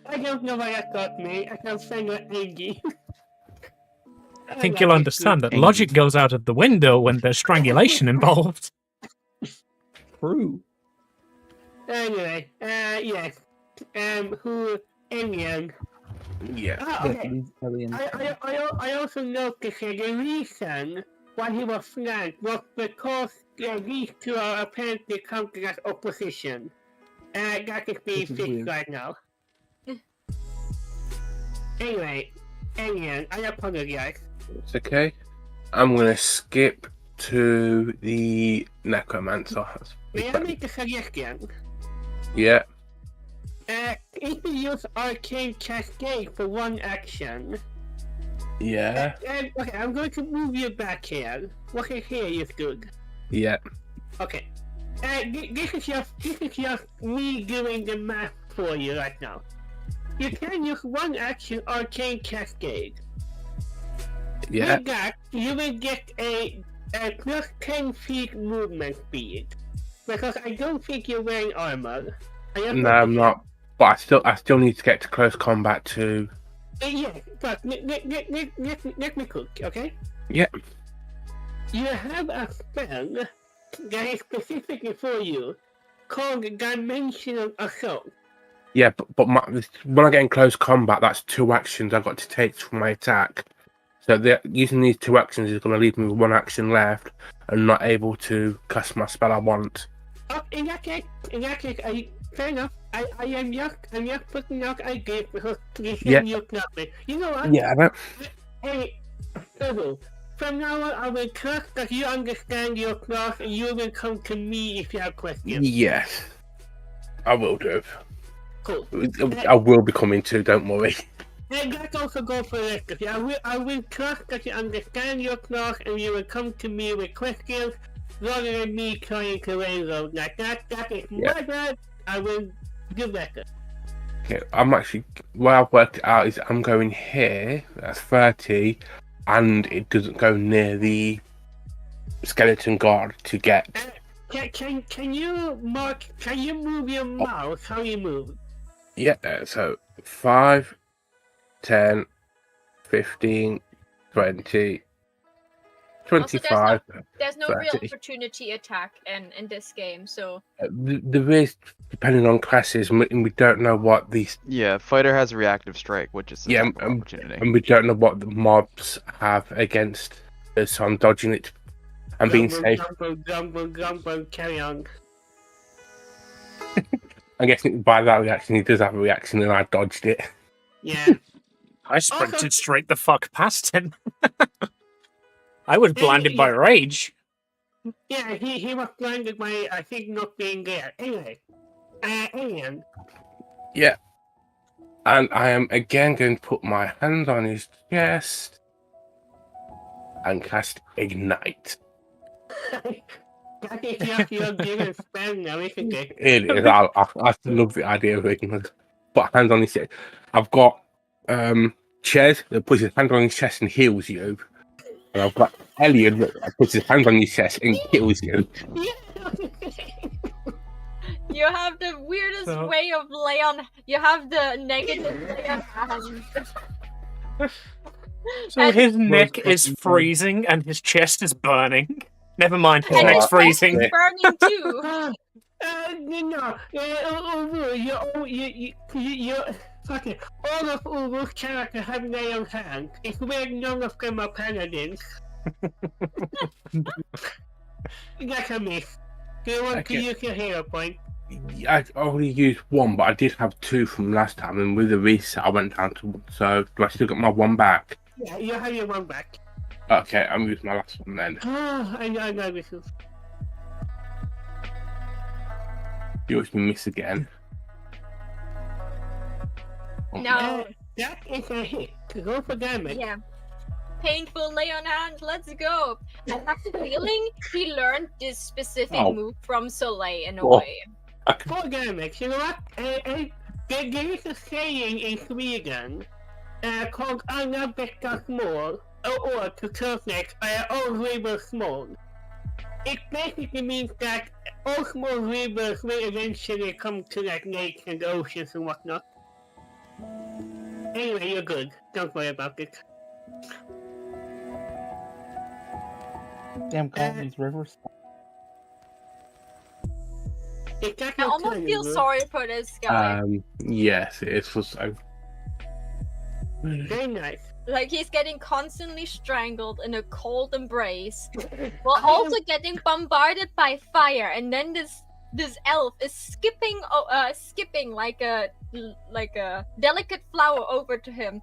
I don't know why that got me. I can't say no Angie. I think you'll understand that logic goes out of the window when there's strangulation involved. True. Anyway, yes. Who? Alien. Yeah. Okay. I also noticed that the reason why he was flanked was because these two are apparently counted as opposition. That is being fixed right now. Anyway, Alien, I apologize. It's okay. I'm gonna skip to the Necromancer. May I make a suggestion? Yeah. If you use Arcane Cascade for one action... Yeah. Okay, I'm going to move you back here. Walking here is good. Yeah. Okay. This is just me doing the math for you right now. you can use one action Arcane Cascade. Yeah. With that, you will get a plus 10 feet movement speed. Because I don't think you're wearing armor. No, I'm not. But I still need to get to close combat too. Yeah, but let me cook, okay? Yeah. You have a spell that is specifically for you called Dimensional Assault. Yeah, but when I get in close combat, that's 2 actions I've got to take for my attack. So using these 2 actions is going to leave me with 1 action left and not able to cast my spell I want. Oh, in that case, fair enough. I am just putting out ideas because you said you got me. You know what? Yeah, I know. Hey, Ubu, from now on I will trust that you understand your class and you will come to me if you have questions. Yes, I will do. Cool. I will be coming too, don't worry. And that also goes for the rest of you. I will trust that you understand your class and you will come to me with questions rather than me trying to railroad like that. That is my bad. I will do better. Okay, I'm actually, what I've worked it out is I'm going here, that's 30, and it doesn't go near the skeleton guard to get. Can you move your mouse? How you move? Yeah, so 5, 10, 15, 20, 25. Also, there's no 30. real opportunity attack in this game, so... There is, depending on classes, and we don't know what these... Yeah, fighter has reactive strike, which is an opportunity. And we don't know what the mobs have against us, so I'm dodging it. I'm being safe. Gumbo, carry on. I guess by that reaction, he does have a reaction, and I dodged it. Yeah. I sprinted straight the fuck past him. I was blinded by rage. Yeah, he was blinded by, I think, not being there. Anyway, Alien. Yeah. And I am again going to put my hand on his chest and cast Ignite. That is your given spell now, isn't it? It is. I love the idea of Ignite. Put a hand on his chest. I've got Chez that puts his hand on his chest and heals you. And I've got Elliot that puts his hand on his chest and kills you. You have the weirdest way of Leon. You have the negative Leon hand. So his neck is freezing and his chest is burning. Never mind, his neck's freezing. Burning too. Okay, all of Uru's characters have Leon's hand. It's weird none of them are paladins. That's a miss. Do you want to use your hero point? I already used 1, but I did have 2 from last time, and with the reset I went down to 1. So do I still get my 1 back? Yeah, you have your 1 back. Okay, I'll use my last one then. I know this is. You watch me miss again. No. That is a hit. Go for damage. Yeah. Painful Leon hand, let's go. I have the feeling he learned this specific move from Soleil in a way. 4 damage. You know what? There is a saying in Sweden called Alla bäckar små, or to translate, all rivers small. It basically means that all small rivers will eventually come to like lakes and oceans and whatnot. Anyway, you're good. Don't worry about it. Damn, call these rivers. I almost feel sorry for this guy. Yes, it was so. Very nice. Like he's getting constantly strangled in a cold embrace, while also getting bombarded by fire, and then this elf is skipping like a delicate flower over to him,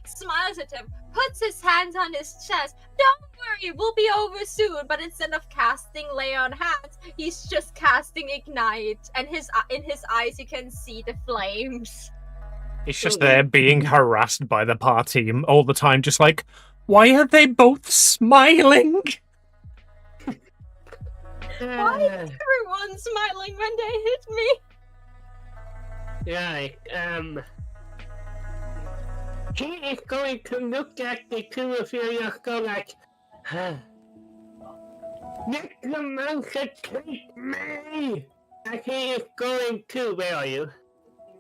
smiles at him, puts his hands on his chest. Don't worry, we'll be over soon. But instead of casting Lay on Hands, he's just casting Ignite, and in his eyes you can see the flames. He's just there being harassed by the party all the time, just like, why are they both smiling? Why is everyone smiling when they hit me? Right, he is going to look at the two of you and go like, Necromancer, take me! And he is going to, where are you?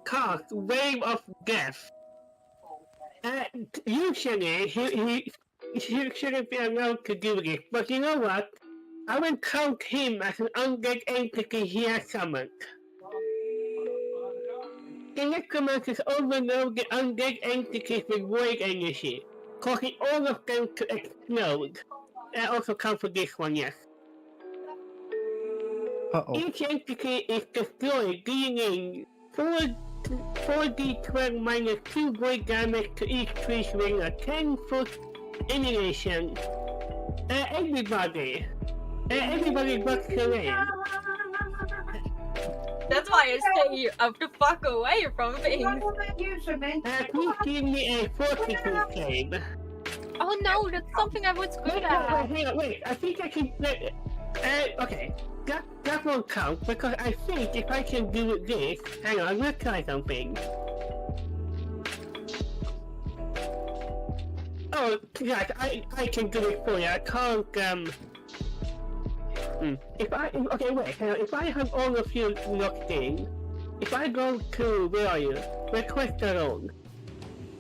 Cast Wave of Death. Usually, he shouldn't be allowed to do this, but you know what? I will count him as an undead entity he has summoned. The Necromancers overload the undead entities with void energy, causing all of them to explode. I also count for this one, yes. Uh-oh. Each entity is destroyed, dealing 4d12 minus 2 void damage to each creature within a 10-foot annihilation. Everybody but Siren. That's why I stay up the fuck away from things. Please give me a fortitude save. Oh no, that's something I was good at. Wait, I think I can... okay, that won't count, because I think if I can do this... Hang on, I'm gonna try something. Oh, yes, I can do it for you. I can't, Okay, wait, hang on. If I have all of you locked in, if I go to... Where are you? Request a roll.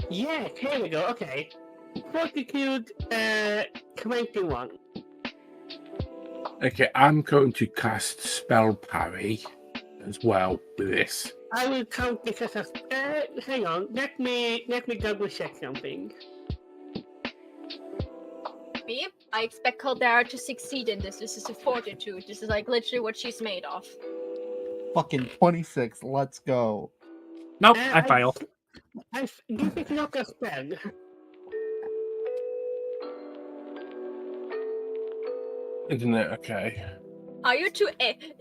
Yes, here we go, okay. Fortitude, 21. Okay, I'm going to cast Spell Parry as well with this. I will count this as a... hang on, let me double check something. Me? I expect Caldera to succeed in this. This is a fortitude. This is like literally what she's made of. Fucking 26, let's go. Nope, I failed. This is not a spell. Isn't it? Okay. Are you too...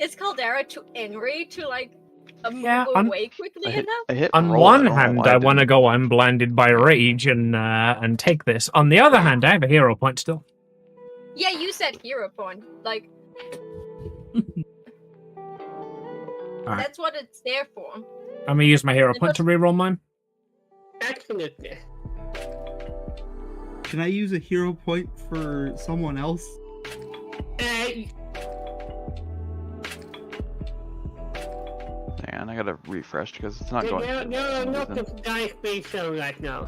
Is Caldera too angry to like move Yeah, away quickly enough? On one hand, I want to go I'm blinded by rage and take this. On the other hand, I have a hero point still. Yeah, you said hero point. Like... Alright. That's what it's there for. I'm gonna use my hero point to reroll mine. Absolutely. Can I use a hero point for someone else? Man, I gotta refresh because it's not going. No, not the dice being shown right now.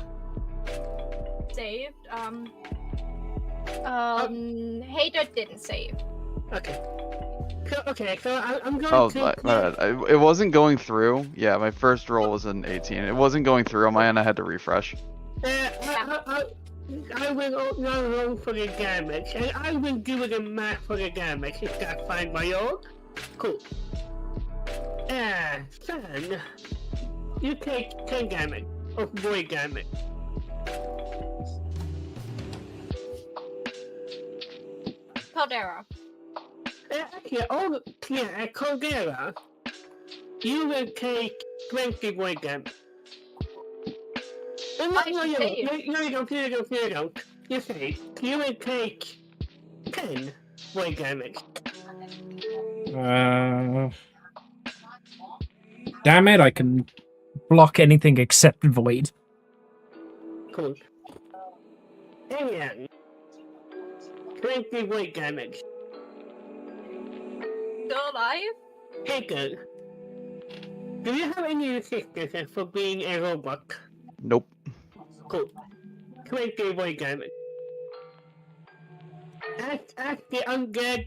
Saved. Hater didn't save. Okay. So I'm going Oh, to... my bad. It wasn't going through. Yeah, my first roll was an 18. It wasn't going through on my end. I had to refresh. I will now roll for the damage, and I will do the math for the damage. Is that fine by you? Cool. Son, you take 10 damage of void damage. Caldera. Caldera, you will take 20 void damage. No, you don't. You say, you will take 10 void damage. Damn it, I can block anything except void. Cool. And 20 void damage. Still alive? Hey girl, do you have any resistance for being a robot? Nope. Cool. 20 void damage. As the undead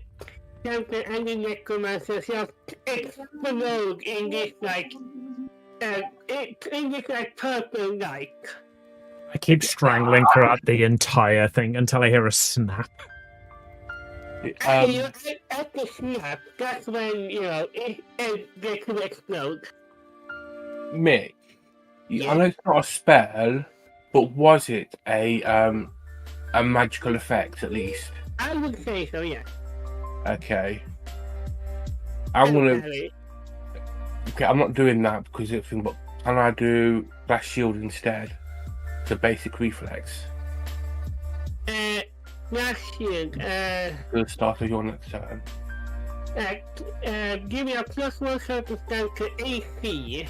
champion and the necromancer just explode in this purple light. I keep strangling throughout the entire thing until I hear a snap. At the snap, that's when, they could explode. Mick, Yeah. I know it's not a spell, but was it a magical effect at least? I would say so, yeah. Okay. I'm not doing that because it's but can I do Blast Shield instead? The basic reflex. Blast Shield, At the start of your next turn. give me a +1 circumstance to AC.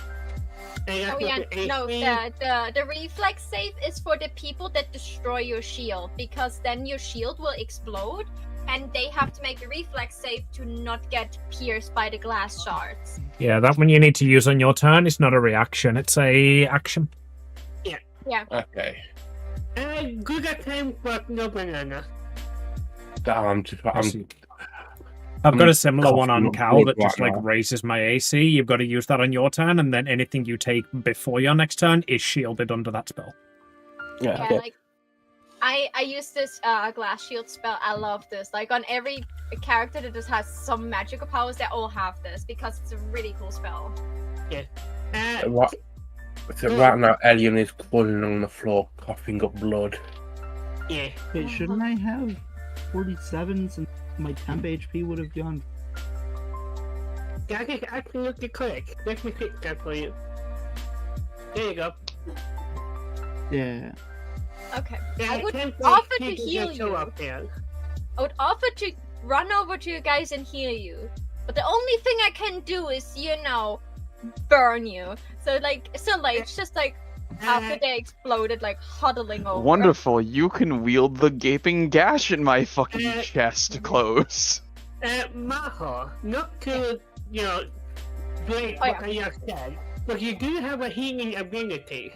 Oh yeah, no, the reflex save is for the people that destroy your shield, because then your shield will explode, and they have to make a reflex save to not get pierced by the glass shards. Yeah, that one you need to use on your turn. It's not a reaction, it's a action. Yeah. Okay. Good attempt, but no banana. I've got a similar one on coughing up Cal blood that just right like now. raises my AC. You've got to use that on your turn, and then anything you take before your next turn is shielded under that spell. Yeah. Yeah, like I use this glass shield spell. I love this. Like on every character that just has some magical powers, they all have this because it's a really cool spell. Right now, Elian is crawling on the floor, coughing up blood. Yeah. Wait, shouldn't I have 47 since my temp HP would have gone? That is absolutely correct. Let me fix that for you. There you go. Yeah. Okay. Yeah, I would can't offer to wait heal show you. up there. I would offer to run over to you guys and heal you. But the only thing I can do is, burn you. So it's just like after they exploded, like huddling over. Wonderful, you can wield the gaping gash in my fucking chest to close. Maho, not to, break what I just said, but you do have a healing ability.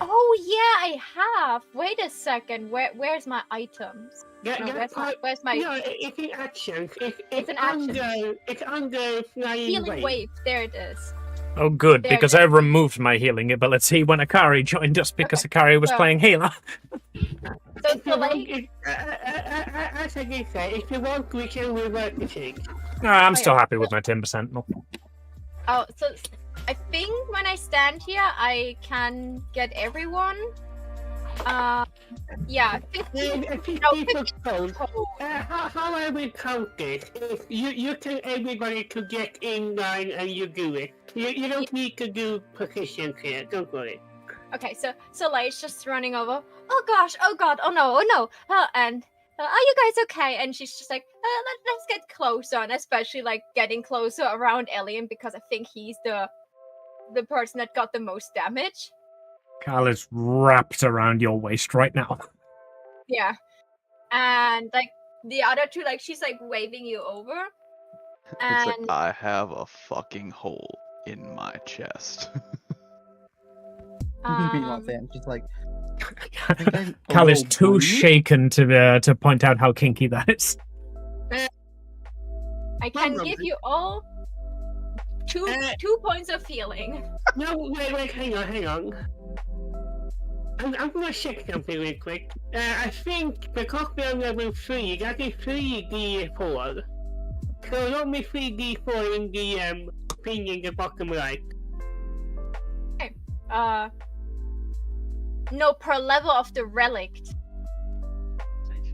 Oh yeah, I have. Wait a second. Where's my items? Where's my No, it's an action. It's an action. It's under flying healing wave? There it is. Oh, good, There because it I is. removed my healing ability when Akari joined us because Akari was so- playing healer. So like, as I did say, if you want, we can revert the thing. I'm still happy with my 10%. No. oh, so I think when I stand here, I can get everyone. Yeah, 50. No, 50 total. How I will count this is you tell everybody to get in line and you do it. You don't need to do positions here, don't worry. Okay, so Light's just running over. Oh gosh, oh god, oh no. And are you guys okay? And she's just like, let's get closer, and especially like getting closer around Alien because I think he's the person that got the most damage. Cal is wrapped around your waist right now. Yeah. And like the other two, like she's like waving you over. It's And like, I have a fucking hole in my chest. Meanwhile, Sam's just like, I think I'm a Cal is little too burnt. shaken to point out how kinky that is. I can give you all two points of healing. No, wait, hang on. I'm gonna check something real quick. I think because we're on level 3, that is 3d4. So roll me 3d4 in the thing in the bottom right. Okay. No, per level of the relic.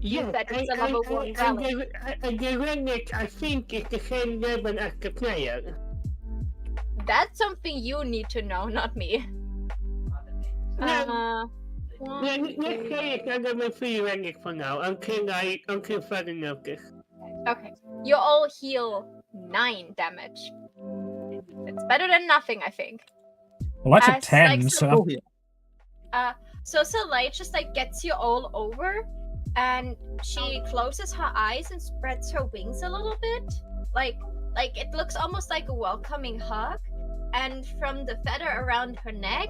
Yeah, that it's a level 1 relic. And the relic, I think, is the same level as the player. That's something you need to know, not me. No. One, Let's two- say it's a level 3 relic for now, until further notice. Okay. You all heal 9 damage. It's better than nothing, I think. Well, that's a As, 10, like, so... Oh, yeah. So Light just like gets you all over, and she closes her eyes and spreads her wings a little bit, like it looks almost like a welcoming hug. And from the feather around her neck,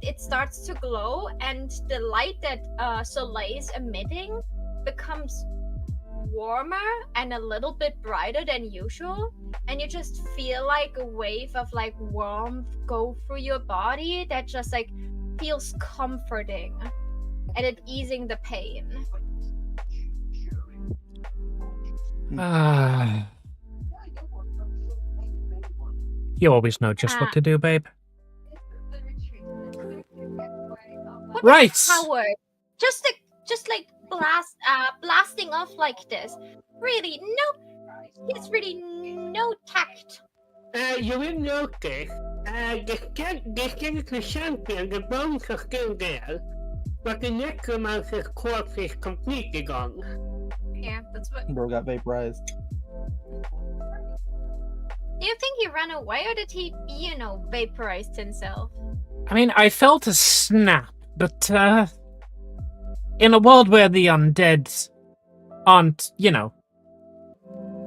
it starts to glow, and the light that Soleil is emitting becomes warmer and a little bit brighter than usual, and you just feel like a wave of like warmth go through your body that just like feels comforting and it easing the pain. You always know just what to do, babe. What Right. Howard, just like blasting off like this. Really, it's really no tact. You will notice, the skeleton champion, the bones are still there, but the Necromancer's corpse is completely gone. Yeah, that's what. Bro got vaporized. Do you think he ran away or did he, vaporized himself? I mean, I felt a snap, but, in a world where the undead aren't,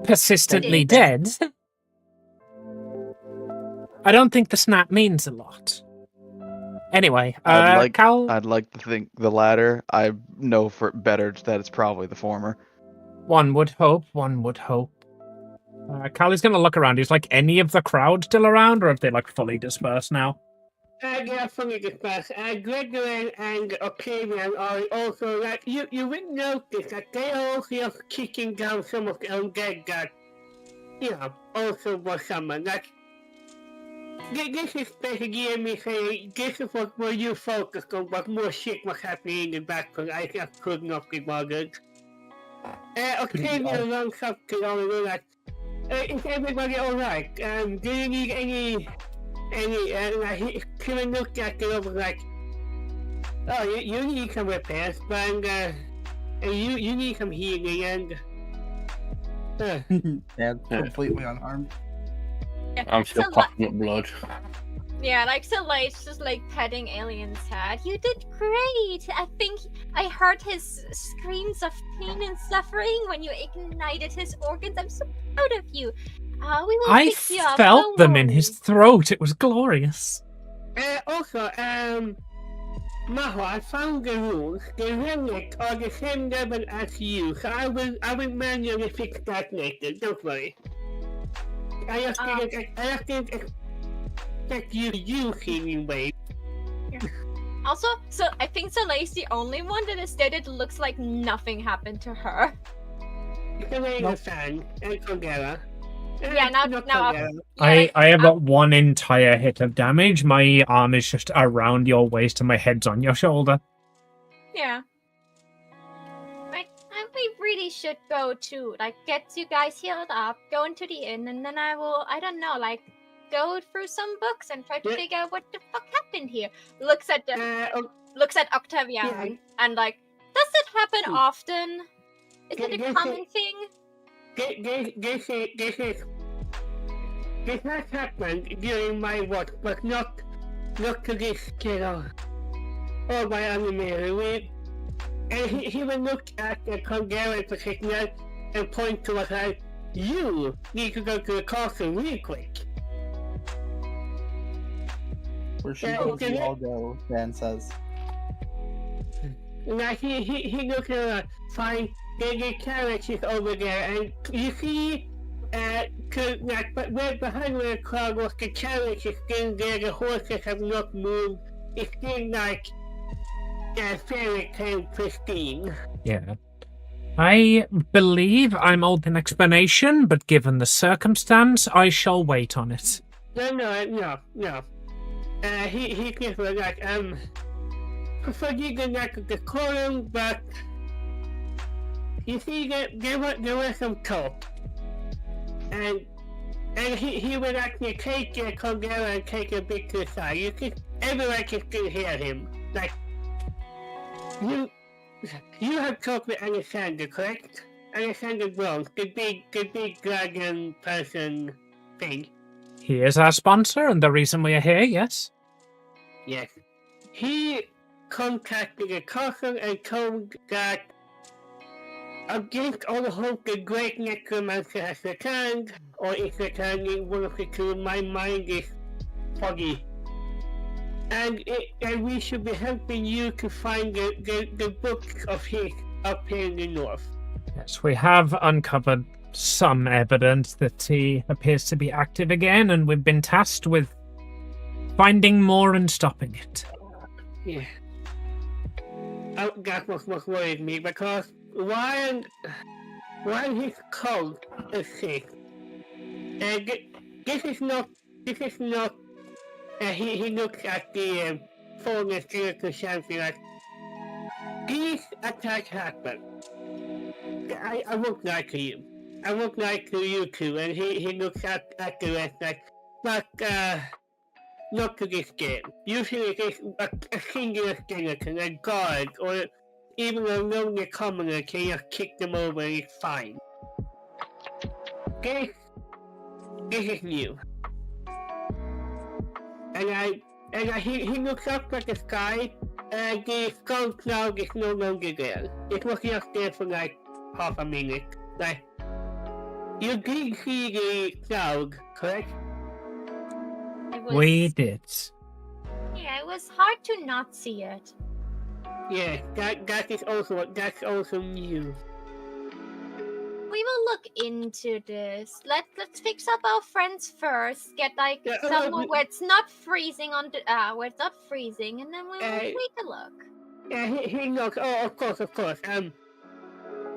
persistently dead, I don't think the snap means a lot. Anyway, Cal... I'd like to think the latter. I know for better that it's probably the former. One would hope. Cal is going to look around. Is, any of the crowd still around, or have they, fully dispersed now? Yeah, fully dispersed. Gregory and Octavian are also, you would notice that they are also kicking down some of the undead that, also was summoned. This is basically me saying, this is what were you focused on, but more shit was happening in the background. I just could not be bothered. Octavian runs up to Oliver like, is everybody alright? Do you need any, he even looked at the over like, oh, you need some repairs, but, you need some healing, and, Yeah, completely unarmed. I'm still coughing up blood. Yeah, Soleil's just petting Alien's head. You did great! I think I heard his screams of pain and suffering when you ignited his organs. I'm so proud of you. We will fix you up. I felt Don't them in worry. his throat. It was glorious. Also, Maho, I found the rules. The relics are the same level as you, so I will manually fix that later. Don't worry. I just didn't expect you to use healing wave. Also, so I think Soleil's the only one that has stated looks like nothing happened to her. Caldera fan and Caldera. Yeah, now I have got one entire hit of damage. My arm is just around your waist and my head's on your shoulder. Yeah. Right, we really should go to, get you guys healed up, go into the inn, and then I will, I don't know, go through some books and try to figure out what the fuck happened here. Looks at Octavian and does it happen often? Is it a common thing? This has happened during my work, but not to this scale or my anime. And he will look at the Caldera position and point to us like, you need to go to the castle really quick. Where she goes, we all go, Dan says. Now he looks at fine, the carriage is over there, and you see, but right behind where the crowd was, the carriage is still there, the horses have not moved, it's still fairy tale pristine. Yeah. I believe I'm owed an explanation, but given the circumstance, I shall wait on it. No. He just was forgetting the column, but you see that there was some talk, and he would actually take Caldera and take a bit to the side. Everyone can still hear him. You have talked with Alexander, correct? Alexander Bronx, the big dragon person thing. He is our sponsor and the reason we are here, yes? Yes. He contacted the castle and told that against all hope the great Necromancer has returned, or is returning, one of the two. My mind is foggy. And we should be helping you to find the books of his up here in the north. Yes, we have uncovered some evidence that he appears to be active again, and we've been tasked with finding more and stopping it. Yeah. That was what worried me, because while his cult is sick, this is not. He looks at the former spiritual champion like, these attacks happen. I won't lie to you. I won't lie to you too. And he looks at the rest like, but not to this game. Usually it's a singular skeleton, a guard, or even a lonely commoner can just kick them over and it's fine. this is new. And he looks up at the sky, and the skull cloud is no longer there. It was just there for like half a minute. Like, you did see the cloud, correct? We did. Yeah, it was hard to not see it. Yeah, that's also new. We will look into this. Let's fix up our friends first. Get like Yeah, somewhere where it's not freezing on the where it's not freezing, and then we will take a look. Yeah, he knows. Oh, of course.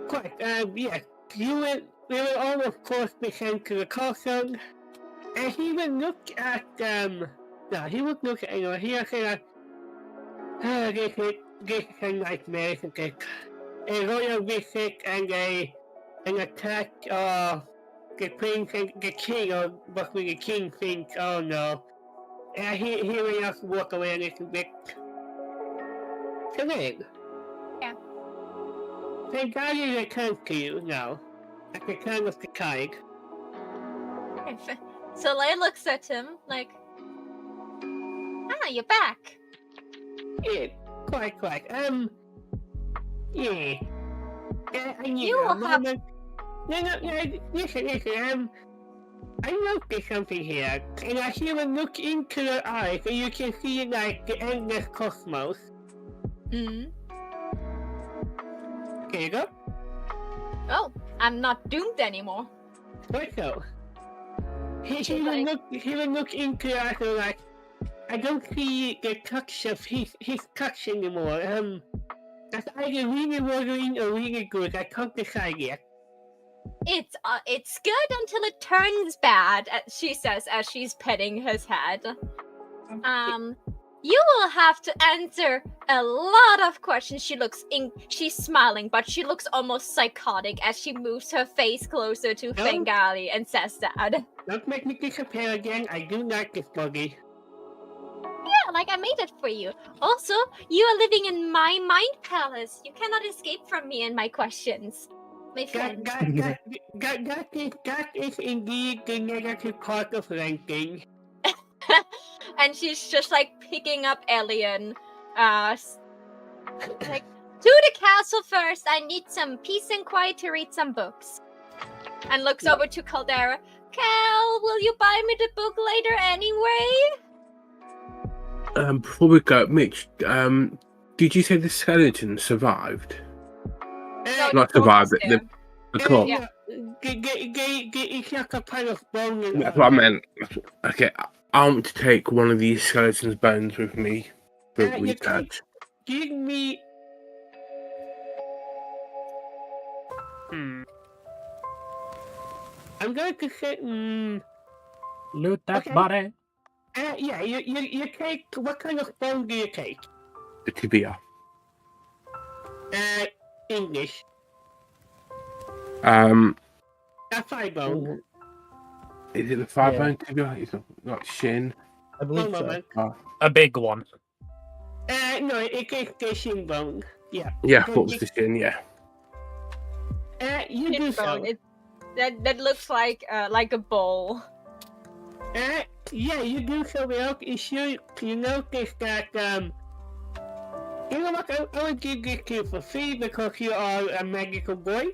Quite. Yeah. We will all, of course, be sent to the castle, and he will look at No, he would look at anyone. He will say like, this is a nightmare, isn't it? A royal visit and an attack, the prince and the king, or what will the king think? Oh no. He will just walk away a little bit. So then. Yeah. The guy returns to you now, at the turn of the tide. So Leia looks at him like, you're back. Yeah, quite. Yeah. And You will have... No, listen, I noticed something here, and as you will look into your eyes, and you can see, like, the endless cosmos. Hmm. There you go. Oh, I'm not doomed anymore. What so? He will look into your eyes and like, I don't see the touch of his touch anymore. That's either really worrying or really good. I can't decide yet. It's good until it turns bad, she says as she's petting his head. You will have to answer a lot of questions. She's smiling, but she looks almost psychotic as she moves her face closer to Fengali and says that. Don't make me disappear again. I do like this buggy. Yeah, like I made it for you. Also, you are living in my mind palace. You cannot escape from me and my questions. My friend. That is indeed the negative part of ranking. And she's just like picking up Elian. Like, to the castle first. I need some peace and quiet to read some books. And looks over to Caldera. Cal, will you buy me the book later anyway? Before we go, Mitch, did you say the skeleton survived? No, Not the survived, corpse the corpse. Yeah. It's like a pile of bones. That's what I meant. Okay, I want to take one of these skeleton's bones with me for research. Give me... I'm going to say... Loot that Okay. body. Yeah, you take... What kind of bone do you take? The tibia. English. A thigh bone. Is it the thigh bone tibia? It's not shin. I believe One so. moment. A big one. No, it is the shin bone. Yeah. Yeah, I thought it was the shin, yeah. You do so. That looks like a bowl. Yeah, you do so without issue. You notice that, you know what, I will give this to you for free because you are a magical boy.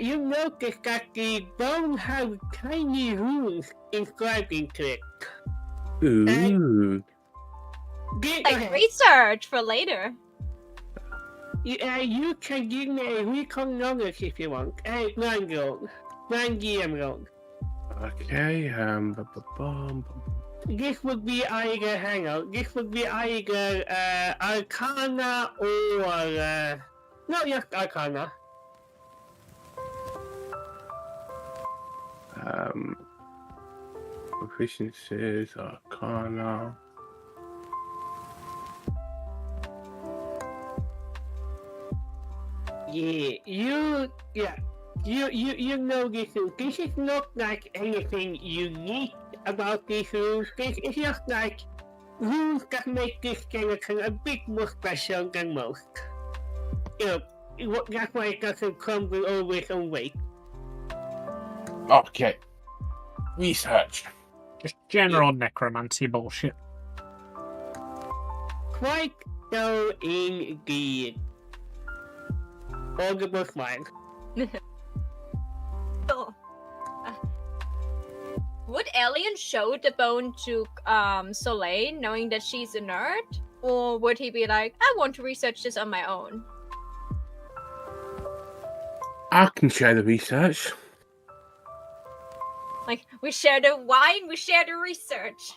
You notice that the bone has tiny runes inscribed into it. Ooh. Like research for later. You can give me a recon knowledge if you want. 9 gold. 9 GM gold. Okay, This would be either, hang on, this would be either Arcana or, no, just Arcana. Proficiencies, Arcana. You know this rule. This is not like anything unique about these rules. This is just like rules that make this skeleton a bit more special than most. You know, that's why it doesn't crumble over its own weight. Okay. Research. Just general necromancy bullshit. Quite so indeed. Audible smile. So, would Alien show the bone to Soleil, knowing that she's a nerd? Or would he be like, I want to research this on my own? I can share the research. Like, we share the wine, we share the research.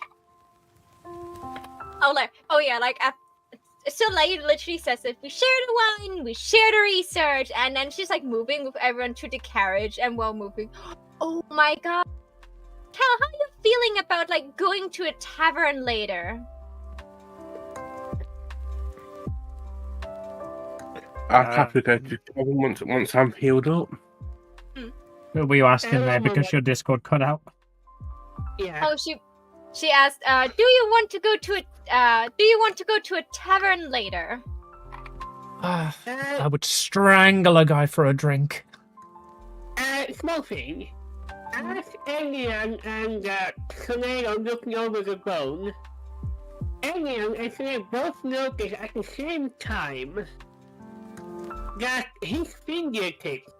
Soleil literally says it. We share the wine, we share the research, and then she's like moving with everyone to the carriage, and while moving, oh my god. Cal, how are you feeling about like going to a tavern later? I'll have to go to tavern once I'm healed up. Were you asking there because your Discord cut out? Yeah. Oh, she asked, do you want to go to a tavern later? I would strangle a guy for a drink. Small thing. As Alien and Soleil are looking over the bone, Alien and Soleil both notice at the same time that his fingertips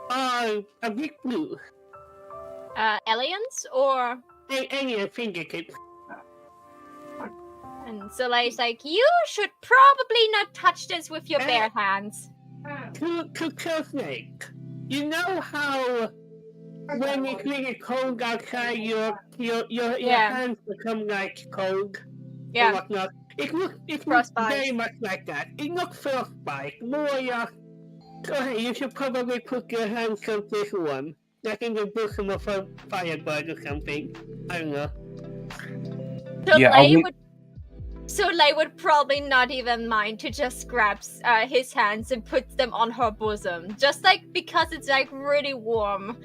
are a bit blue. Aliens or? Alien fingertips. And Soleil's like, you should probably not touch this with your bare hands. To Snake, you know how when it's really cold outside, your hands become like cold Yeah. and whatnot. It looks Frostbite. very much like that. It looks frostbite, more so hey, you should probably put your hands on this one, like in the bosom of a firebird or something. I don't know. Soleil would probably not even mind to just grab his hands and put them on her bosom, just like because it's like really warm.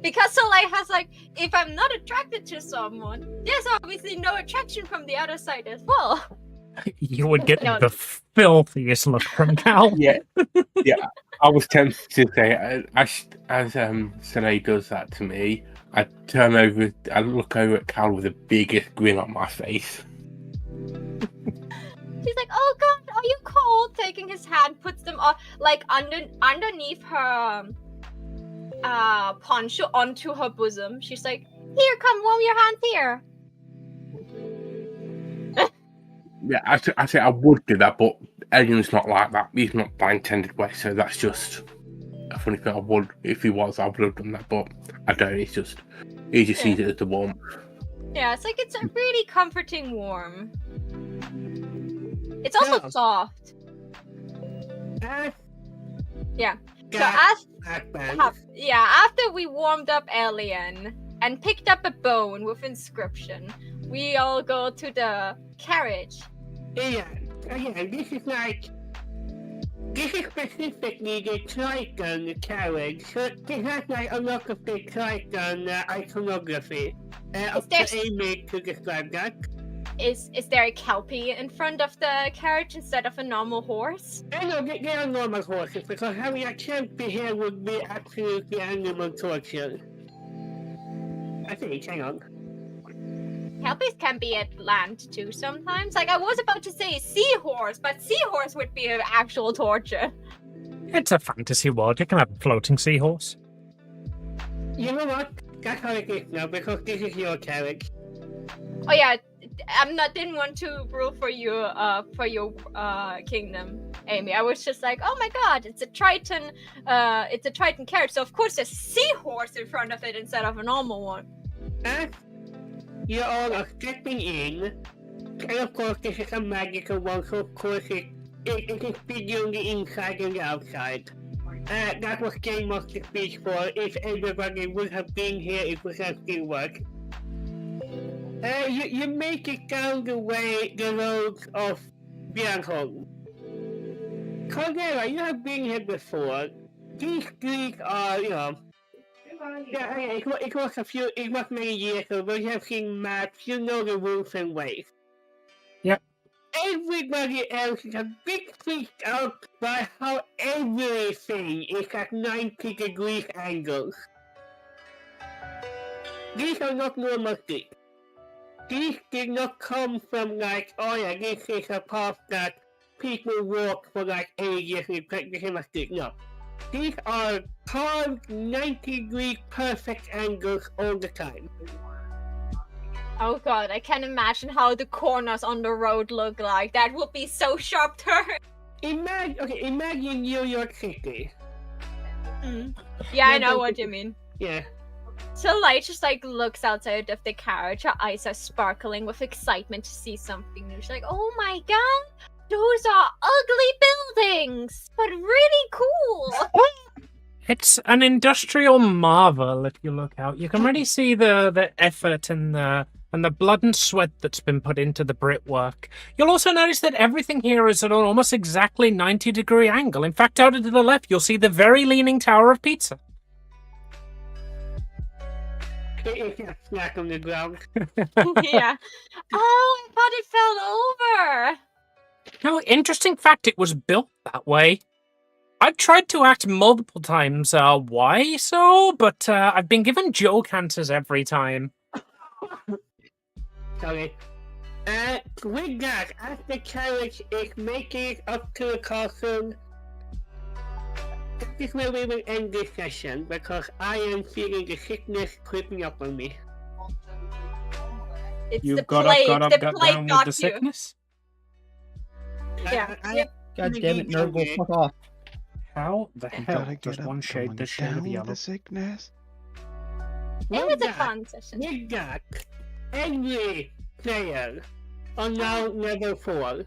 Because Soleil has like, if I'm not attracted to someone, there's obviously no attraction from the other side as well. You would get the filthiest look from Cal. Yeah. I was tempted to say, as Soleil does that to me, I look over at Cal with the biggest grin on my face. She's like, oh god, are you cold? Taking his hand, puts them on, like underneath her poncho onto her bosom. She's like, here, come warm your hands here. Yeah, I say I would do that, but Alien's not like that. He's not that intended way, so that's just a funny thing. I would, if he was, I would have done that, but I don't. He just sees it as the warmth. Yeah, it's like it's a really comforting warm. It's also soft. Yeah. So after we warmed up Alien and picked up a bone with inscription, we all go to the carriage. Yeah, this is specifically the Triton carriage. So it has like a lot of the Triton iconography. Up to Amy to describe that. Is there a kelpie in front of the carriage instead of a normal horse? No, they are normal horses because having a kelpie here would be absolutely animal torture. I think, hang on. Kelpies can be at land too sometimes. Like I was about to say seahorse, but seahorse would be an actual torture. It's a fantasy world. You can have a floating seahorse. You know what? That's how it is now because this is your carriage. Oh yeah, didn't want to rule for your kingdom, Amy. I was just like, oh my god, it's a Triton carriage. So of course there's a seahorse in front of it instead of a normal one. You all are stepping in, and of course this is a magical one, so of course it is bigger on the inside and the outside. That was Game Master speech for if everybody would have been here, it would have still worked. You make it down the road of Björnholm. Caldera, you have been here before. These streets are, it was many years ago, but you have seen maps, you know the rules and ways. Yep. Everybody else is a bit freaked out by how everything is at 90 degrees angles. These are not normal things. These did not come from like, oh yeah, this is a path that people walk for like ages and practicing a stick. No. These are carved 90-degree perfect angles all the time. Oh god, I can imagine how the corners on the road look like. That would be so sharp turn. Imagine New York City. Yeah, I know what you mean. Yeah. So Light just like looks outside of the carriage. Her eyes are sparkling with excitement to see something new. She's like, oh my god, those are ugly buildings, but really cool. It's an industrial marvel if you look out. You can really see the effort and the blood and sweat that's been put into the brickwork. You'll also notice that everything here is at an almost exactly 90-degree angle. In fact, out to the left, you'll see the very leaning Tower of Pizza. It's a snack on the ground. Yeah. Oh, I thought it fell over. No, interesting fact, it was built that way. I've tried to act multiple times, why so? But I've been given joke answers every time. Sorry. With that, as the carriage is making it up to the castle, this is where we will end this session because I am feeling the sickness creeping up on me. It's You've the got plague. up, The got plague down got with the you. sickness? Yeah. God damn it, Nurgle, fuck off. How the You hell gotta does get up, one shade going this shade of down with yellow? the sickness. It was a fun session. With that, every player are now level 4.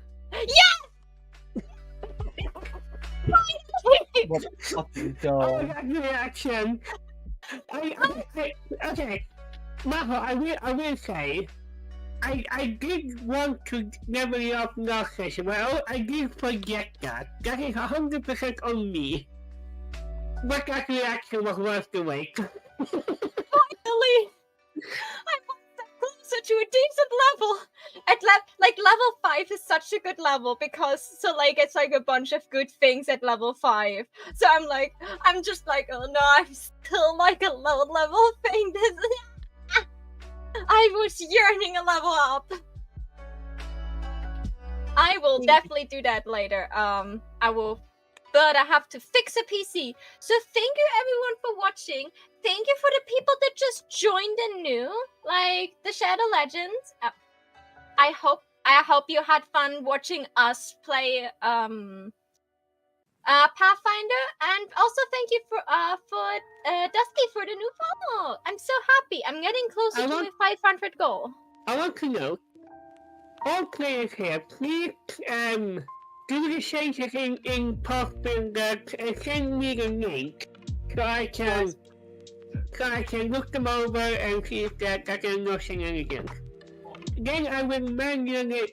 What fucking Oh, go. that reaction! Okay, Maho, I will say, I did want to level you up last session, but I did forget that. That is 100% on me. But that reaction was worth the wait. Finally! I'm closer to a decent level. At level 5 is such a good level because it's like a bunch of good things at level 5. So I'm just like, oh no, I'm still like a low level thing. I was yearning a level up. I will definitely do that later. I will, but I have to fix a PC. So thank you everyone for watching. Thank you for the people that just joined and new, like the Shadow Legends. I hope you had fun watching us play Pathfinder, and also thank you for Dusty for the new follow. I'm so happy. I'm getting closer to my 500 goal. I want to know, all players here, please do the changes in Pathfinder and send me the link so I can look them over and see if that I'm not saying anything. Then I will manually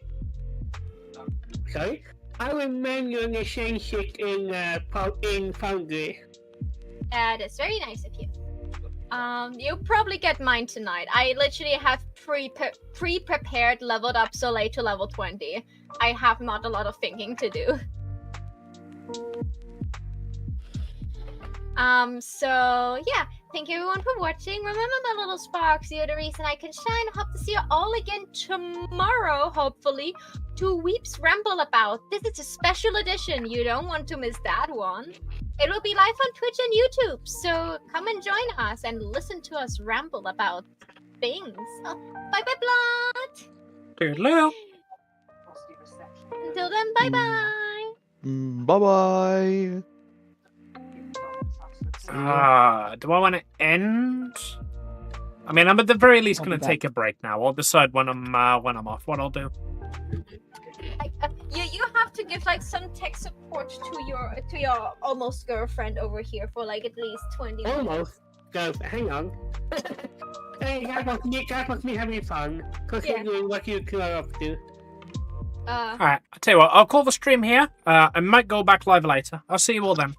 change it in Foundry. That's very nice of you. You'll probably get mine tonight. I literally have pre-prepared leveled up Soleil to level 20. I have not a lot of thinking to do. So yeah, thank you everyone for watching. Remember my little sparks, you're the reason I can shine. Hope to see you all again tomorrow, hopefully, to Weeps Ramble About. This is a special edition. You don't want to miss that one. It will be live on Twitch and YouTube, so come and join us and listen to us ramble about things. Oh, bye-bye, Blood! Toodaloo! Until then, bye-bye! Bye-bye! Do I want to end? I mean, I'm at the very least going to take a break now. I'll decide when I'm off what I'll do. You have to give like some tech support to your almost girlfriend over here for like at least 20 minutes. Almost. Go. Hang on. Hey, that must be having fun. Considering what you two are up to. Alright, I'll tell you what. I'll call the stream here. I might go back live later. I'll see you all then.